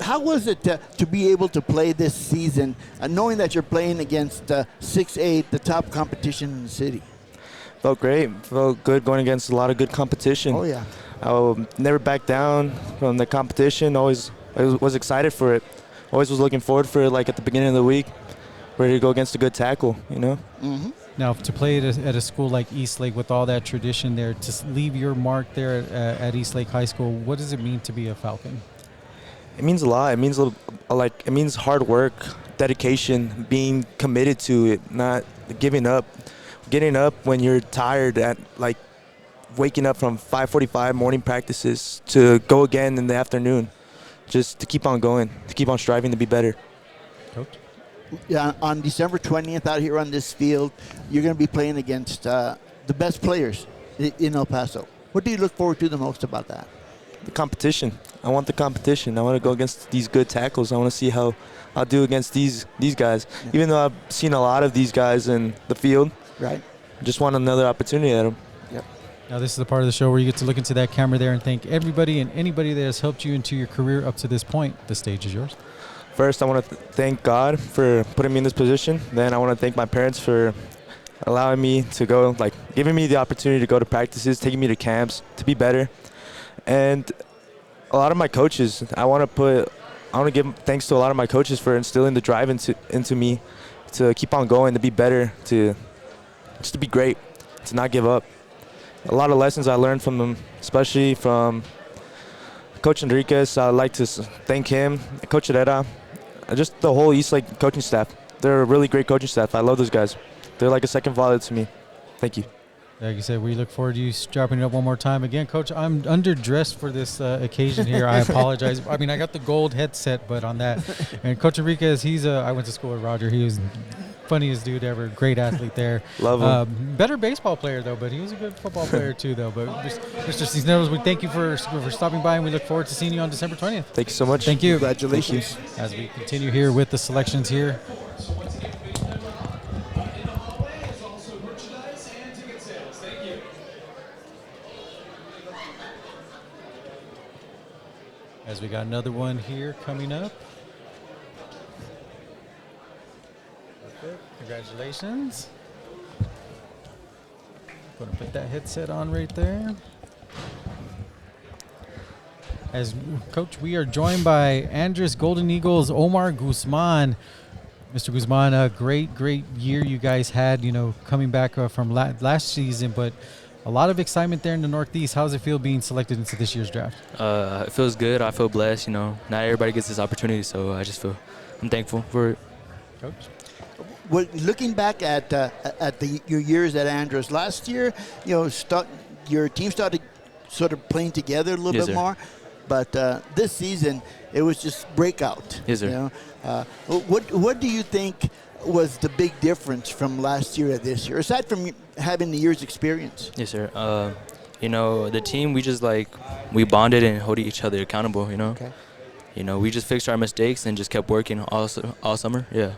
How was it to be able to play this season, knowing that you're playing against 6A, the top competition in the city? Felt great. Felt good going against a lot of good competition. Oh, yeah. I never backed down from the competition. Always was excited for it. Always was looking forward for it, like at the beginning of the week, ready to go against a good tackle, Mm-hmm. Now, to play at a school like East Lake with all that tradition there, to leave your mark there at East Lake High School, what does it mean to be a Falcon? It means a lot. It means hard work, dedication, being committed to it, not giving up. Getting up when you're tired at waking up from 5:45 morning practices to go again in the afternoon, just to keep on going, to keep on striving to be better. Coach? Yeah, on December 20th out here on this field, you're going to be playing against the best players in El Paso. What do you look forward to the most about that? The competition. I want the competition. I want to go against these good tackles. I want to see how I'll do against these guys. Yeah. Even though I've seen a lot of these guys in the field, right? I just want another opportunity at them. Yep. Now, this is the part of the show where you get to look into that camera there and thank everybody and anybody that has helped you into your career up to this point. The stage is yours. First, I want to thank God for putting me in this position. Then I want to thank my parents for allowing me to go, giving me the opportunity to go to practices, taking me to camps, to be better. And a lot of my coaches, I want to give thanks to a lot of my coaches for instilling the drive into me to keep on going, to be better, to just to be great, to not give up. A lot of lessons I learned from them, especially from Coach Enriquez. I'd like to thank him, Coach Herrera, just the whole East Lake coaching staff. They're a really great coaching staff. I love those guys. They're like a second father to me. Thank you. Like you said, we look forward to you dropping it up one more time. Again, Coach, I'm underdressed for this occasion here. I apologize. I mean, I got the gold headset, but on that. And Coach Enriquez, I went to school with Roger. He was funniest dude ever. Great athlete there. Love him. Better baseball player, though, but he was a good football player, too, though. But Mr. Cisneros, we thank you for stopping by, and we look forward to seeing you on December 20th. Thank you so much. Thank you. Congratulations. Thank you. As we continue here with the selections here. As we got another one here coming up. Perfect. Congratulations. Going to put that headset on right there. As Coach, we are joined by Andres Golden Eagles Omar Guzman. Mr. Guzman, a great year you guys had, coming back from last season, but a lot of excitement there in the Northeast. How does it feel being selected into this year's draft? It feels good. I feel blessed. Not everybody gets this opportunity, so I'm thankful for it. Coach? Well, looking back at your years at Andros last year, your team started sort of playing together a little bit more, but this season it was just breakout. Yes, sir. What do you think was the big difference from last year to this year, aside from having the year's experience? Yes, sir. The team, we bonded and hold each other accountable, Okay. We just fixed our mistakes and just kept working all summer. Yeah.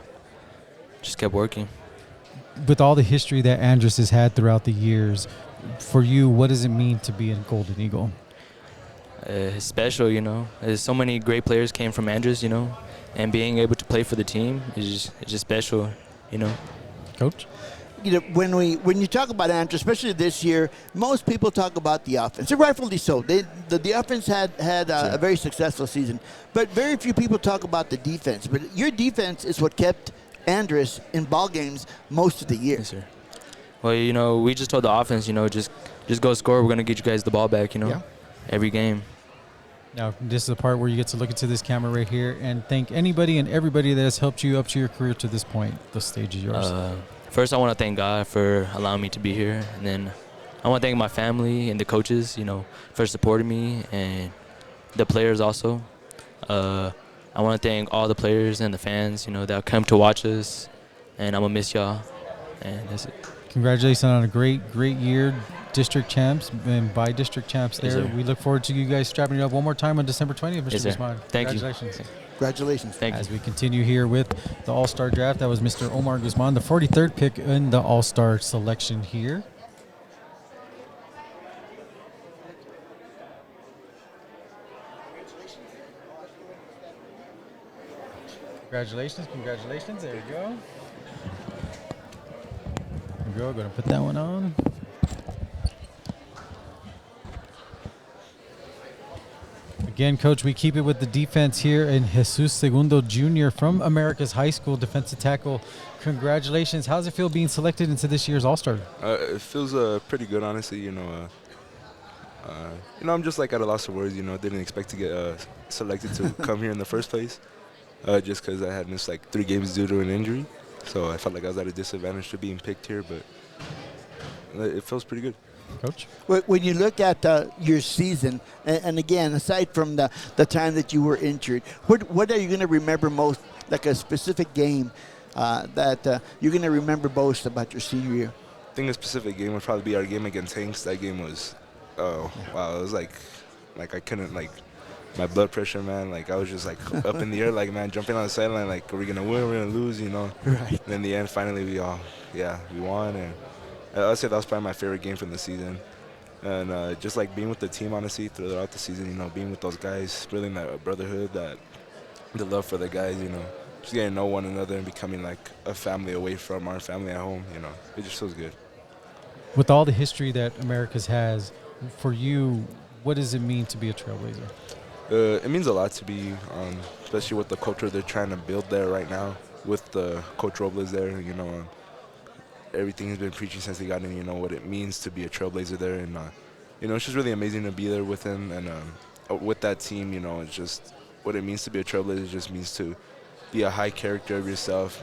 Just kept working. With all the history that Andres has had throughout the years, for you, what does it mean to be a Golden Eagle? It's special, There's so many great players came from Andres, and being able to play for the team is just special, Coach? When you talk about Andros, especially this year, most people talk about the offense, and rightfully so. The offense had a very successful season, but very few people talk about the defense. But your defense is what kept Andres in ball games most of the year. Yes, sir. Well, we just told the offense, just go score. We're gonna get you guys the ball back, every game. Now, this is the part where you get to look into this camera right here and thank anybody and everybody that has helped you up to your career to this point. The stage is yours. First, I want to thank God for allowing me to be here. And then I want to thank my family and the coaches, for supporting me, and the players also. I want to thank all the players and the fans, that come to watch us. And I'm going to miss y'all. And that's it. Congratulations on a great year. District champs and by district champs there. Yes, we look forward to you guys strapping it up one more time on December 20th, Mr. Yes, sir. Guzman. Thank you. Congratulations. Congratulations. Thank you. As we continue here with the All-Star draft, that was Mr. Omar Guzman, the 43rd pick in the All-Star selection here. Congratulations. There you go. There you go. Going to put that one on. Again, Coach, we keep it with the defense here, and Jesus Segundo Jr. from America's High School, defensive tackle. Congratulations. How does it feel being selected into this year's All-Star? It feels pretty good, honestly. I'm just at a loss of words. Didn't expect to get selected to come here in the first place, just because I had missed 3 games due to an injury. So I felt like I was at a disadvantage to being picked here, but it feels pretty good. Coach? When you look at your season, and again, aside from the time that you were injured, what are you going to remember most, like a specific game that you're going to remember most about your senior year? I think a specific game would probably be our game against Hanks. That game was, wow, it was like I couldn't, my blood pressure, man, I was just up in the air, man, jumping on the sideline, are we going to win, are we going to lose, Right. And in the end, finally, we won, and I'd say that was probably my favorite game from the season. And just being with the team, honestly, throughout the season, being with those guys, building that brotherhood, the love for the guys, just getting to know one another and becoming a family away from our family at home, it just feels good. With all the history that America's has, for you, what does it mean to be a trailblazer? It means a lot to be, especially with the culture they're trying to build there right now, with the Coach Robles there, everything he's been preaching since he got in, you know, what it means to be a trailblazer there. And, you know, it's just really amazing to be there with him and with that team. You know, it's just what it means to be a trailblazer just means to be a high character of yourself.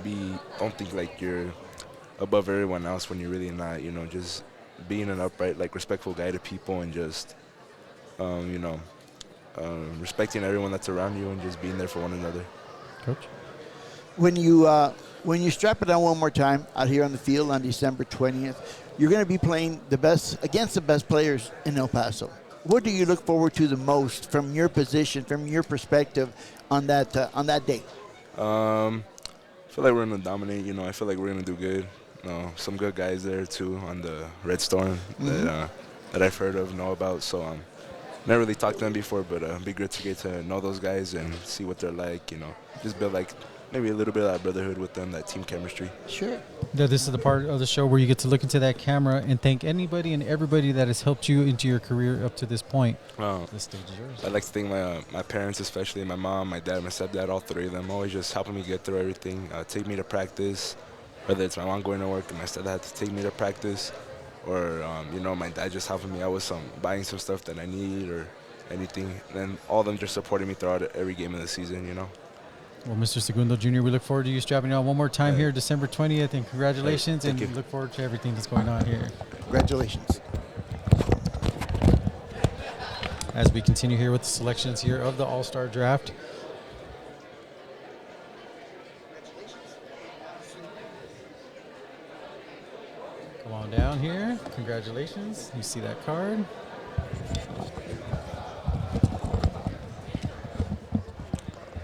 Don't think like you're above everyone else when you're really not, you know, just being an upright, like respectful guy to people and just, you know, respecting everyone that's around you and just being there for one another. Coach? When you strap it on one more time out here on the field on December 20th, you're going to be playing against the best players in El Paso. What do you look forward to the most from your position, from your perspective on that day? I feel like we're going to dominate. You know, I feel like we're going to do good. Some good guys there too on the Red Storm that I've heard of, know about. So never really talked to them before, but it'd be good to get to know those guys and see what they're like. You know, just build like maybe a little bit of that brotherhood with them, that team chemistry. Sure. Yeah, this is the part of the show where you get to look into that camera and thank anybody and everybody that has helped you into your career up to this point. This stage is yours. I'd like to thank my parents, especially my mom, my dad, my stepdad, all three of them, always just helping me get through everything, take me to practice, whether it's my mom going to work and my stepdad had to take me to practice, or, you know, my dad just helping me out with buying some stuff that I need or anything. And then all of them just supporting me throughout every game of the season, you know. Well, Mr. Segundo Jr., we look forward to you strapping on one more time here December 20th, and congratulations, and look forward to everything that's going on here. Congratulations. As we continue here with the selections here of the All-Star Draft. Come on down here. Congratulations. You see that card.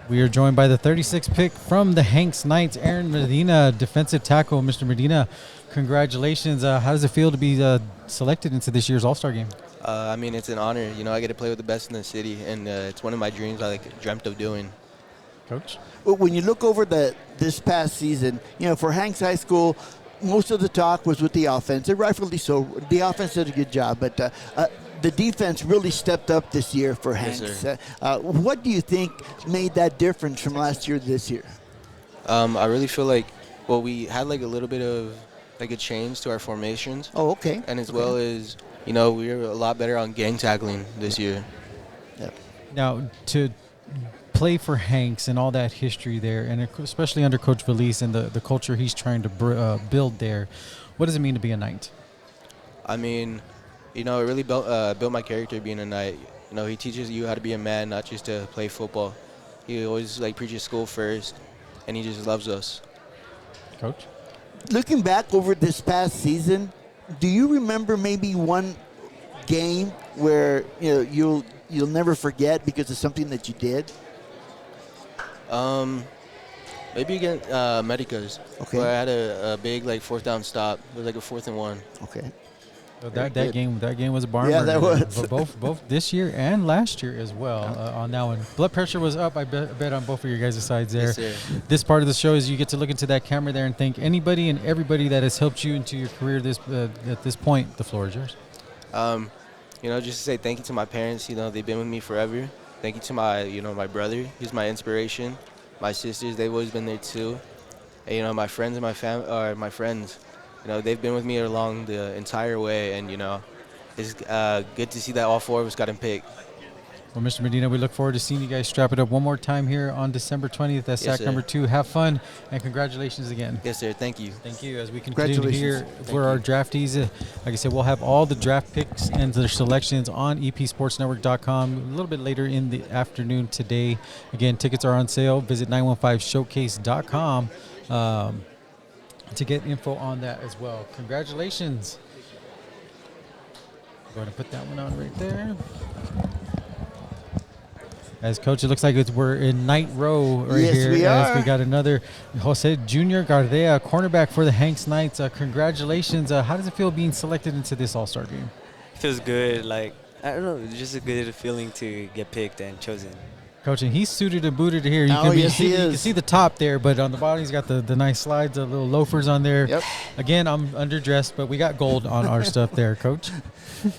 We are joined by the 36th pick from the Hanks Knights, Aaron Medina, defensive tackle. Mr. Medina, congratulations. How does it feel to be selected into this year's All-Star game? I mean, it's an honor. You know, I get to play with the best in the city, and it's one of my dreams I dreamt of doing. Coach? Well, when you look over this past season, you know, for Hanks High School, most of the talk was with the offense, and rightfully so. The offense did a good job, but the defense really stepped up this year for Hanks. Yes, what do you think made that difference from last year to this year? I really feel like, well, we had like a little bit of like a change to our formations. Oh, okay. And as well as, you know, we were a lot better on gang tackling this year. Yep. Now, to play for Hanks and all that history there, and especially under Coach Felice and the culture he's trying to build there, what does it mean to be a Knight? I mean, you know, it really built my character being a Knight. You know, he teaches you how to be a man, not just to play football. He always like preaches school first, and he just loves us. Coach? Looking back over this past season, do you remember maybe one game where, you know, you'll never forget because of something that you did? Maybe against Medicas. Okay. Where I had a big like 4th down stop. It was like a 4th and 1. Okay. So that game was a barn Yeah, burner. that was. But both this year and last year as well on that one. Blood pressure was up, I bet on both of your guys' sides there. Yes, sir. This part of the show is you get to look into that camera there and thank anybody and everybody that has helped you into your career at this point. The floor is yours. You know, just to say thank you to my parents. You know, they've been with me forever. Thank you to my brother. He's my inspiration. My sisters, they've always been there too. And, you know, my friends and my friends, you know, they've been with me along the entire way. And, you know, it's good to see that all 4 of us got him picked. Well, Mr. Medina, we look forward to seeing you guys strap it up one more time here on December 20th at SAC number 2. Have fun, and congratulations again. Yes, sir. Thank you. Thank you. As we continue here for our draftees, like I said, we'll have all the draft picks and their selections on epsportsnetwork.com a little bit later in the afternoon today. Again, tickets are on sale. Visit 915showcase.com to get info on that as well. Congratulations. I'm going to put that one on right there. As coach, it looks like we're in Knight Row right here. Yes, we are. We got another Jose Junior Gardea, cornerback for the Hanks Knights. Congratulations. How does it feel being selected into this All-Star game? Feels good. Like, I don't know, it's just a good feeling to get picked and chosen. Coach, and he's suited and booted here. You he you is. can see the top there, but on the bottom he's got the nice slides, the little loafers on there. Yep. Again, I'm underdressed, but we got gold on our stuff there, Coach.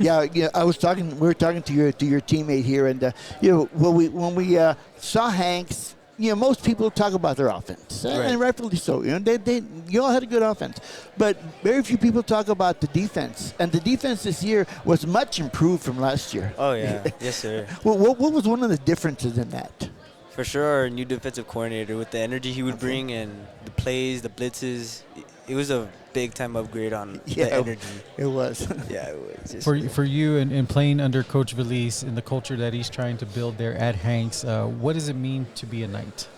Yeah, we were talking to your teammate here, and you know, when we saw Hanks most people talk about their offense, and rightfully so. You all had a good offense, but very few people talk about the defense. And the defense this year was much improved from last year. Oh yeah, yes sir. What was one of the differences in that? For sure, our new defensive coordinator, with the energy he would bring and the plays, the blitzes, it was a big-time upgrade on the energy. It was. Yeah, it was. For you and playing under Coach Veliz and the culture that he's trying to build there at Hanks, what does it mean to be a Knight?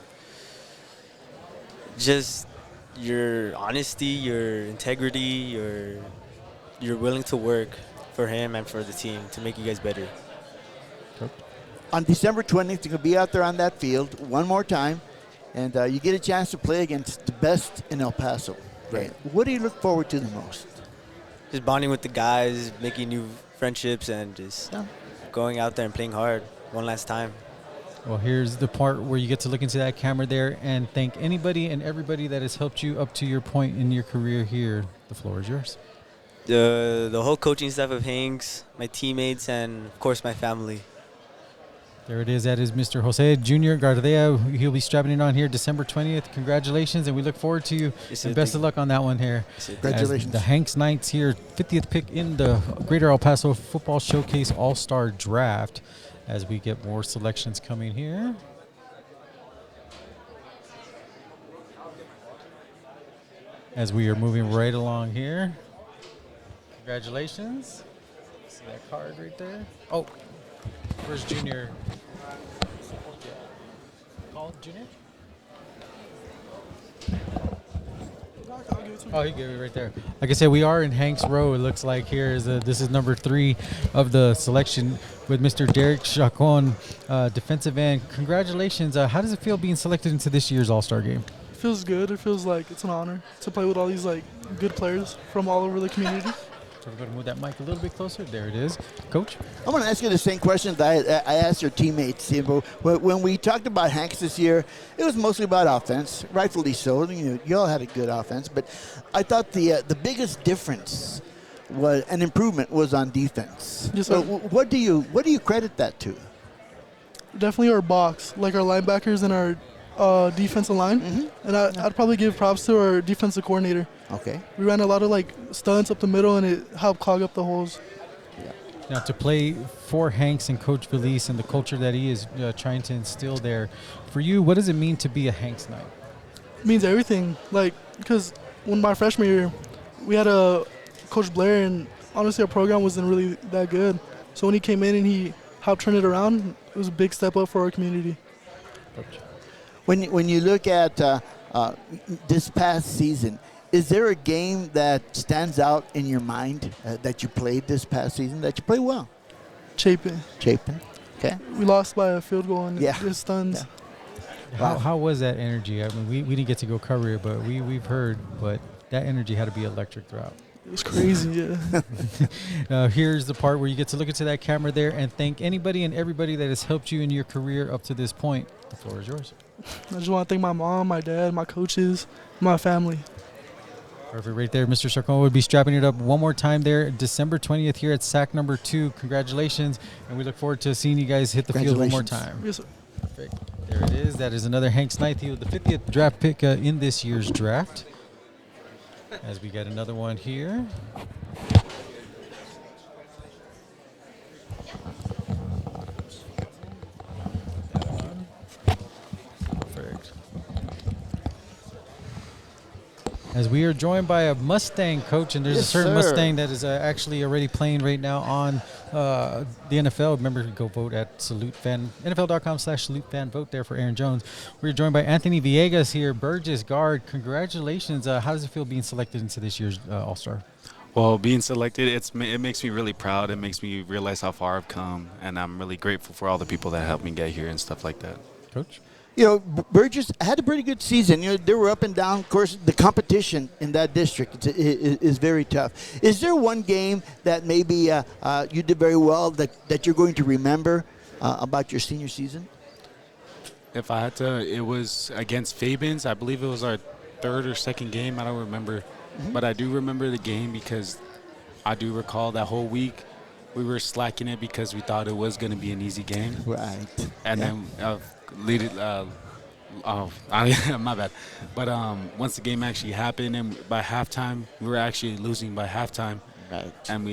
Just your honesty, your integrity, you're willing to work for him and for the team to make you guys better. On December 20th, you're going to be out there on that field one more time, and you get a chance to play against the best in El Paso. Right. What do you look forward to the most? Just bonding with the guys, making new friendships, and just going out there and playing hard one last time. Well, here's the part where you get to look into that camera there and thank anybody and everybody that has helped you up to your point in your career here. The floor is yours. The whole coaching staff of Hanks, my teammates, and, of course, my family. There it is. That is Mr. Jose Jr. Gardea. He'll be strapping it on here December 20th. Congratulations, and we look forward to you. Yes, and best of luck on that one here. Congratulations. As the Hanks Knights here, 50th pick in the Greater El Paso Football Showcase All-Star Draft as we get more selections coming here. As we are moving right along here. Congratulations. See that card right there? Oh, where's Junior? Call Junior? Oh, he gave it right there. Like I said, we are in Hanks Row. It looks like here is this is number 3 of the selection with Mr. Derek Chacon, defensive end. Congratulations. How does it feel being selected into this year's All-Star game? It feels good. It feels like it's an honor to play with all these good players from all over the community. So we're going to move that mic a little bit closer. There it is. Coach? I want to ask you the same question that I asked your teammates. When we talked about Hanks this year, it was mostly about offense, rightfully so. You all had a good offense, but I thought the biggest difference was an improvement was on defense. Yes, sir. What do you credit that to? Definitely our box, like our linebackers and our defensive line. And I'd probably give props to our defensive coordinator. Okay. We ran a lot of stunts up the middle, and it helped clog up the holes. Now, to play for Hanks and Coach Veliz and the culture that he is trying to instill there, for you, what does it mean to be a Hanks Knight? It means everything. Because when my freshman year, we had a Coach Blair, and honestly, our program wasn't really that good. So when he came in and he helped turn it around, it was a big step up for our community. When you look at this past season, is there a game that stands out in your mind that you played this past season that you played well? Chapin. Okay. We lost by a field goal and it stuns. Yeah. How was that energy? I mean, we didn't get to go cover it, but we've heard, but that energy had to be electric throughout. It was crazy, yeah. Here's the part where you get to look into that camera there and thank anybody and everybody that has helped you in your career up to this point. The floor is yours. I just want to thank my mom, my dad, my coaches, my family. Perfect. Right there, Mr. Chacon would be strapping it up one more time there, December 20th here at SAC number 2. Congratulations, and we look forward to seeing you guys hit the field one more time. Yes, sir. Perfect. There it is. That is another Hanks Knight. He was the 50th draft pick in this year's draft. As we get another one here. Perfect. As we are joined by a Mustang coach, and there's a certain Mustang that is actually already playing right now on the NFL. Remember to go vote at Salute Fan, NFL.com/Salute Fan. Vote there for Aaron Jones. We're joined by Anthony Villegas here, Burgess guard. Congratulations. How does it feel being selected into this year's All-Star? Well, being selected, it makes me really proud. It makes me realize how far I've come, and I'm really grateful for all the people that helped me get here and stuff like that. Coach? Burgess had a pretty good season. They were up and down. Of course, the competition in that district is very tough. Is there one game that maybe you did very well that you're going to remember about your senior season? If I had to, it was against Fabens. I believe it was our third or second game. I don't remember. But I do remember the game because I do recall that whole week we were slacking it because we thought it was going to be an easy game. Right. And then Oh, my bad. But once the game actually happened, and by halftime, we were actually losing by halftime. Right. And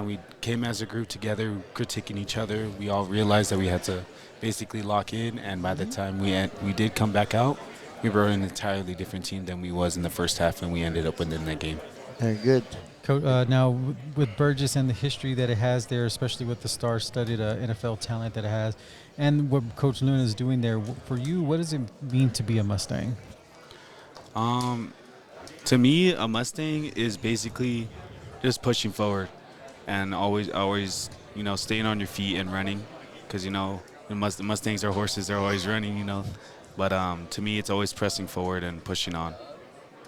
we came as a group together, critiquing each other. We all realized that we had to basically lock in. And by the time we did come back out, we were an entirely different team than we was in the first half, and we ended up winning that game. Very good. Now, with Burgess and the history that it has there, especially with the star-studded NFL talent that it has, and what Coach Luna is doing there, for you, what does it mean to be a Mustang? To me, a Mustang is basically just pushing forward and always, staying on your feet and running, because the Mustangs are horses; they're always running, But to me, it's always pressing forward and pushing on.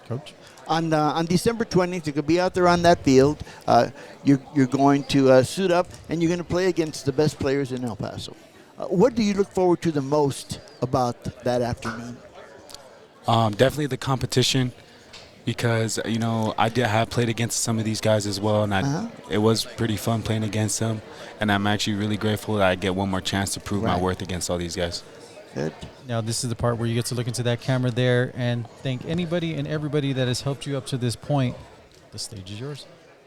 Coach? On December 20th, you could be out there on that field. You're going to suit up, and you're going to play against the best players in El Paso. What do you look forward to the most about that afternoon? Definitely the competition, because I have played against some of these guys as well, and it was pretty fun playing against them. And I'm actually really grateful that I get one more chance to prove my worth against all these guys. Good. Now, this is the part where you get to look into that camera there and thank anybody and everybody that has helped you up to this point. The stage is yours.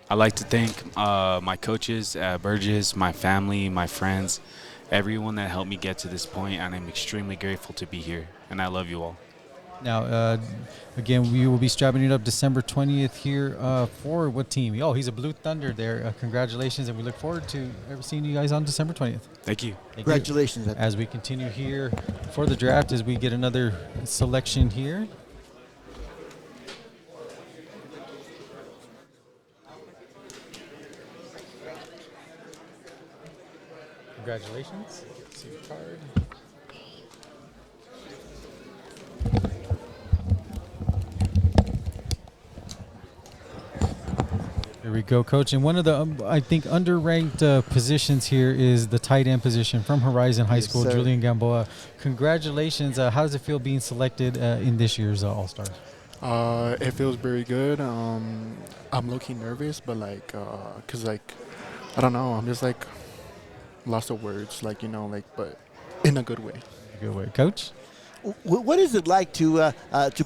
I'd like to thank my coaches at Burgess, my family, my friends, everyone that helped me get to this point, and I'm extremely grateful to be here, and I love you all. Now, again, we will be strapping it up December 20th here for what team? Oh, he's a Blue Thunder there. Congratulations, and we look forward to seeing you guys on December 20th. Thank you. Congratulations. As we continue here for the draft, as we get another selection here. Congratulations. See the card. There we go, Coach. And one of the, I think, underranked positions here is the tight end position from Horizon High School, Julian Gamboa. Congratulations. How does it feel being selected in this year's All-Stars? It feels very good. I'm looking nervous, but cause I don't know. I'm just lost of words, but in a good way. Good way, Coach. What is it like to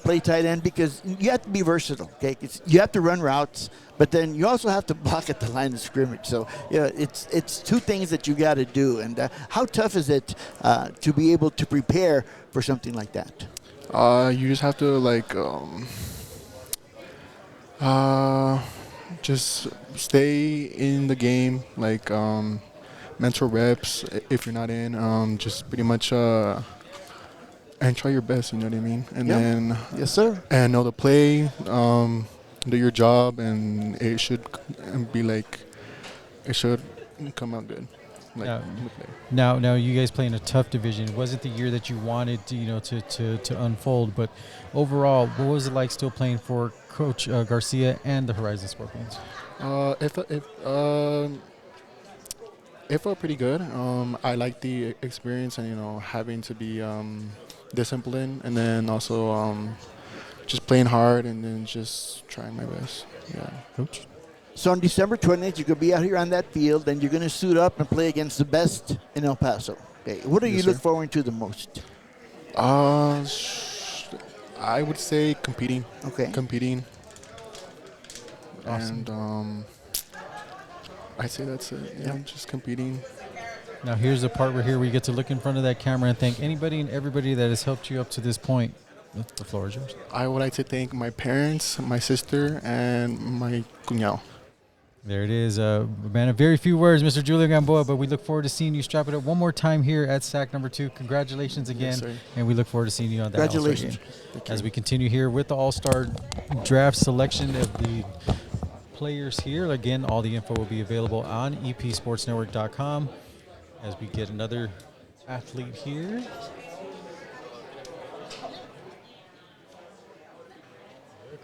play tight end? Because you have to be versatile. Okay, you have to run routes, but then you also have to block at the line of scrimmage. So it's two things that you got to do. And how tough is it to be able to prepare for something like that? You just have to just stay in the game, mental reps if you're not in. Just pretty much. And try your best, you know what I mean? And then yes, sir. And know the play, do your job, and it should be it should come out good. Now, you guys play in a tough division. It wasn't the year that you wanted to unfold, but overall, what was it like still playing for Coach Garcia and the Horizon Scorpions? It felt pretty good. I liked the experience and having to be disciplined, and then also just playing hard, and then just trying my best. Yeah. Coach? So on December 20th, you're going to be out here on that field, and you're going to suit up and play against the best in El Paso. Okay. What do you look forward to the most? I would say competing. Okay. Competing. Awesome. And I'd say that's it. Yeah, just competing. Now here's the part where you get to look in front of that camera and thank anybody and everybody that has helped you up to this point. The floor is yours. I would like to thank my parents, my sister, and my cuñado. There it is. Man, a very few words, Mr. Julian Gamboa, but we look forward to seeing you strap it up one more time here at SAC number 2. Congratulations again, and we look forward to seeing you on that All-Star game. As we continue here with the All-Star draft selection of the players here. Again, all the info will be available on epsportsnetwork.com as we get another athlete here.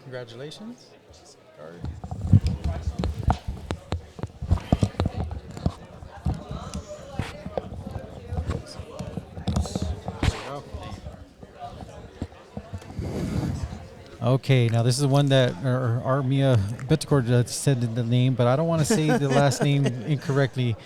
Congratulations. Okay, now this is one that Armia Bettencourt said the name, but I don't want to say the last name incorrectly.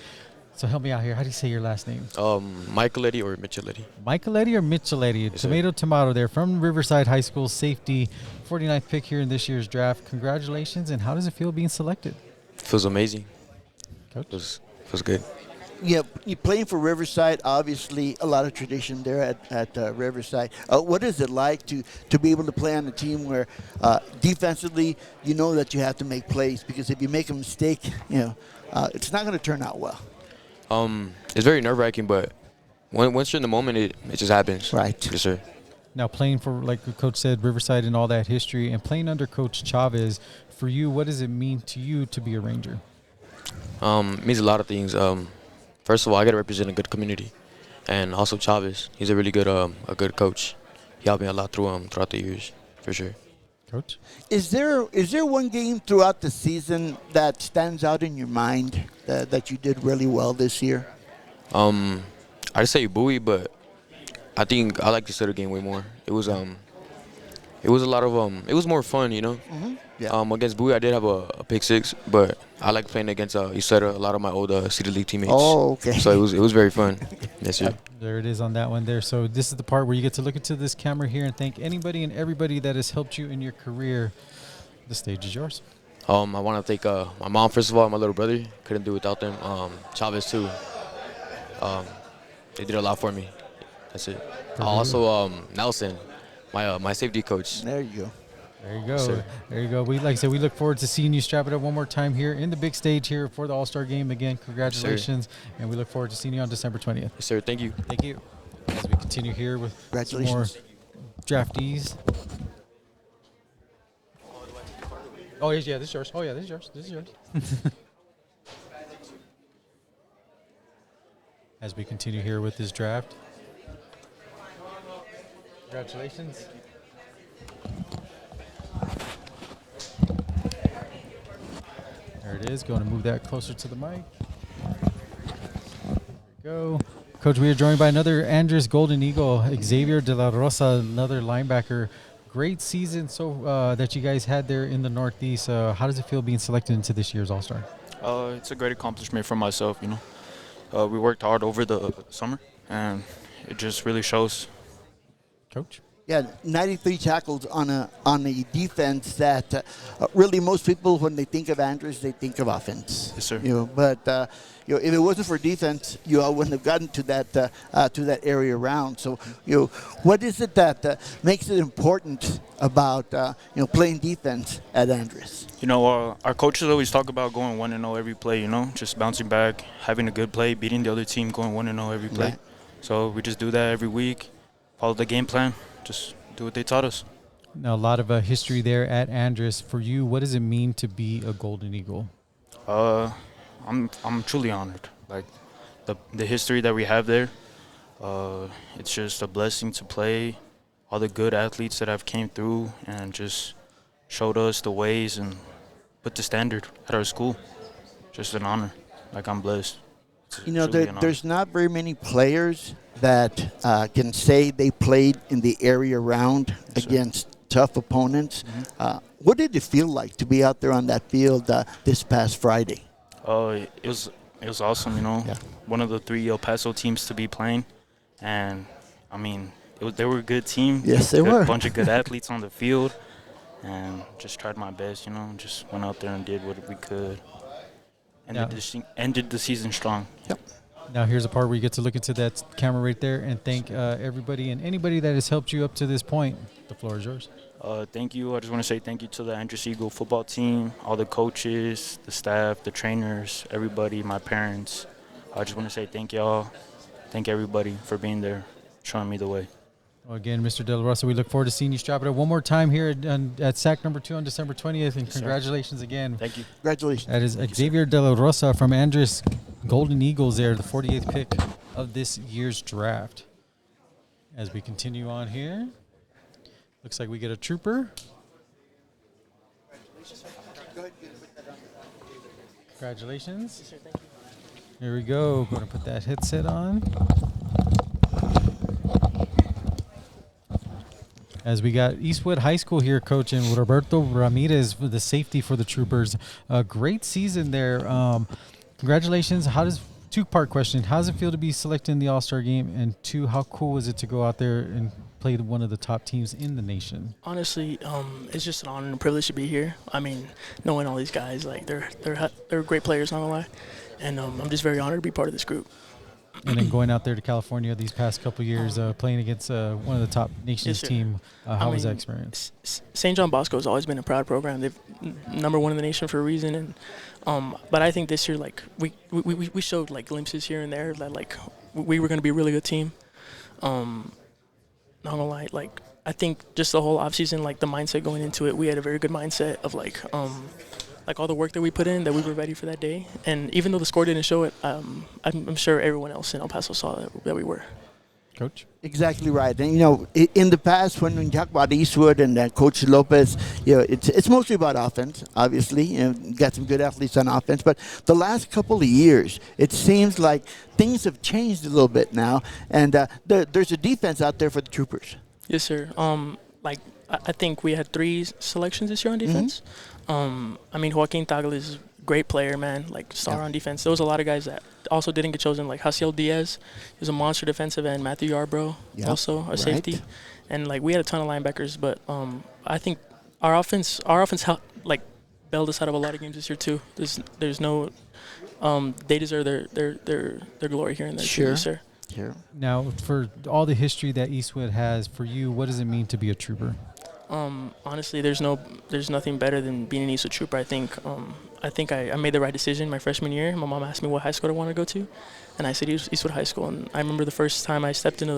So help me out here. How do you say your last name? Michaeletti or Micheletti. Michaeletti or Micheletti? Yes, Tomato there from Riverside High School, safety, 49th pick here in this year's draft. Congratulations, and how does it feel being selected? Feels amazing. Coach? Feels good. Yeah, you playing for Riverside, obviously a lot of tradition there at Riverside. What is it like to be able to play on a team where defensively you know that you have to make plays, because if you make a mistake, it's not going to turn out well. It's very nerve-wracking, but once you're in the moment, it just happens. Right. Yes, sir. Now playing for, like the coach said, Riverside and all that history, and playing under Coach Chavez, for you, what does it mean to you to be a Ranger? It means a lot of things. First of all, I get to represent a good community, and also Chavez. He's a really good good coach. He helped me a lot throughout the years, for sure. Coach? Is there one game throughout the season that stands out in your mind that you did really well this year? I'd say Bowie, but I think I like the Sutter game way more. It was a lot of it was more fun, Mm-hmm. Yeah. Against Bowie, I did have a pick six, but I like playing against Sutter, a lot of my old Cedar League teammates. Oh, okay. So it was very fun. Yes, sir. There it is on that one there. So this is the part where you get to look into this camera here and thank anybody and everybody that has helped you in your career. The stage is yours. I want to thank my mom, first of all, and my little brother. Couldn't do it without them. Chavez, too. They did a lot for me. That's it. Also, Nelson, my safety coach. There you go. There you go. Sir. There you go. Like I said, we look forward to seeing you strap it up one more time here in the big stage here for the All-Star game. Again, congratulations, and we look forward to seeing you on December 20th. Yes, sir. Thank you. Thank you. As we continue here with some more draftees. Oh, yeah, this is yours. Oh, yeah, this is yours. This is yours. As we continue here with this draft. Congratulations. There it is. Going to move that closer to the mic. There we go. Coach, we are joined by another Andres Golden Eagle, Xavier De La Rosa, another linebacker. Great season that you guys had there in the Northeast. How does it feel being selected into this year's All-Star? It's a great accomplishment for myself, We worked hard over the summer, and it just really shows. Coach? Yeah, 93 tackles on a defense that really most people, when they think of Andres, they think of offense. Yes, sir. But if it wasn't for defense, you wouldn't have gotten to that area around. So what is it that makes it important about playing defense at Andres? Our coaches always talk about going 1-0 every play. Just bouncing back, having a good play, beating the other team, going 1-0 every play. Right. So we just do that every week. Follow the game plan. Just do what they taught us. Now, a lot of history there at Andres. For you, what does it mean to be a Golden Eagle? I'm truly honored. Like the history that we have there, it's just a blessing to play. All the good athletes that have came through and just showed us the ways and put the standard at our school. Just an honor. Like, I'm blessed. There's not very many players that can say they played in the area around against tough opponents. Mm-hmm. What did it feel like to be out there on that field this past Friday? It was awesome, Yeah. One of the 3 El Paso teams to be playing, and they were a good team. Yes, they were. A bunch of good athletes on the field, and just tried my best, Just went out there and did what we could. Ended the season strong. Yep. Now here's a part where you get to look into that camera right there and thank everybody and anybody that has helped you up to this point. The floor is yours. Thank you. I just want to say thank you to the Andres Eagle football team, all the coaches, the staff, the trainers, everybody, my parents. I just want to say thank y'all. Thank everybody for being there, showing me the way. Well, again, Mr. De La Rosa, we look forward to seeing you strap it up one more time here at SAC number 2 on December 20th, and congratulations again. Thank you. Congratulations. That is Xavier De La Rosa from Andres Golden Eagles there, the 48th pick of this year's draft. As we continue on here, looks like we get a trooper. Congratulations. Here we go. Going to put that headset on. As we got Eastwood High School here coaching Roberto Ramirez with the safety for the Troopers. A great season there. Congratulations. How does two-part question. How does it feel to be selected in the All-Star game? And two, how cool is it to go out there and play one of the top teams in the nation? Honestly, it's just an honor and a privilege to be here. I mean, knowing all these guys, like they're great players, not gonna lie, and I'm just very honored to be part of this group. And then going out there to California these past couple years, playing against one of the top nations team, how was that experience? St. John Bosco has always been a proud program. They've #1 in the nation for a reason, and but I think this year, like we showed like glimpses here and there that like we were going to be a really good team. Not gonna lie, like I think just the whole offseason, like the mindset going into it, we had a very good mindset of like all the work that we put in, that we were ready for that day. And even though the score didn't show it, I'm sure everyone else in El Paso saw that we were. Coach? Exactly right. And, you know, in the past, when we talk about Eastwood and Coach Lopez, you know, it's mostly about offense, obviously. You know, got some good athletes on offense. But the last couple of years, it seems like things have changed a little bit now. And there's a defense out there for the Troopers. Yes, sir. Like, I think we had 3 selections this year on defense. I mean, Joaquin Tagle is a great player, man, like star on defense. There was a lot of guys that also didn't get chosen, like Hasiel Diaz. He was a monster defensive end. Matthew Yarbrough, also a safety. And, like, we had a ton of linebackers. But I think our offense like, bailed us out of a lot of games this year, too. There's no they deserve their glory here and there, too, sir. Sure. Now, for all the history that Eastwood has, for you, what does it mean to be a Trooper? Honestly, there's nothing better than being an Eastwood Trooper. I think I made the right decision my freshman year. My mom asked me what high school I wanted to go to, and I said Eastwood High School. And I remember the first time I stepped into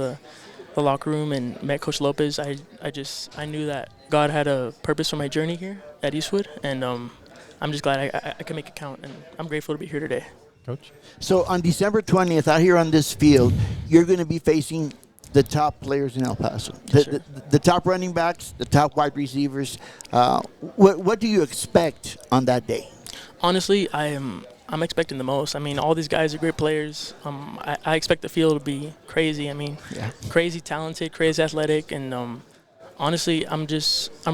the locker room and met Coach Lopez, I knew that God had a purpose for my journey here at Eastwood, and I'm just glad I can make it count, and I'm grateful to be here today. Coach? So on December 20th, out here on this field, you're going to be facing the top players in El Paso, the top running backs, the top wide receivers. What do you expect on that day? Honestly, I'm expecting the most. I mean, all these guys are great players. I expect the field to be crazy. I mean, crazy talented, crazy athletic, and honestly, I'm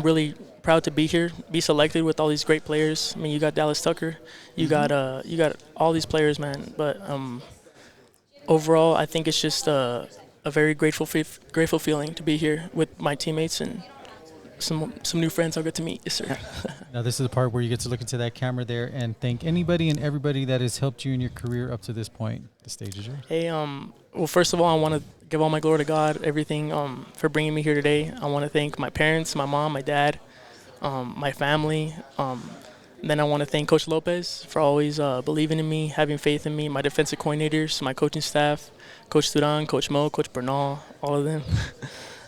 really proud to be here, be selected with all these great players. I mean, you got Dallas Tucker, you got all these players, man. But overall, I think it's just a very grateful feeling to be here with my teammates and some new friends I'll get to meet. Yes, sir. Now, this is the part where you get to look into that camera there and thank anybody and everybody that has helped you in your career up to this point. The stage is yours. Hey, well, first of all, I want to give all my glory to God, everything for bringing me here today. I want to thank my parents, my mom, my dad, my family. Then I want to thank Coach Lopez for always believing in me, having faith in me, my defensive coordinators, my coaching staff, Coach Duran, Coach Mo, Coach Bernal, all of them.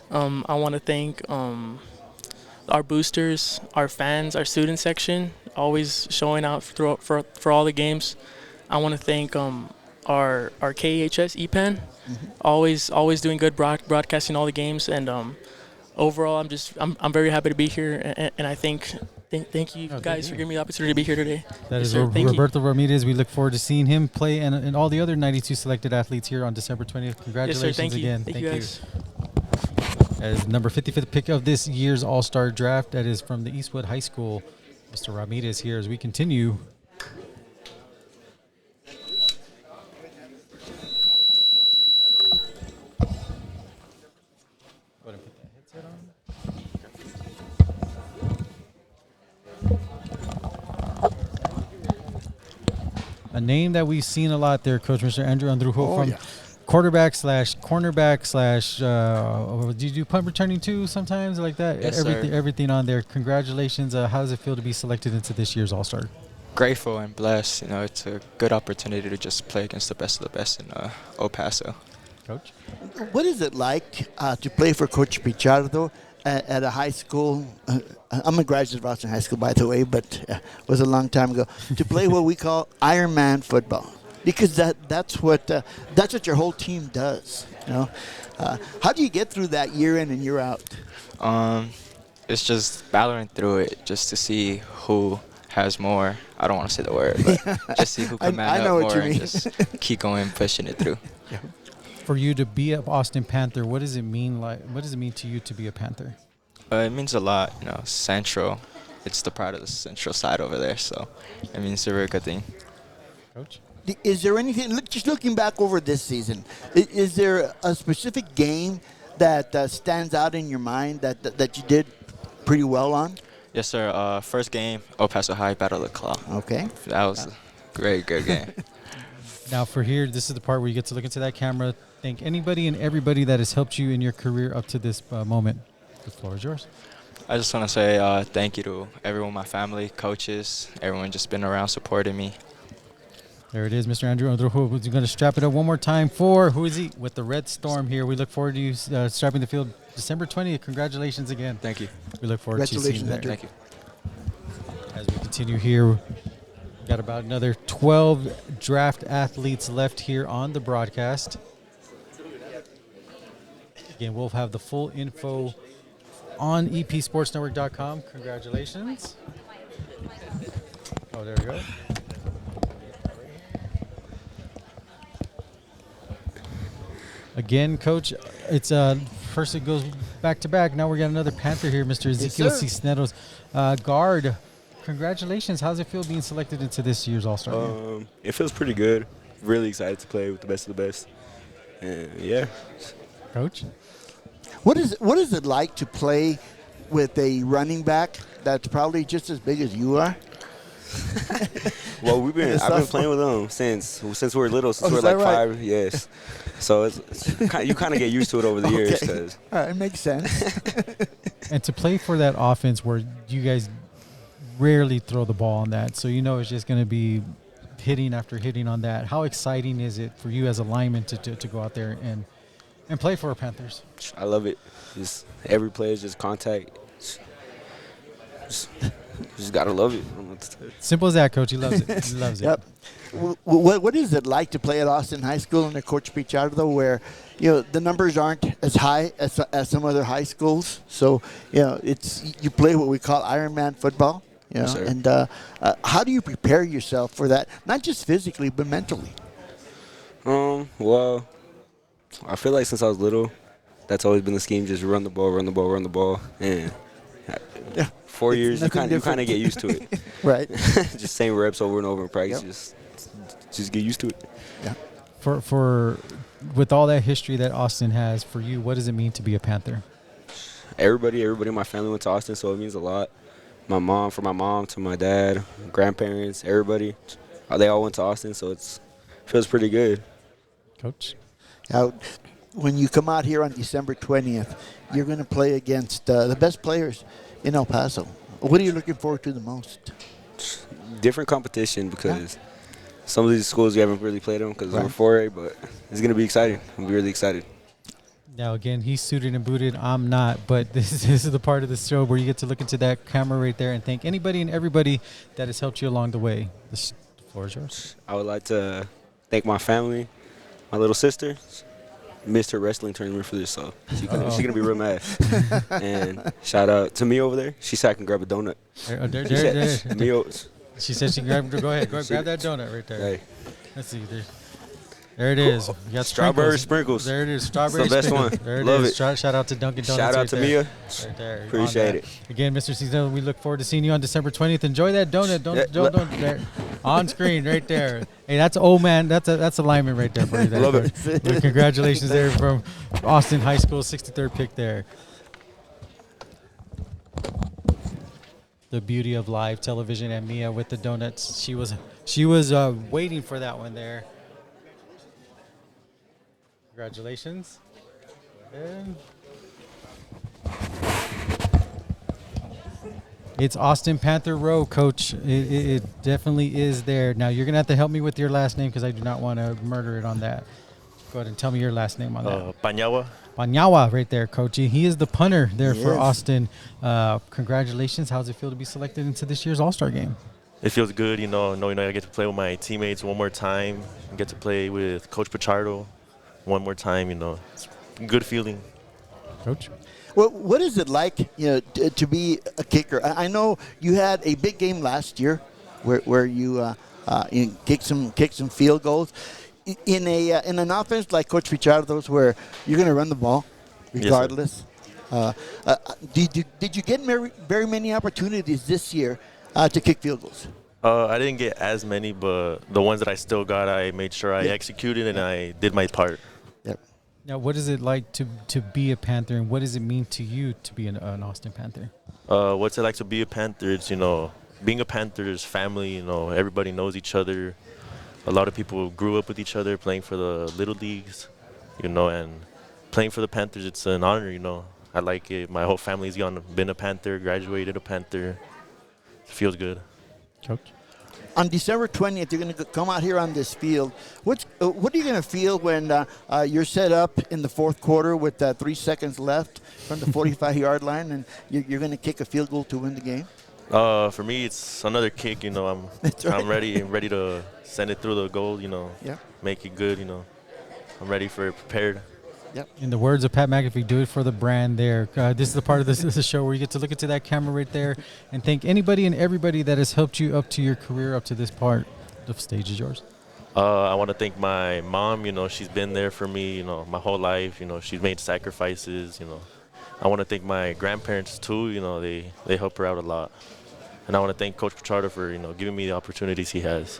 I want to thank our boosters, our fans, our student section, always showing out for all the games. I want to thank our KHS EPAN, always doing good broadcasting all the games, and overall I'm very happy to be here, and I thank you guys for giving me the opportunity to be here today. That is Roberto Ramirez. We look forward to seeing him play and all the other 92 selected athletes here on December 20th. Congratulations yes, sir. Thank again. You. Thank you guys. As number 55th pick of this year's All-Star Draft, that is from the Eastwood High School, Mr. Ramirez here as we continue. A name that we've seen a lot there, Coach, Mr. Andrew Andrujo, from quarterback slash cornerback slash, do you do punt returning too sometimes like that? Yes, everything on there. Congratulations. How does it feel to be selected into this year's All-Star? Grateful and blessed. You know, it's a good opportunity to just play against the best of the best in El Paso. Coach? What is it like to play for Coach Pichardo at a high school? I'm a graduate of Boston High School, by the way, but it was a long time ago. To play what we call Iron Man football, because that's what your whole team does. You know, how do you get through that year in and year out? It's just battling through it, just to see who has more. I don't want to say the word, but just see who can man up more and just keep going, pushing it through. Yeah. For you to be an Austin Panther, what does it mean? What does it mean to you to be a Panther? It means a lot. You know, Central. It's the pride of the Central side over there, so it means a very good thing. Coach? Is there anything, just looking back over this season, is there a specific game that stands out in your mind that you did pretty well on? Yes, sir. First game, Paso High Battle of the Claw. Okay. That was a great game. Now for here, this is the part where you get to look into that camera. Thank anybody and everybody that has helped you in your career up to this moment. The floor is yours. I just want to say thank you to everyone, my family, coaches, everyone just been around supporting me. There it is, Mr. Andrew Androjo, who's going to strap it up one more time for, who is he? With the Red Storm here. We look forward to you strapping the field December 20th. Congratulations again. Thank you. We look forward to seeing you there. Thank you. As we continue here, we've got about another 12 draft athletes left here on the broadcast. Again, we'll have the full info on epsportsnetwork.com. Congratulations. Oh, there we go. Again, Coach, it's first it goes back to back. Now we got another Panther here, Mr. Ezekiel Cisneros. Guard, congratulations. How's it feel being selected into this year's All-Star game? It feels pretty good. Really excited to play with the best of the best. And yeah. Coach? What is it like to play with a running back that's probably just as big as you are? Well, I've been playing with them since we were little, since we were like right? 5. Yes. So you kind of get used to it over the years. Cause all right, it makes sense. And to play for that offense where you guys rarely throw the ball on that, so you know it's just going to be hitting after hitting on that. How exciting is it for you as a lineman to go out there and play for our Panthers? I love it. Just every play is just contact. Just gotta love it. Simple as that, Coach. He loves it. He loves it. Yep. What is it like to play at Austin High School under Coach Pichardo, where the numbers aren't as high as some other high schools? So you play what we call Ironman football. Yes, sir. And how do you prepare yourself for that? Not just physically, but mentally. Well, I feel like since I was little, that's always been the scheme: just run the ball, and 4 years, you kind of get used to it. Right. Just same reps over and over in practice. Just get used to it. Yeah. For with all that history that Austin has, for you, what does it mean to be a Panther? Everybody in my family went to Austin, so it means a lot. From my mom to my dad, grandparents, everybody, they all went to Austin, so it feels pretty good. Coach? Now, when you come out here on December 20th, you're going to play against the best players in El Paso. What are you looking forward to the most? Different competition, because some of these schools we haven't really played them because we're 4A, but it's going to be exciting. I'm really excited. Now, again, he's suited and booted. I'm not, but this is the part of the show where you get to look into that camera right there and thank anybody and everybody that has helped you along the way. The floor is yours. I would like to thank my family, my little sister. Missed her wrestling tournament for this, so she's gonna be real mad. And shout out to me over there. She said I can grab a donut. There. She said she can grab. Go ahead, grab that donut right there. Hey. Let's see. There it is. You got strawberry sprinkles. There it is. Strawberry it's the best sprinkles. one. There it Love is. it. Shout out to Dunkin' Donuts. Shout out right to there. Mia. Right there. Appreciate it. Again, Mr. Cisneros, we look forward to seeing you on December 20th. Enjoy that donut. Don't there. On screen right there. Hey, that's old man. That's a lineman right there for you. Love it. Congratulations there from Austin High School, 63rd pick there. The beauty of live television, and Mia with the donuts. She was waiting for that one there. Congratulations. And it's Austin Panther Row, Coach. It definitely is there. Now, you're going to have to help me with your last name because I do not want to murder it on that. Go ahead and tell me your last name on that. Pañawa. Pañawa right there, Coach. He is the punter there for Yes. Austin. Congratulations. How does it feel to be selected into this year's All-Star game? It feels good, knowing I get to play with my teammates one more time, and get to play with Coach Pichardo one more time. It's a good feeling. Coach? Well, what is it like, to be a kicker? I know you had a big game last year, where you kicked some field goals. In an offense like Coach Pichardo's, where you're going to run the ball regardless. Yes, did you get very many opportunities this year to kick field goals? I didn't get as many, but the ones that I still got, I made sure I executed and I did my part. Yep. Now, what is it like to be a Panther, and what does it mean to you to be an Austin Panther? What's it like to be a Panther? It's, being a Panther is family. Everybody knows each other. A lot of people grew up with each other playing for the little leagues, and playing for the Panthers, it's an honor. I like it. My whole family's been a Panther, graduated a Panther. It feels good. Coach? On December 20th, you're going to come out here on this field. What are you going to feel when you're set up in the fourth quarter with 3 seconds left from the 45-yard line, and you're going to kick a field goal to win the game? For me, it's another kick. I'm That's right. I'm ready to send it through the goal. Yeah. Make it good. I'm ready for it, prepared. Yep. In the words of Pat McAfee, do it for the brand there. This is the part of this show where you get to look into that camera right there and thank anybody and everybody that has helped you up to your career, up to this part. The stage is yours. I want to thank my mom. She's been there for me, my whole life. She's made sacrifices. I want to thank my grandparents too. They help her out a lot. And I want to thank Coach Pichardo for, giving me the opportunities he has.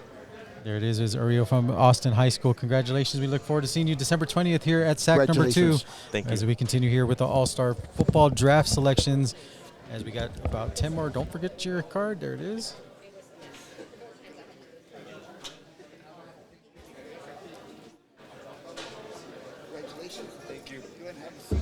There it is Uriel from Austin High School. Congratulations. We look forward to seeing you December 20th here at SAC number 2. Thank you. As we continue here with the All-Star Football Draft selections. As we got about 10 more. Don't forget your card. There it is. Congratulations. Thank you. Go ahead and have a seat.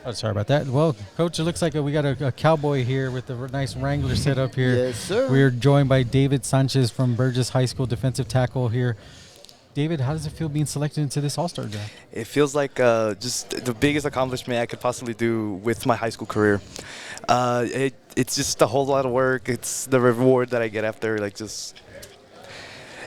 Oh, sorry about that. Well, Coach, it looks like we got a cowboy here with a nice Wrangler set up here. Yes, sir. We're joined by David Sanchez from Burgess High School, defensive tackle here. David, how does it feel being selected into this All-Star draft? It feels like just the biggest accomplishment I could possibly do with my high school career. It's just a whole lot of work. It's the reward that I get after, just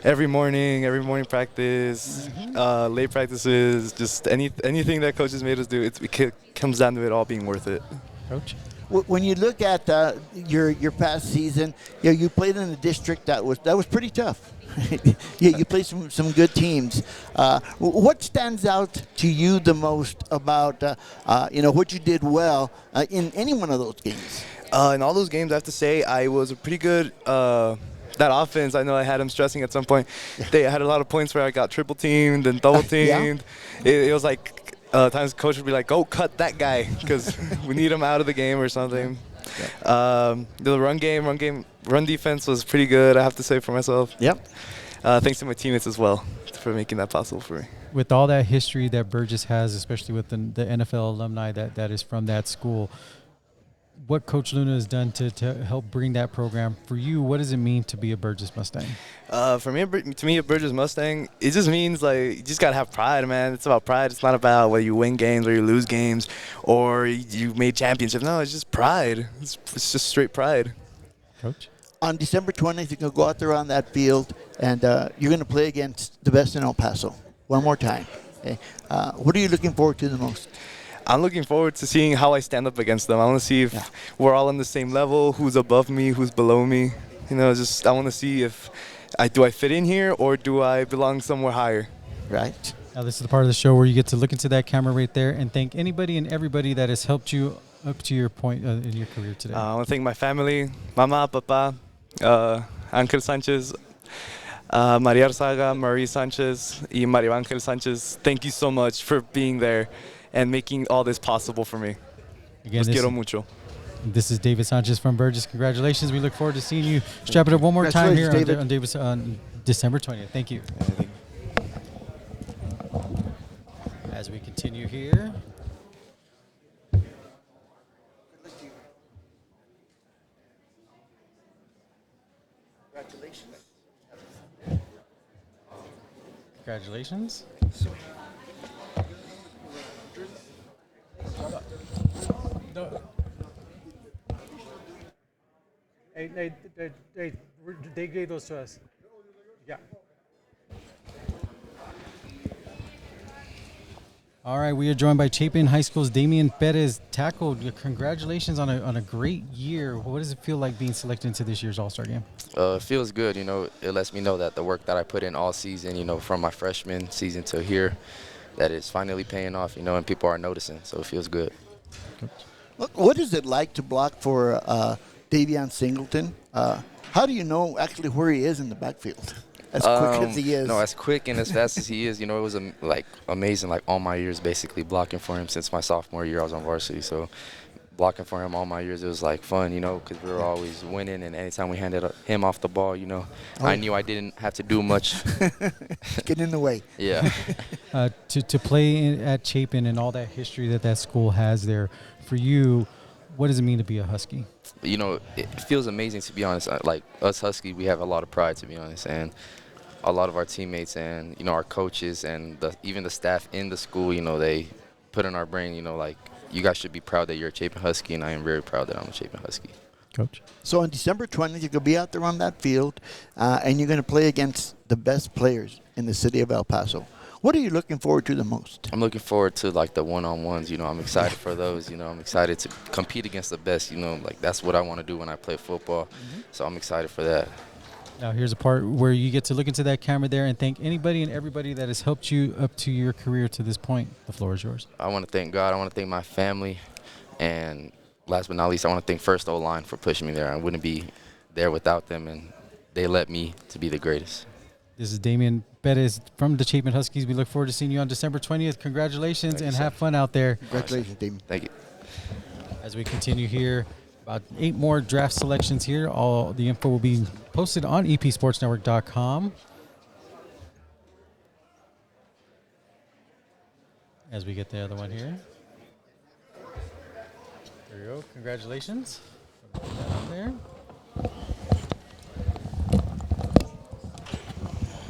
every morning practice, late practices, just anything that coaches made us do. It comes down to it all being worth it. Coach? When you look at your past season, you played in a district that was pretty tough. You played some good teams. What stands out to you the most about what you did well in any one of those games? In all those games, I have to say I was a pretty good. That offense, I know I had them stressing at some point. They had a lot of points where I got triple teamed and double teamed. It was like times coach would be like, "Go cut that guy," because we need him out of the game or something. The run defense was pretty good, I have to say, for myself. Yep. Thanks to my teammates as well for making that possible for me. With all that history that Burgess has, especially with the NFL alumni that is from that school, what Coach Luna has done to help bring that program for you, what does it mean to be a Burgess Mustang? To me, a Burgess Mustang, it just means you just gotta have pride, man. It's about pride. It's not about whether you win games or you lose games or you made championships. No, it's just pride. It's just straight pride. Coach? On December 20th, you're going to go out there on that field, and you're going to play against the best in El Paso one more time. Okay? What are you looking forward to the most? I'm looking forward to seeing how I stand up against them. I want to see if we're all on the same level, who's above me, who's below me. I want to see if do I fit in here or do I belong somewhere higher. Right. Now, this is the part of the show where you get to look into that camera right there and thank anybody and everybody that has helped you up to your point in your career today. I want to thank my family, Mama, Papa, Angel Sanchez, Maria Arzaga, Marie Sanchez, y Mario Angel Sanchez. Thank you so much for being there and making all this possible for me. Again, Los quiero mucho. This is David Sanchez from Burgess. Congratulations. We look forward to seeing you strap it up one more time here on December 20th. Thank you. As we continue here. Congratulations. No. They gave those to us. Yeah. All right, we are joined by Chapin High School's Damian Perez. Tackle, congratulations on a great year. What does it feel like being selected into this year's All-Star game? It feels good, you know. It lets me know that the work that I put in all season, you know, from my freshman season to here, that it's finally paying off, you know, and people are noticing. So it feels good. What is it like to block for Davion Singleton? How do you know actually where he is in the backfield? As quick as he is. No, as quick and as fast as he is, you know, it was amazing. Like all my years, basically blocking for him since my sophomore year, I was on varsity. So blocking for him all my years, it was like fun, you know, because we were always winning. And anytime we handed him off the ball, you know, I knew I didn't have to do much. Get in the way. Yeah. To play at Chapin and all that history that school has there, for you, what does it mean to be a Husky? You know, it feels amazing, to be honest. Like us Husky, we have a lot of pride, to be honest, and a lot of our teammates and, you know, our coaches and even the staff in the school, you know, they put in our brain, you know, like, you guys should be proud that you're a Chapin Husky, and I am very proud that I'm a Chapin Husky. Coach? So on December 20th, you're going to be out there on that field, and you're going to play against the best players in the city of El Paso. What are you looking forward to the most? I'm looking forward to, like, the one-on-ones, you know. I'm excited for those, you know. I'm excited to compete against the best, you know. Like, that's what I want to do when I play football. So I'm excited for that. Now, here's a part where you get to look into that camera there and thank anybody and everybody that has helped you up to your career to this point. The floor is yours. I want to thank God. I want to thank my family. And last but not least, I want to thank First O-Line for pushing me there. I wouldn't be there without them, and they led me to be the greatest. This is Damian Perez from the Chapin Huskies. We look forward to seeing you on December 20th. Congratulations and have fun out there. Congratulations, Damian. Thank you. As we continue here, about 8 more draft selections here. All the info will be posted on epsportsnetwork.com. As we get the other one here. There you go. Congratulations. Put that on there.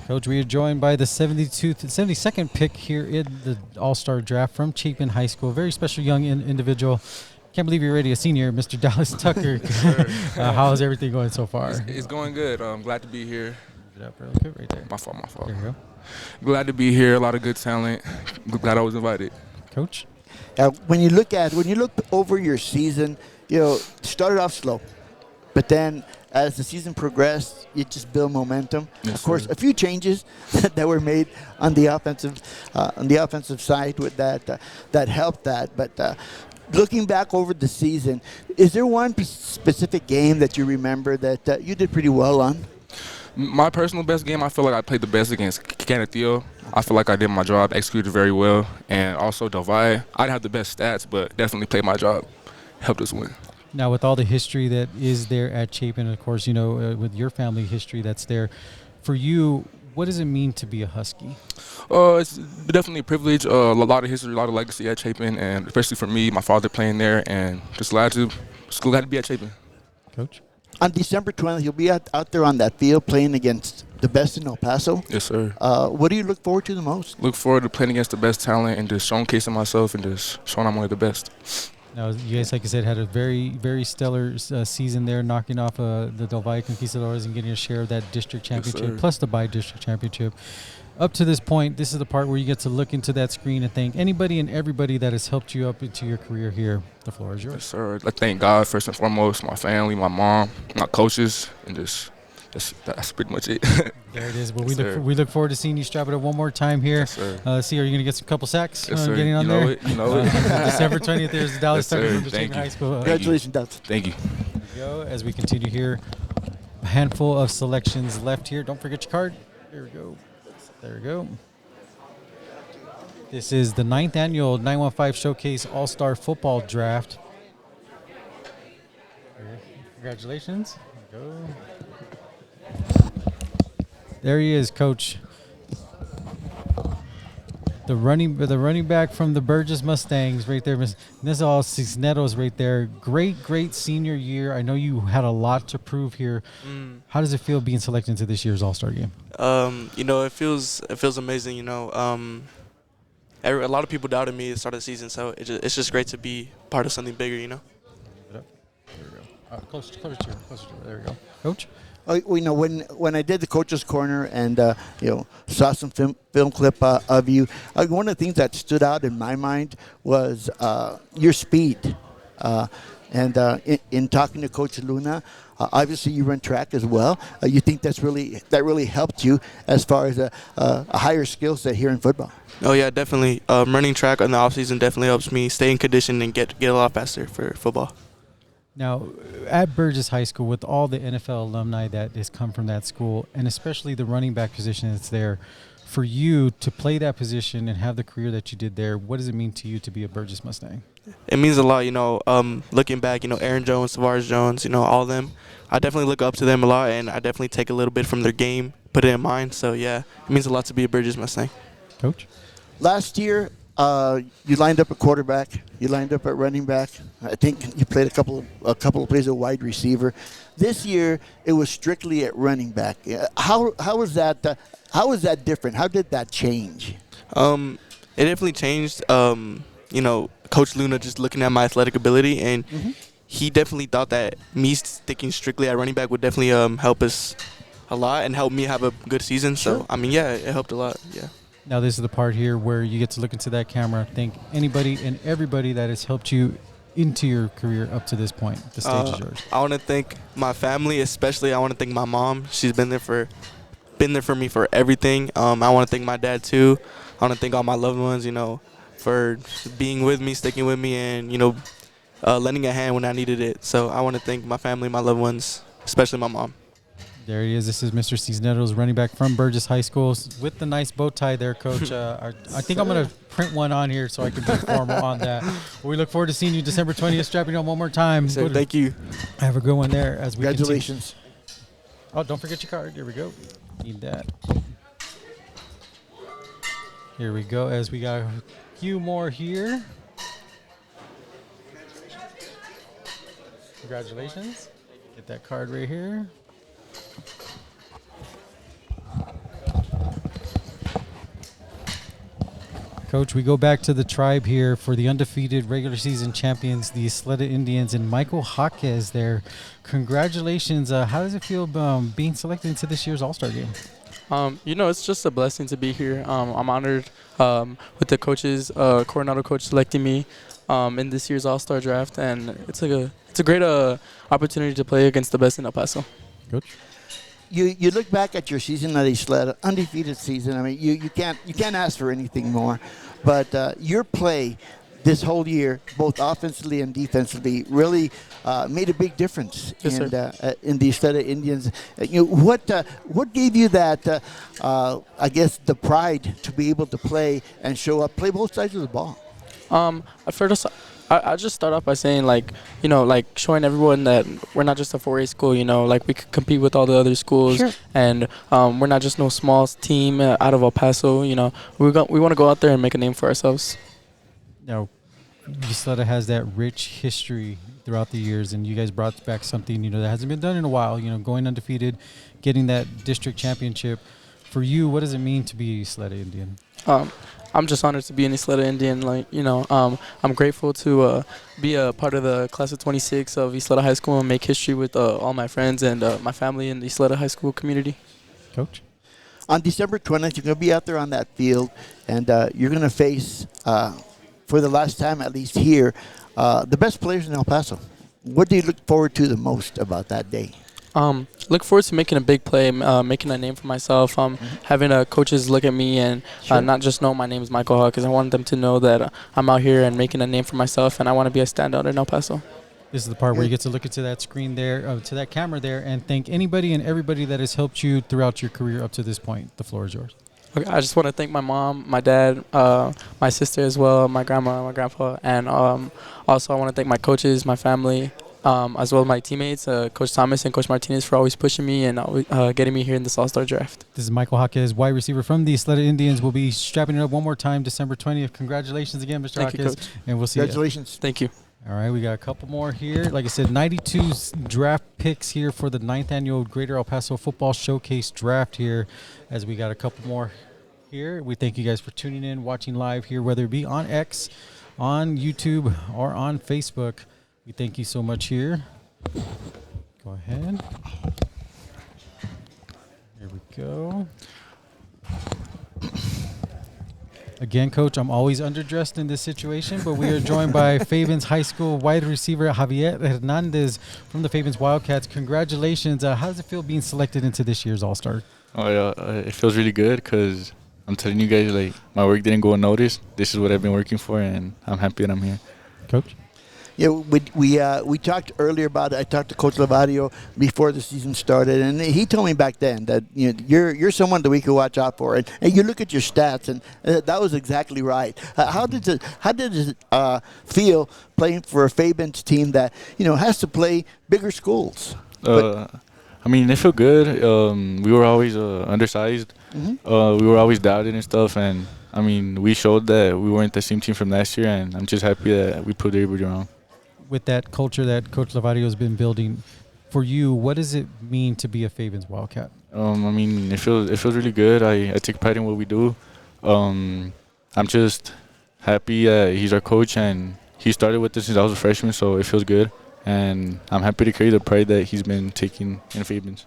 Coach, we are joined by the 72nd pick here in the All-Star Draft from Chapin High School. A very special young individual. Can't believe you're already a senior, Mr. Dallas Tucker. How is everything going so far? It's going good. I'm glad to be here. Give it up real quick right there. My fault. There you go. Glad to be here. A lot of good talent. Glad I was invited. Coach? When you look over your season, you know, started off slow, but then as the season progressed, you just build momentum. Yes, of course, sir. a few changes that were made on the offensive side with that helped that. But looking back over the season, is there one specific game that you remember that you did pretty well on? My personal best game, I feel like I played the best against Canateo. I feel like I did my job, executed very well, and also Del Valle. I didn't have the best stats, but definitely played my job, helped us win. Now, with all the history that is there at Chapin, of course, you know, with your family history that's there, for you, what does it mean to be a Husky? It's definitely a privilege, a lot of history, a lot of legacy at Chapin, and especially for me, my father playing there, and just glad to be at Chapin. Coach? On December 20th, you'll be out there on that field playing against the best in El Paso. Yes, sir. What do you look forward to the most? Look forward to playing against the best talent and just showcasing myself and just showing I'm one of the best. Now, you guys, like I said, had a very, very stellar season there, knocking off the Del Valle Conquistadores and getting a share of that district championship, plus the bi-district championship. Up to this point, this is the part where you get to look into that screen and thank anybody and everybody that has helped you up into your career here. The floor is yours. Yes, sir. I thank God, first and foremost, my family, my mom, my coaches, and that's pretty much it. There it is. Well, Yes, we look forward to seeing you strap it up one more time here. Yes, sir. See, are you going to get a couple sacks Yes, sir. getting on You know there? it. You know it. December 20th, there's Dallas Yes, Tucker sir. from the Thank Chapin you. High School. Congratulations, Dallas. Thank you. There you go. As we continue here, a handful of selections left here. Don't forget your card. There we go. There we go. This is the 9th annual 915 Showcase All-Star Football Draft. Congratulations. There we go. There he is, Coach. The running back from the Burgess Mustangs right there. This is all Cisneros right there. Great senior year. I know you had a lot to prove here. How does it feel being selected into this year's All-Star game? You know, it feels amazing, you know. A lot of people doubted me at the start of the season, so it's just great to be part of something bigger, you know. Closer to you. There we go. Coach, When I did the coach's corner and saw some film clip of you, one of the things that stood out in my mind was your speed. In talking to Coach Luna, obviously you run track as well. You think that really helped you as far as a higher skill set here in football? Oh yeah, definitely. Running track in the off season definitely helps me stay in condition and get a lot faster for football. Now, at Burgess High School, with all the NFL alumni that has come from that school, and especially the running back position that's there, for you to play that position and have the career that you did there, what does it mean to you to be a Burgess Mustang? It means a lot, looking back, Aaron Jones, Tavares Jones, all of them. I definitely look up to them a lot, and I definitely take a little bit from their game, put it in mine. So, yeah, it means a lot to be a Burgess Mustang. Coach? Last year, you lined up at quarterback. You lined up at running back. I think you played a couple of plays at wide receiver. This year, it was strictly at running back. How was that? How was that different? How did that change? It definitely changed. Coach Luna just looking at my athletic ability, and he definitely thought that me sticking strictly at running back would definitely help us a lot and help me have a good season. Sure. So, yeah, it helped a lot. Yeah. Now, this is the part here where you get to look into that camera, thank anybody and everybody that has helped you into your career up to this point. The stage is yours. I want to thank my family, especially. I want to thank my mom. She's been there for me for everything. I want to thank my dad too. I want to thank all my loved ones, for being with me, sticking with me, and lending a hand when I needed it. So I want to thank my family, my loved ones, especially my mom. There he is. This is Mr. Cisneros, running back from Burgess High School, with the nice bow tie there, Coach. I think I'm going to print one on here so I can be formal on that. We look forward to seeing you December 20th, strapping on one more time. So thank you. Have a good one there as we Congratulations. Continue. Oh, don't forget your card. Here we go. Need that. Here we go as we got a few more here. Congratulations. Get that card right here. Coach, we go back to the tribe here for the undefeated regular season champions, the Isleta Indians, and Michael Jaquez there. Congratulations. How does it feel being selected into this year's All-Star game? It's just a blessing to be here. I'm honored with the coaches, Coronado coach selecting me in this year's All-Star draft, and it's a great opportunity to play against the best in El Paso. Coach? You look back at your season at Isleta, undefeated season. I mean, you can't ask for anything more. But your play this whole year, both offensively and defensively, really made a big difference in the Isleta Indians. What gave you that? I guess the pride to be able to play and show up, play both sides of the ball. I just start off by saying, showing everyone that we're not just a 4A school, we could compete with all the other schools. Sure. And we're not just no small team out of El Paso, we want to go out there and make a name for ourselves. Now, Isleta has that rich history throughout the years, and you guys brought back something, that hasn't been done in a while, going undefeated, getting that district championship. For you, what does it mean to be Isleta Indian? I'm just honored to be an Isleta Indian. I'm grateful to be a part of the class of 26 of Isleta High School and make history with all my friends and my family in the Isleta High School community. Coach? On December 20th, you're going to be out there on that field, and you're going to face, for the last time at least here, the best players in El Paso. What do you look forward to the most about that day? Look forward to making a big play, making a name for myself, having coaches look at me and not just know my name is Michael Hawk, because I want them to know that I'm out here and making a name for myself, and I want to be a standout in El Paso. This is the part where you get to look into that screen there, to that camera there, and thank anybody and everybody that has helped you throughout your career up to this point. The floor is yours. Okay, I just want to thank my mom, my dad, my sister as well, my grandma, my grandpa, and also I want to thank my coaches, my family, as well as my teammates, Coach Thomas and Coach Martinez, for always pushing me and getting me here in this All-Star draft. This is Michael Jaquez, wide receiver from the Isleta Indians. We'll be strapping it up one more time, December 20th. Congratulations again, Mr. Thank Jaquez. you, Coach. And we'll see you. Congratulations. Thank you. All right, we got a couple more here. Like I said, 92 draft picks here for the 9th annual Greater El Paso Football Showcase draft here, as we got a couple more here. We thank you guys for tuning in, watching live here, whether it be on X, on YouTube, or on Facebook. We thank you so much here. Go ahead. go. Again, Coach, I'm always underdressed in this situation, but we are joined by Fabens High School wide receiver Javier Hernandez from the Fabens Wildcats. Congratulations. How does it feel being selected into this year's All-Star? Oh, yeah, it feels really good because I'm telling you guys, like, my work didn't go unnoticed. This is what I've been working for, and I'm happy that I'm here. Coach? Yeah, we talked earlier about it. I talked to Coach Lavadio before the season started, and he told me back then that you're someone that we could watch out for. And you look at your stats, and that was exactly right. How did it feel playing for a Fabens team that has to play bigger schools? I mean, it felt good. We were always undersized. Mm-hmm. We were always doubted and stuff, and I mean, we showed that we weren't the same team from last year, and I'm just happy that we proved everybody wrong. With that culture that Coach Lavadio has been building, for you, what does it mean to be a Fabens Wildcat? I mean, it feels really good. I take pride in what we do. I'm just happy that he's our coach, and he started with this since I was a freshman, so it feels good. And I'm happy to carry the pride that he's been taking in Fabens.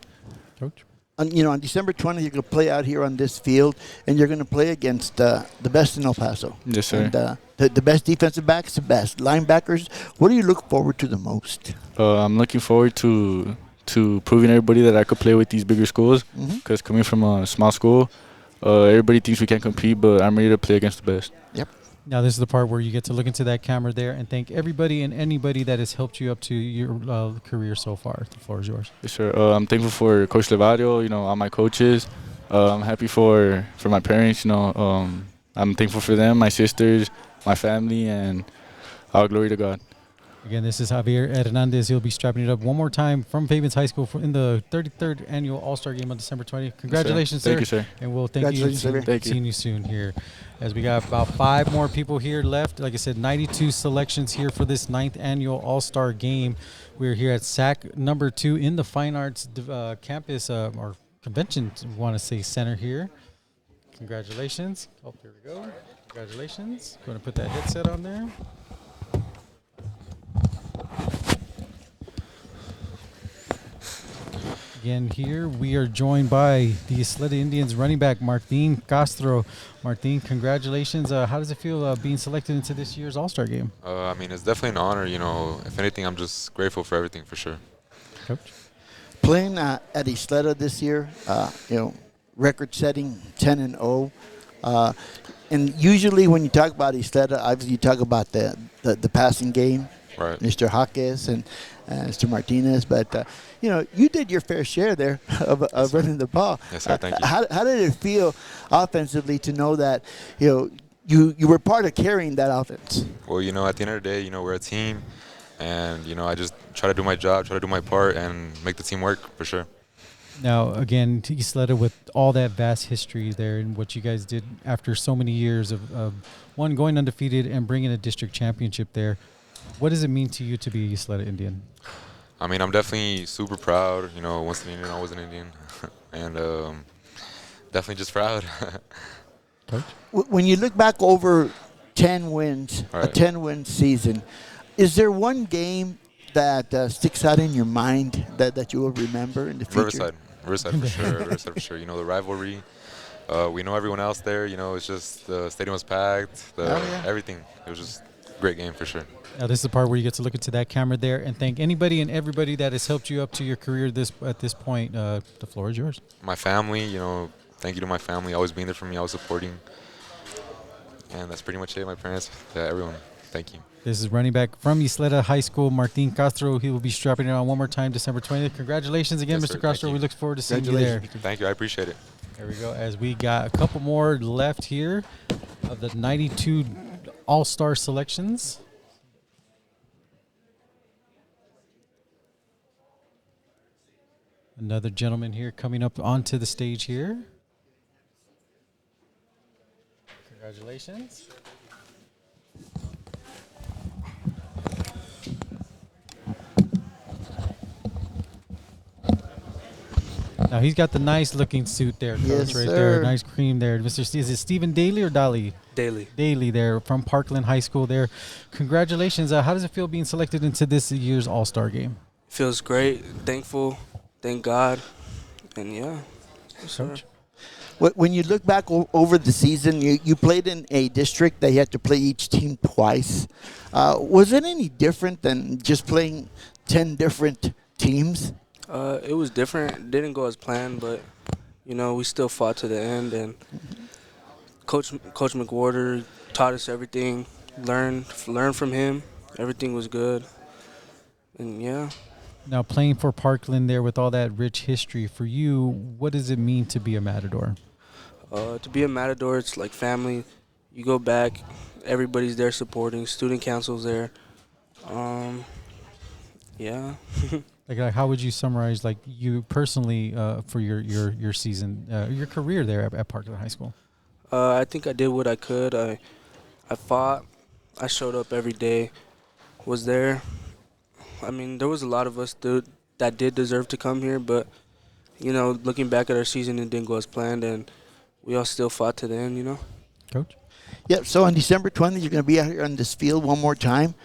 Coach? On December 20th, you're going to play out here on this field, and you're going to play against the best in El Paso. Yes, sir. And the best defensive backs, the best linebackers. What do you look forward to the most? I'm looking forward to proving everybody that I could play with these bigger schools. Because coming from a small school, everybody thinks we can't compete, but I'm ready to play against the best. Yep. Now, this is the part where you get to look into that camera there and thank everybody and anybody that has helped you up to your career so far. The floor is yours. Yes, sir. I'm thankful for Coach Lavadio, all my coaches. I'm happy for my parents, I'm thankful for them, my sisters, my family, and all glory to God. Again, this is Javier Hernandez. He'll be strapping it up one more time from Fabens High School in the 33rd annual All-Star Game on December 20th. Congratulations, sir. Thank you, sir. And we'll thank you. Seeing you soon here. As we got about 5 more people here left. Like I said, 92 selections here for this 9th annual All-Star Game. We're here at SAC number 2 in the Fine Arts campus or convention, want to say, center here. Congratulations. Oh, here we go. Congratulations. Going to put that headset on there. Again, here we are joined by the Isleta Indians running back Martin Castro. Martin, congratulations. How does it feel being selected into this year's All-Star Game? I mean, it's definitely an honor. If anything, I'm just grateful for everything, for sure. Coach? Playing at Isleta this year, record-setting 10-0. And usually when you talk about Isleta, obviously you talk about the passing game, right? Mr. Jaques and Mr. Martinez, but you did your fair share there of running the ball. Yes, sir. Thank you. How did it feel offensively to know that you were part of carrying that offense? Well, at the end of the day, we're a team, and I just try to do my job, try to do my part, and make the team work for sure. Now, again, to Isleta with all that vast history there and what you guys did after so many years of one, going undefeated and bringing a district championship there, what does it mean to you to be a Isleta Indian? I mean, I'm definitely super proud. Once an Indian, always an Indian. And definitely just proud. Coach? When you look back over 10 wins, right. A 10-win season, is there one game that sticks out in your mind that you will remember in the future? Riverside for sure. Riverside for sure. The rivalry. We know everyone else there. It's just the stadium was packed. Everything. It was just a great game for sure. Now, this is the part where you get to look into that camera there and thank anybody and everybody that has helped you up to your career at this point. The floor is yours. My family, thank you to my family, always being there for me, always supporting. And that's pretty much it. My parents, everyone, thank you. This is running back from Isleta High School, Martin Castro. He will be strapping it on one more time, December 20th. Congratulations again, yes, Mr. Castro. We look forward to seeing you there. Thank you. I appreciate it. There we go. As we got a couple more left here of the 92 All-Star selections. Another gentleman here coming up onto the stage here. Congratulations. Now he's got the nice looking suit there, Coach, yes, right sir. there. Nice cream there. Is it Stephen Daly or Daly? Daly. Daly there from Parkland High School there. Congratulations. How does it feel being selected into this year's All-Star Game? Feels great. Thankful. Thank God. And yeah. Coach? When you look back over the season, you played in a district that you had to play each team twice. Was it any different than just playing 10 different teams? It was different. It didn't go as planned, but we still fought to the end. And Coach McWhorter taught us everything. Learned from him. Everything was good. And yeah. Now, playing for Parkland there with all that rich history, for you, what does it mean to be a Matador? To be a Matador, it's like family. You go back, everybody's there supporting. Student council's there. Yeah. like, how would you summarize, like, you personally for your season, your career there at Parkland High School? I think I did what I could. I fought. I showed up every day. Was there. I mean, there was a lot of us that did deserve to come here, but, looking back at our season, it didn't go as planned, and we all still fought to the end, Coach? Yeah, so on December 20th, you're going to be out here on this field one more time,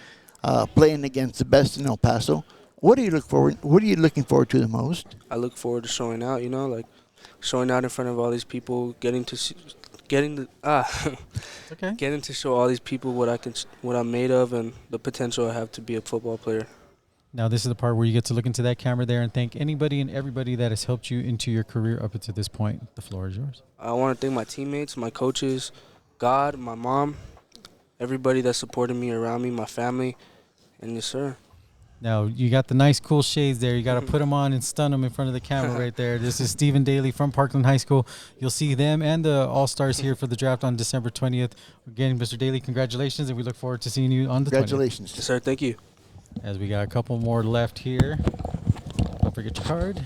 playing against the best in El Paso. What are you looking forward to the most? I look forward to showing out, showing out in front of all these people, getting to show all these people what I'm made of and the potential I have to be a football player. Now, this is the part where you get to look into that camera there and thank anybody and everybody that has helped you into your career up until this point. The floor is yours. I want to thank my teammates, my coaches, God, my mom, everybody that supported me around me, my family, and yes, sir. Now, you got the nice, cool shades there. You got to put them on and stun them in front of the camera right there. This is Stephen Daly from Parkland High School. You'll see them and the All-Stars here for the draft on December 20th. Again, Mr. Daly, congratulations, and we look forward to seeing you on the 20th. Congratulations. Yes, sir. Thank you. As we got a couple more left here. Don't forget your card.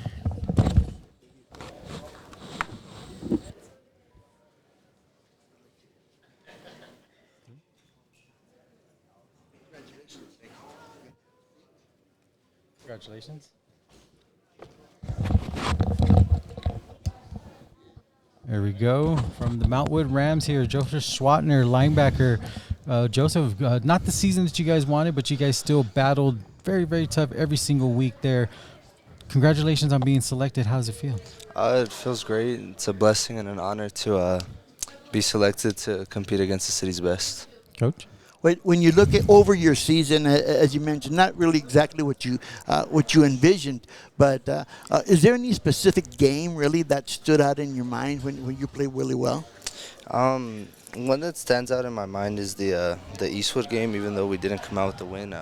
Congratulations. There we go. From the Mountwood Rams here, Joseph Schwatner, linebacker. Joseph, not the season that you guys wanted, but you guys still battled very, very tough every single week there. Congratulations on being selected. How does it feel? It feels great. It's a blessing and an honor to be selected to compete against the city's best. Coach? When you look over your season, as you mentioned, not really exactly what you envisioned, but is there any specific game really that stood out in your mind when you played really well? One that stands out in my mind is the Eastwood game. Even though we didn't come out with the win,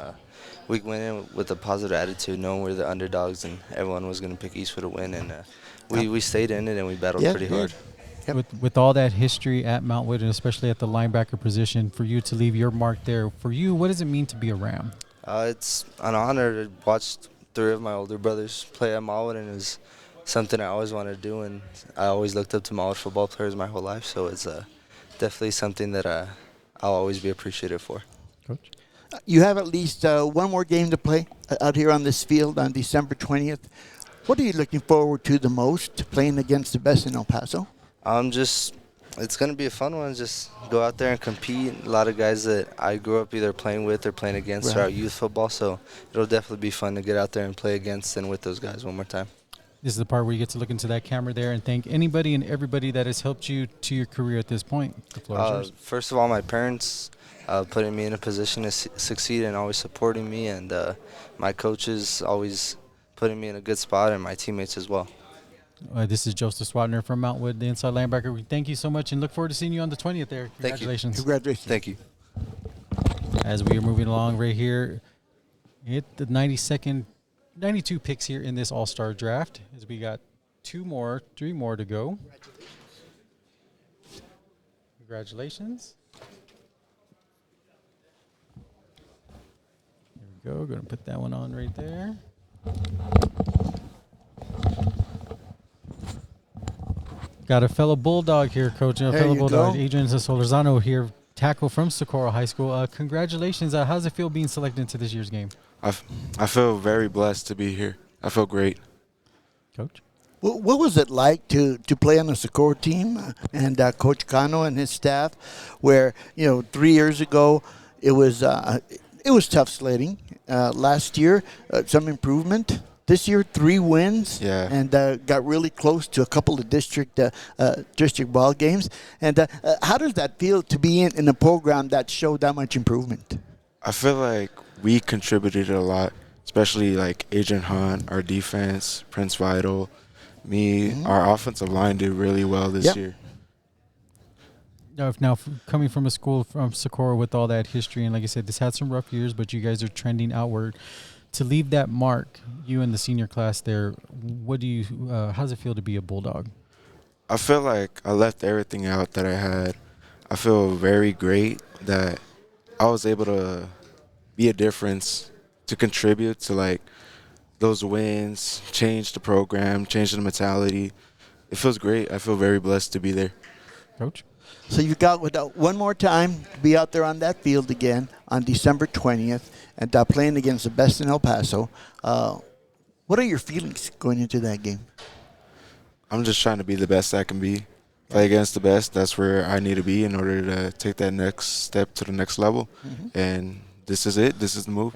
we went in with a positive attitude, knowing we're the underdogs and everyone was going to pick Eastwood to win, and we stayed in it and we battled pretty hard. Yep. With all that history at Mountwood and especially at the linebacker position, for you to leave your mark there, for you, what does it mean to be a Ram? It's an honor to watch 3 of my older brothers play at Mountwood, and it's something I always wanted to do, and I always looked up to Mountwood football players my whole life, so it's definitely something that I'll always be appreciative for. Coach? You have at least one more game to play out here on this field on December 20th. What are you looking forward to the most, playing against the best in El Paso? It's going to be a fun one. Just go out there and compete. A lot of guys that I grew up either playing with or playing against throughout youth football, so it'll definitely be fun to get out there and play against and with those guys one more time. This is the part where you get to look into that camera there and thank anybody and everybody that has helped you to your career at this point. The floor is yours. First of all, my parents putting me in a position to succeed and always supporting me, and my coaches always putting me in a good spot, and my teammates as well. This is Joseph Swatner from Mountwood, the inside linebacker. We thank you so much and look forward to seeing you on the 20th there. Congratulations. Congratulations. Thank you. As we are moving along right here, hit the 92 picks here in this all-star draft, as we got 3 more to go. Congratulations. There we go. Going to put that one on right there. Got a fellow Bulldog here, Coach. A fellow Bulldog, Adrian Solorzano here, tackle from Socorro High School. Congratulations. How does it feel being selected into this year's game? I feel very blessed to be here. I feel great. Coach? What was it like to play on the Socorro team and Coach Cano and his staff, where 3 years ago it was tough sledding. Last year, some improvement. this year 3 wins, Yeah. and got really close to a couple of district ball games. And how does that feel to be in a program that showed that much improvement? I feel like we contributed a lot, especially like Adrian Hunt, our defense, Prince Vital, me. Our offensive line did really well this year. Now, coming from a school from Socorro with all that history, and like I said, this had some rough years, but you guys are trending outward. To leave that mark, you and the senior class there, what do you? How does it feel to be a Bulldog? I feel like I left everything out that I had. I feel very great that I was able to be a difference, to contribute to like those wins, change the program, change the mentality. It feels great. I feel very blessed to be there. Coach? So you've got one more time to be out there on that field again on December 20th and playing against the best in El Paso. What are your feelings going into that game? I'm just trying to be the best I can be. Play against the best. That's where I need to be in order to take that next step to the next level. And this is it. This is the move.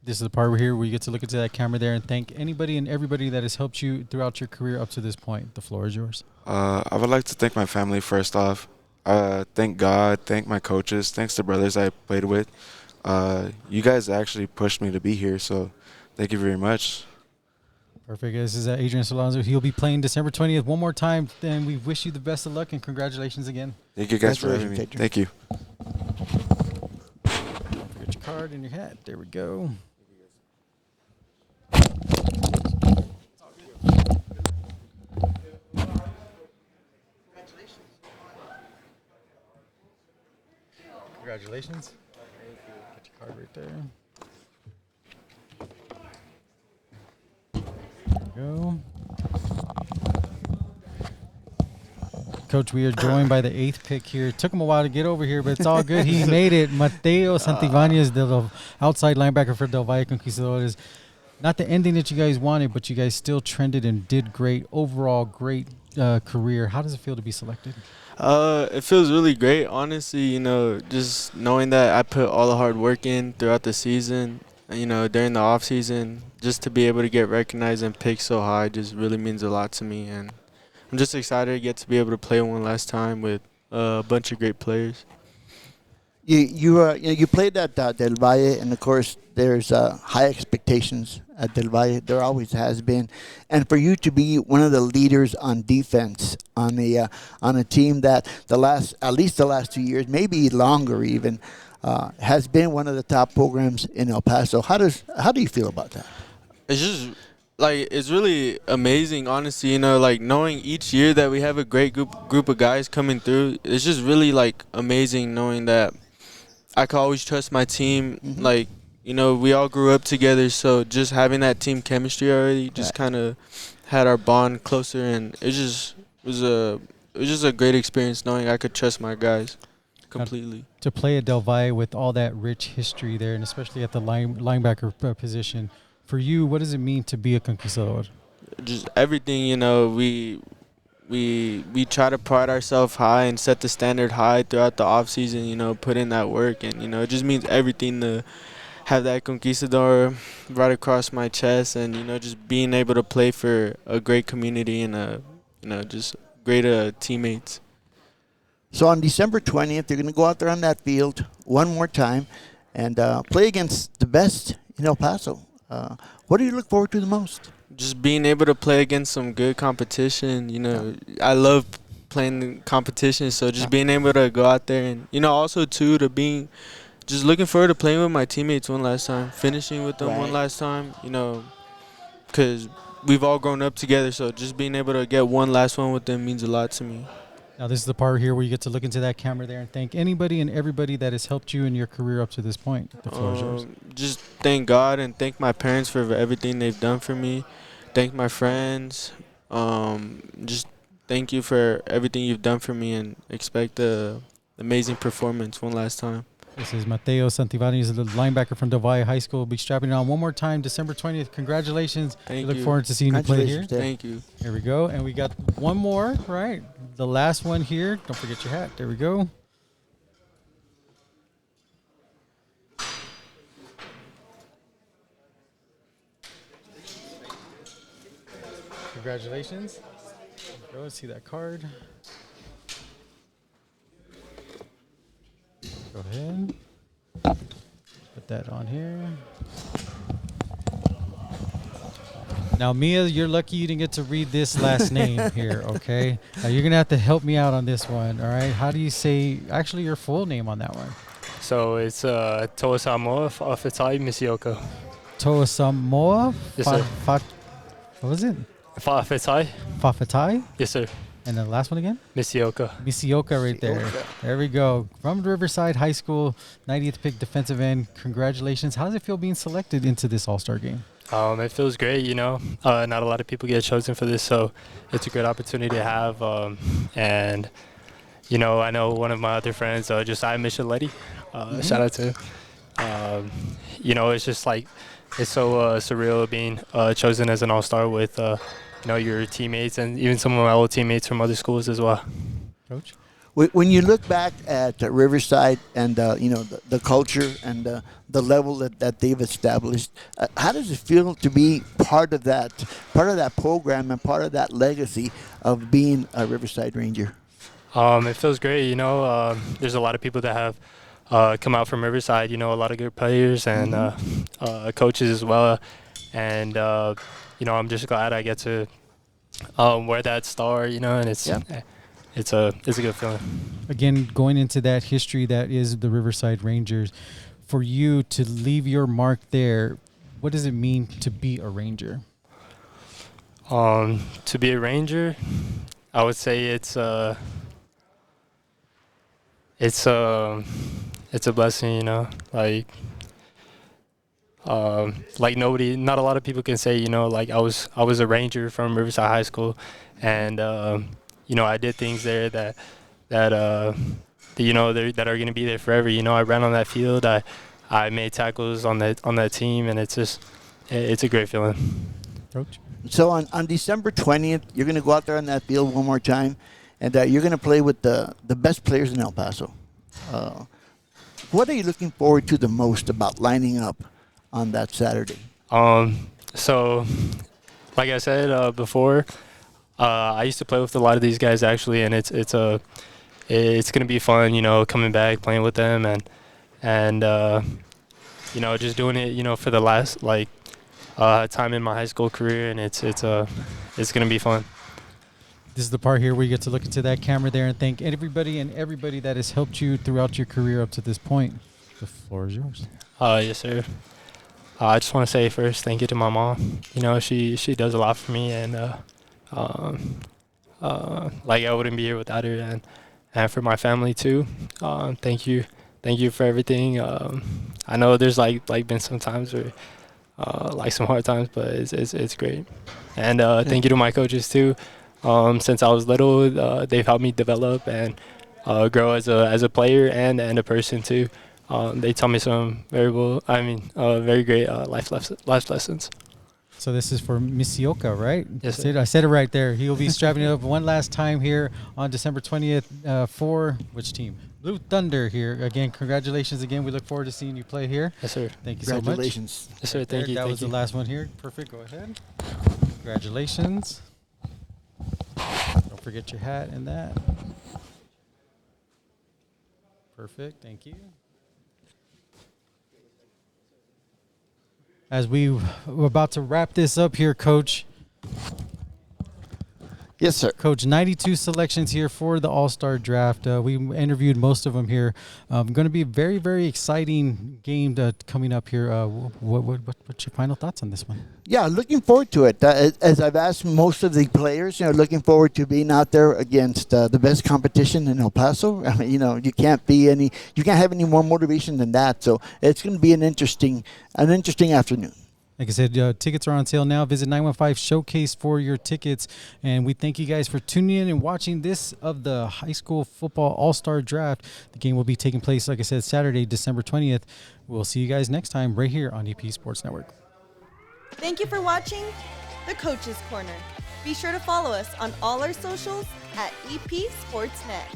This is the part here where you get to look into that camera there and thank anybody and everybody that has helped you throughout your career up to this point. The floor is yours. I would like to thank my family first off. Thank God, thank my coaches, thanks to brothers I played with. You guys actually pushed me to be here, so thank you very much. Perfect. This is Adrian Solanzo. He'll be playing December 20th one more time, and we wish you the best of luck and congratulations again. Thank you guys for having me. Thank you. Don't forget your card and your hat. There we go. Congratulations. Get your card right there. There we go. Coach, we are joined by the 8th pick here. It took him a while to get over here, but it's all good. He made it. Mateo Santibanez, the outside linebacker for Del Valle Conquistadores. Not the ending that you guys wanted, but you guys still trended and did great. Overall, great career. How does it feel to be selected? It feels really great, honestly. You know, just knowing that I put all the hard work in throughout the season, you know, during the off season, just to be able to get recognized and picked so high just really means a lot to me. And I'm just excited to get to be able to play one last time with a bunch of great players. You played at Del Valle, and of course there's high expectations at Del Valle. There always has been, and for you to be one of the leaders on defense on a team that at least the last 2 years, maybe longer even, has been one of the top programs in El Paso. How do you feel about that? It's just like it's really amazing, honestly. You know, like knowing each year that we have a great group of guys coming through. It's just really like amazing knowing that I can always trust my team. Like, you know, we all grew up together, so just having that team chemistry already just kind of had our bond closer, and it was just a great experience knowing I could trust my guys completely. To play at Del Valle with all that rich history there, and especially at the linebacker position, for you, what does it mean to be a Conquistador? Just everything, you know, we try to pride ourselves high and set the standard high throughout the off season, you know, put in that work, and, you know, it just means everything to have that Conquistador right across my chest, and, you know, just being able to play for a great community and, you know, just great teammates. So on December 20th, you're going to go out there on that field one more time and play against the best in El Paso. What do you look forward to the most? Just being able to play against some good competition. You know, I love playing the competition, so just being able to go out there and, you know, also too just looking forward to playing with my teammates one last time, finishing with them one last time, you know, because we've all grown up together, so just being able to get one last one with them means a lot to me. Now, this is the part here where you get to look into that camera there and thank anybody and everybody that has helped you in your career up to this point. The floor is yours. Just thank God and thank my parents for everything they've done for me. Thank my friends. Just thank you for everything you've done for me, and expect an amazing performance one last time. This is Mateo Santibanez, the linebacker from Del Valle High School. We'll be strapping it on one more time, December 20th. Congratulations. Thank we you. look forward to seeing you play here. Thank you. Here we go. And we got one more, right? The last one here. Don't forget your hat. There we go. Congratulations. Go see that card. Go ahead. Put that on here. Now, Mia, you're lucky you didn't get to read this last name here, okay? You're going to have to help me out on this one, all right? How do you say actually your full name on that one? So it's Toasamoa Fa'afetai Misioka. Toasamoa? Yes, sir. What was it? Fa'afetai. Fa'afetai? Yes, sir. And the last one again? Misioka. Misioka right there. There we go. From Riverside High School, 90th pick defensive end. Congratulations. How does it feel being selected into this All-Star game? It feels great, you know. Not a lot of people get chosen for this, so it's a great opportunity to have. And, you know, I know one of my other friends, Josiah Micheletti. Shout out to him. You know, it's just like, it's so surreal being chosen as an all-star with, you know, your teammates and even some of my old teammates from other schools as well. Coach? When you look back at Riverside and you know the culture and the level that they've established, how does it feel to be part of that program and part of that legacy of being a Riverside Ranger? It feels great. You know, there's a lot of people that have come out from Riverside. You know, a lot of good players and coaches as well. And you know, I'm just glad I get to wear that star. You know, and it's. Yeah. It's a good feeling. Again, going into that history that is the Riverside Rangers, for you to leave your mark there, what does it mean to be a Ranger? To be a Ranger, I would say it's a blessing, you know. Like nobody, not a lot of people can say, you know, like I was a Ranger from Riverside High School, and you know, I did things there that you know that are going to be there forever. You know, I ran on that field. I made tackles on that team, and it's a great feeling. Coach. So on December 20th, you're going to go out there on that field one more time, and you're going to play with the best players in El Paso. What are you looking forward to the most about lining up on that Saturday? So, like I said before. I used to play with a lot of these guys actually, and it's gonna be fun, you know, coming back, playing with them, and you know, just doing it, you know, for the last time in my high school career, and it's gonna be fun. This is the part here where you get to look into that camera there and thank everybody that has helped you throughout your career up to this point. The floor is yours. Yes, sir. I just want to say first, thank you to my mom. You know, she does a lot for me, and like I wouldn't be here without her, and for my family too. Thank you for everything. I know there's like been some times where like some hard times, but it's great. And thank you to my coaches too. Since I was little, they've helped me develop and grow as a player and a person too. They taught me some very great life lessons. So this is for Misioka, right? Yes, sir. I said it right there. He will be strapping it up one last time here on December 20th for which team? Blue Thunder here. Again, congratulations again. We look forward to seeing you play here. Yes, sir. Thank you so much. Congratulations. Yes, sir. Thank you. That was the last one here. Perfect. Go ahead. Congratulations. Don't forget your hat and that. Perfect. Thank you. As we're about to wrap this up here, Coach. Yes, sir. Coach, 92 selections here for the All-Star Draft. We interviewed most of them here. Going to be a very, very exciting game coming up here. What's your final thoughts on this one? Yeah, looking forward to it. As I've asked most of the players, you know, looking forward to being out there against the best competition in El Paso. I mean, you know, you can't have any more motivation than that. So it's going to be an interesting afternoon. Like I said, tickets are on sale now. Visit 915 Showcase for your tickets. And we thank you guys for tuning in and watching this of the high school football all-star draft. The game will be taking place, like I said, Saturday, December 20th. We'll see you guys next time right here on EP Sports Network. Thank you for watching The Coach's Corner. Be sure to follow us on all our socials at EP Sports Net.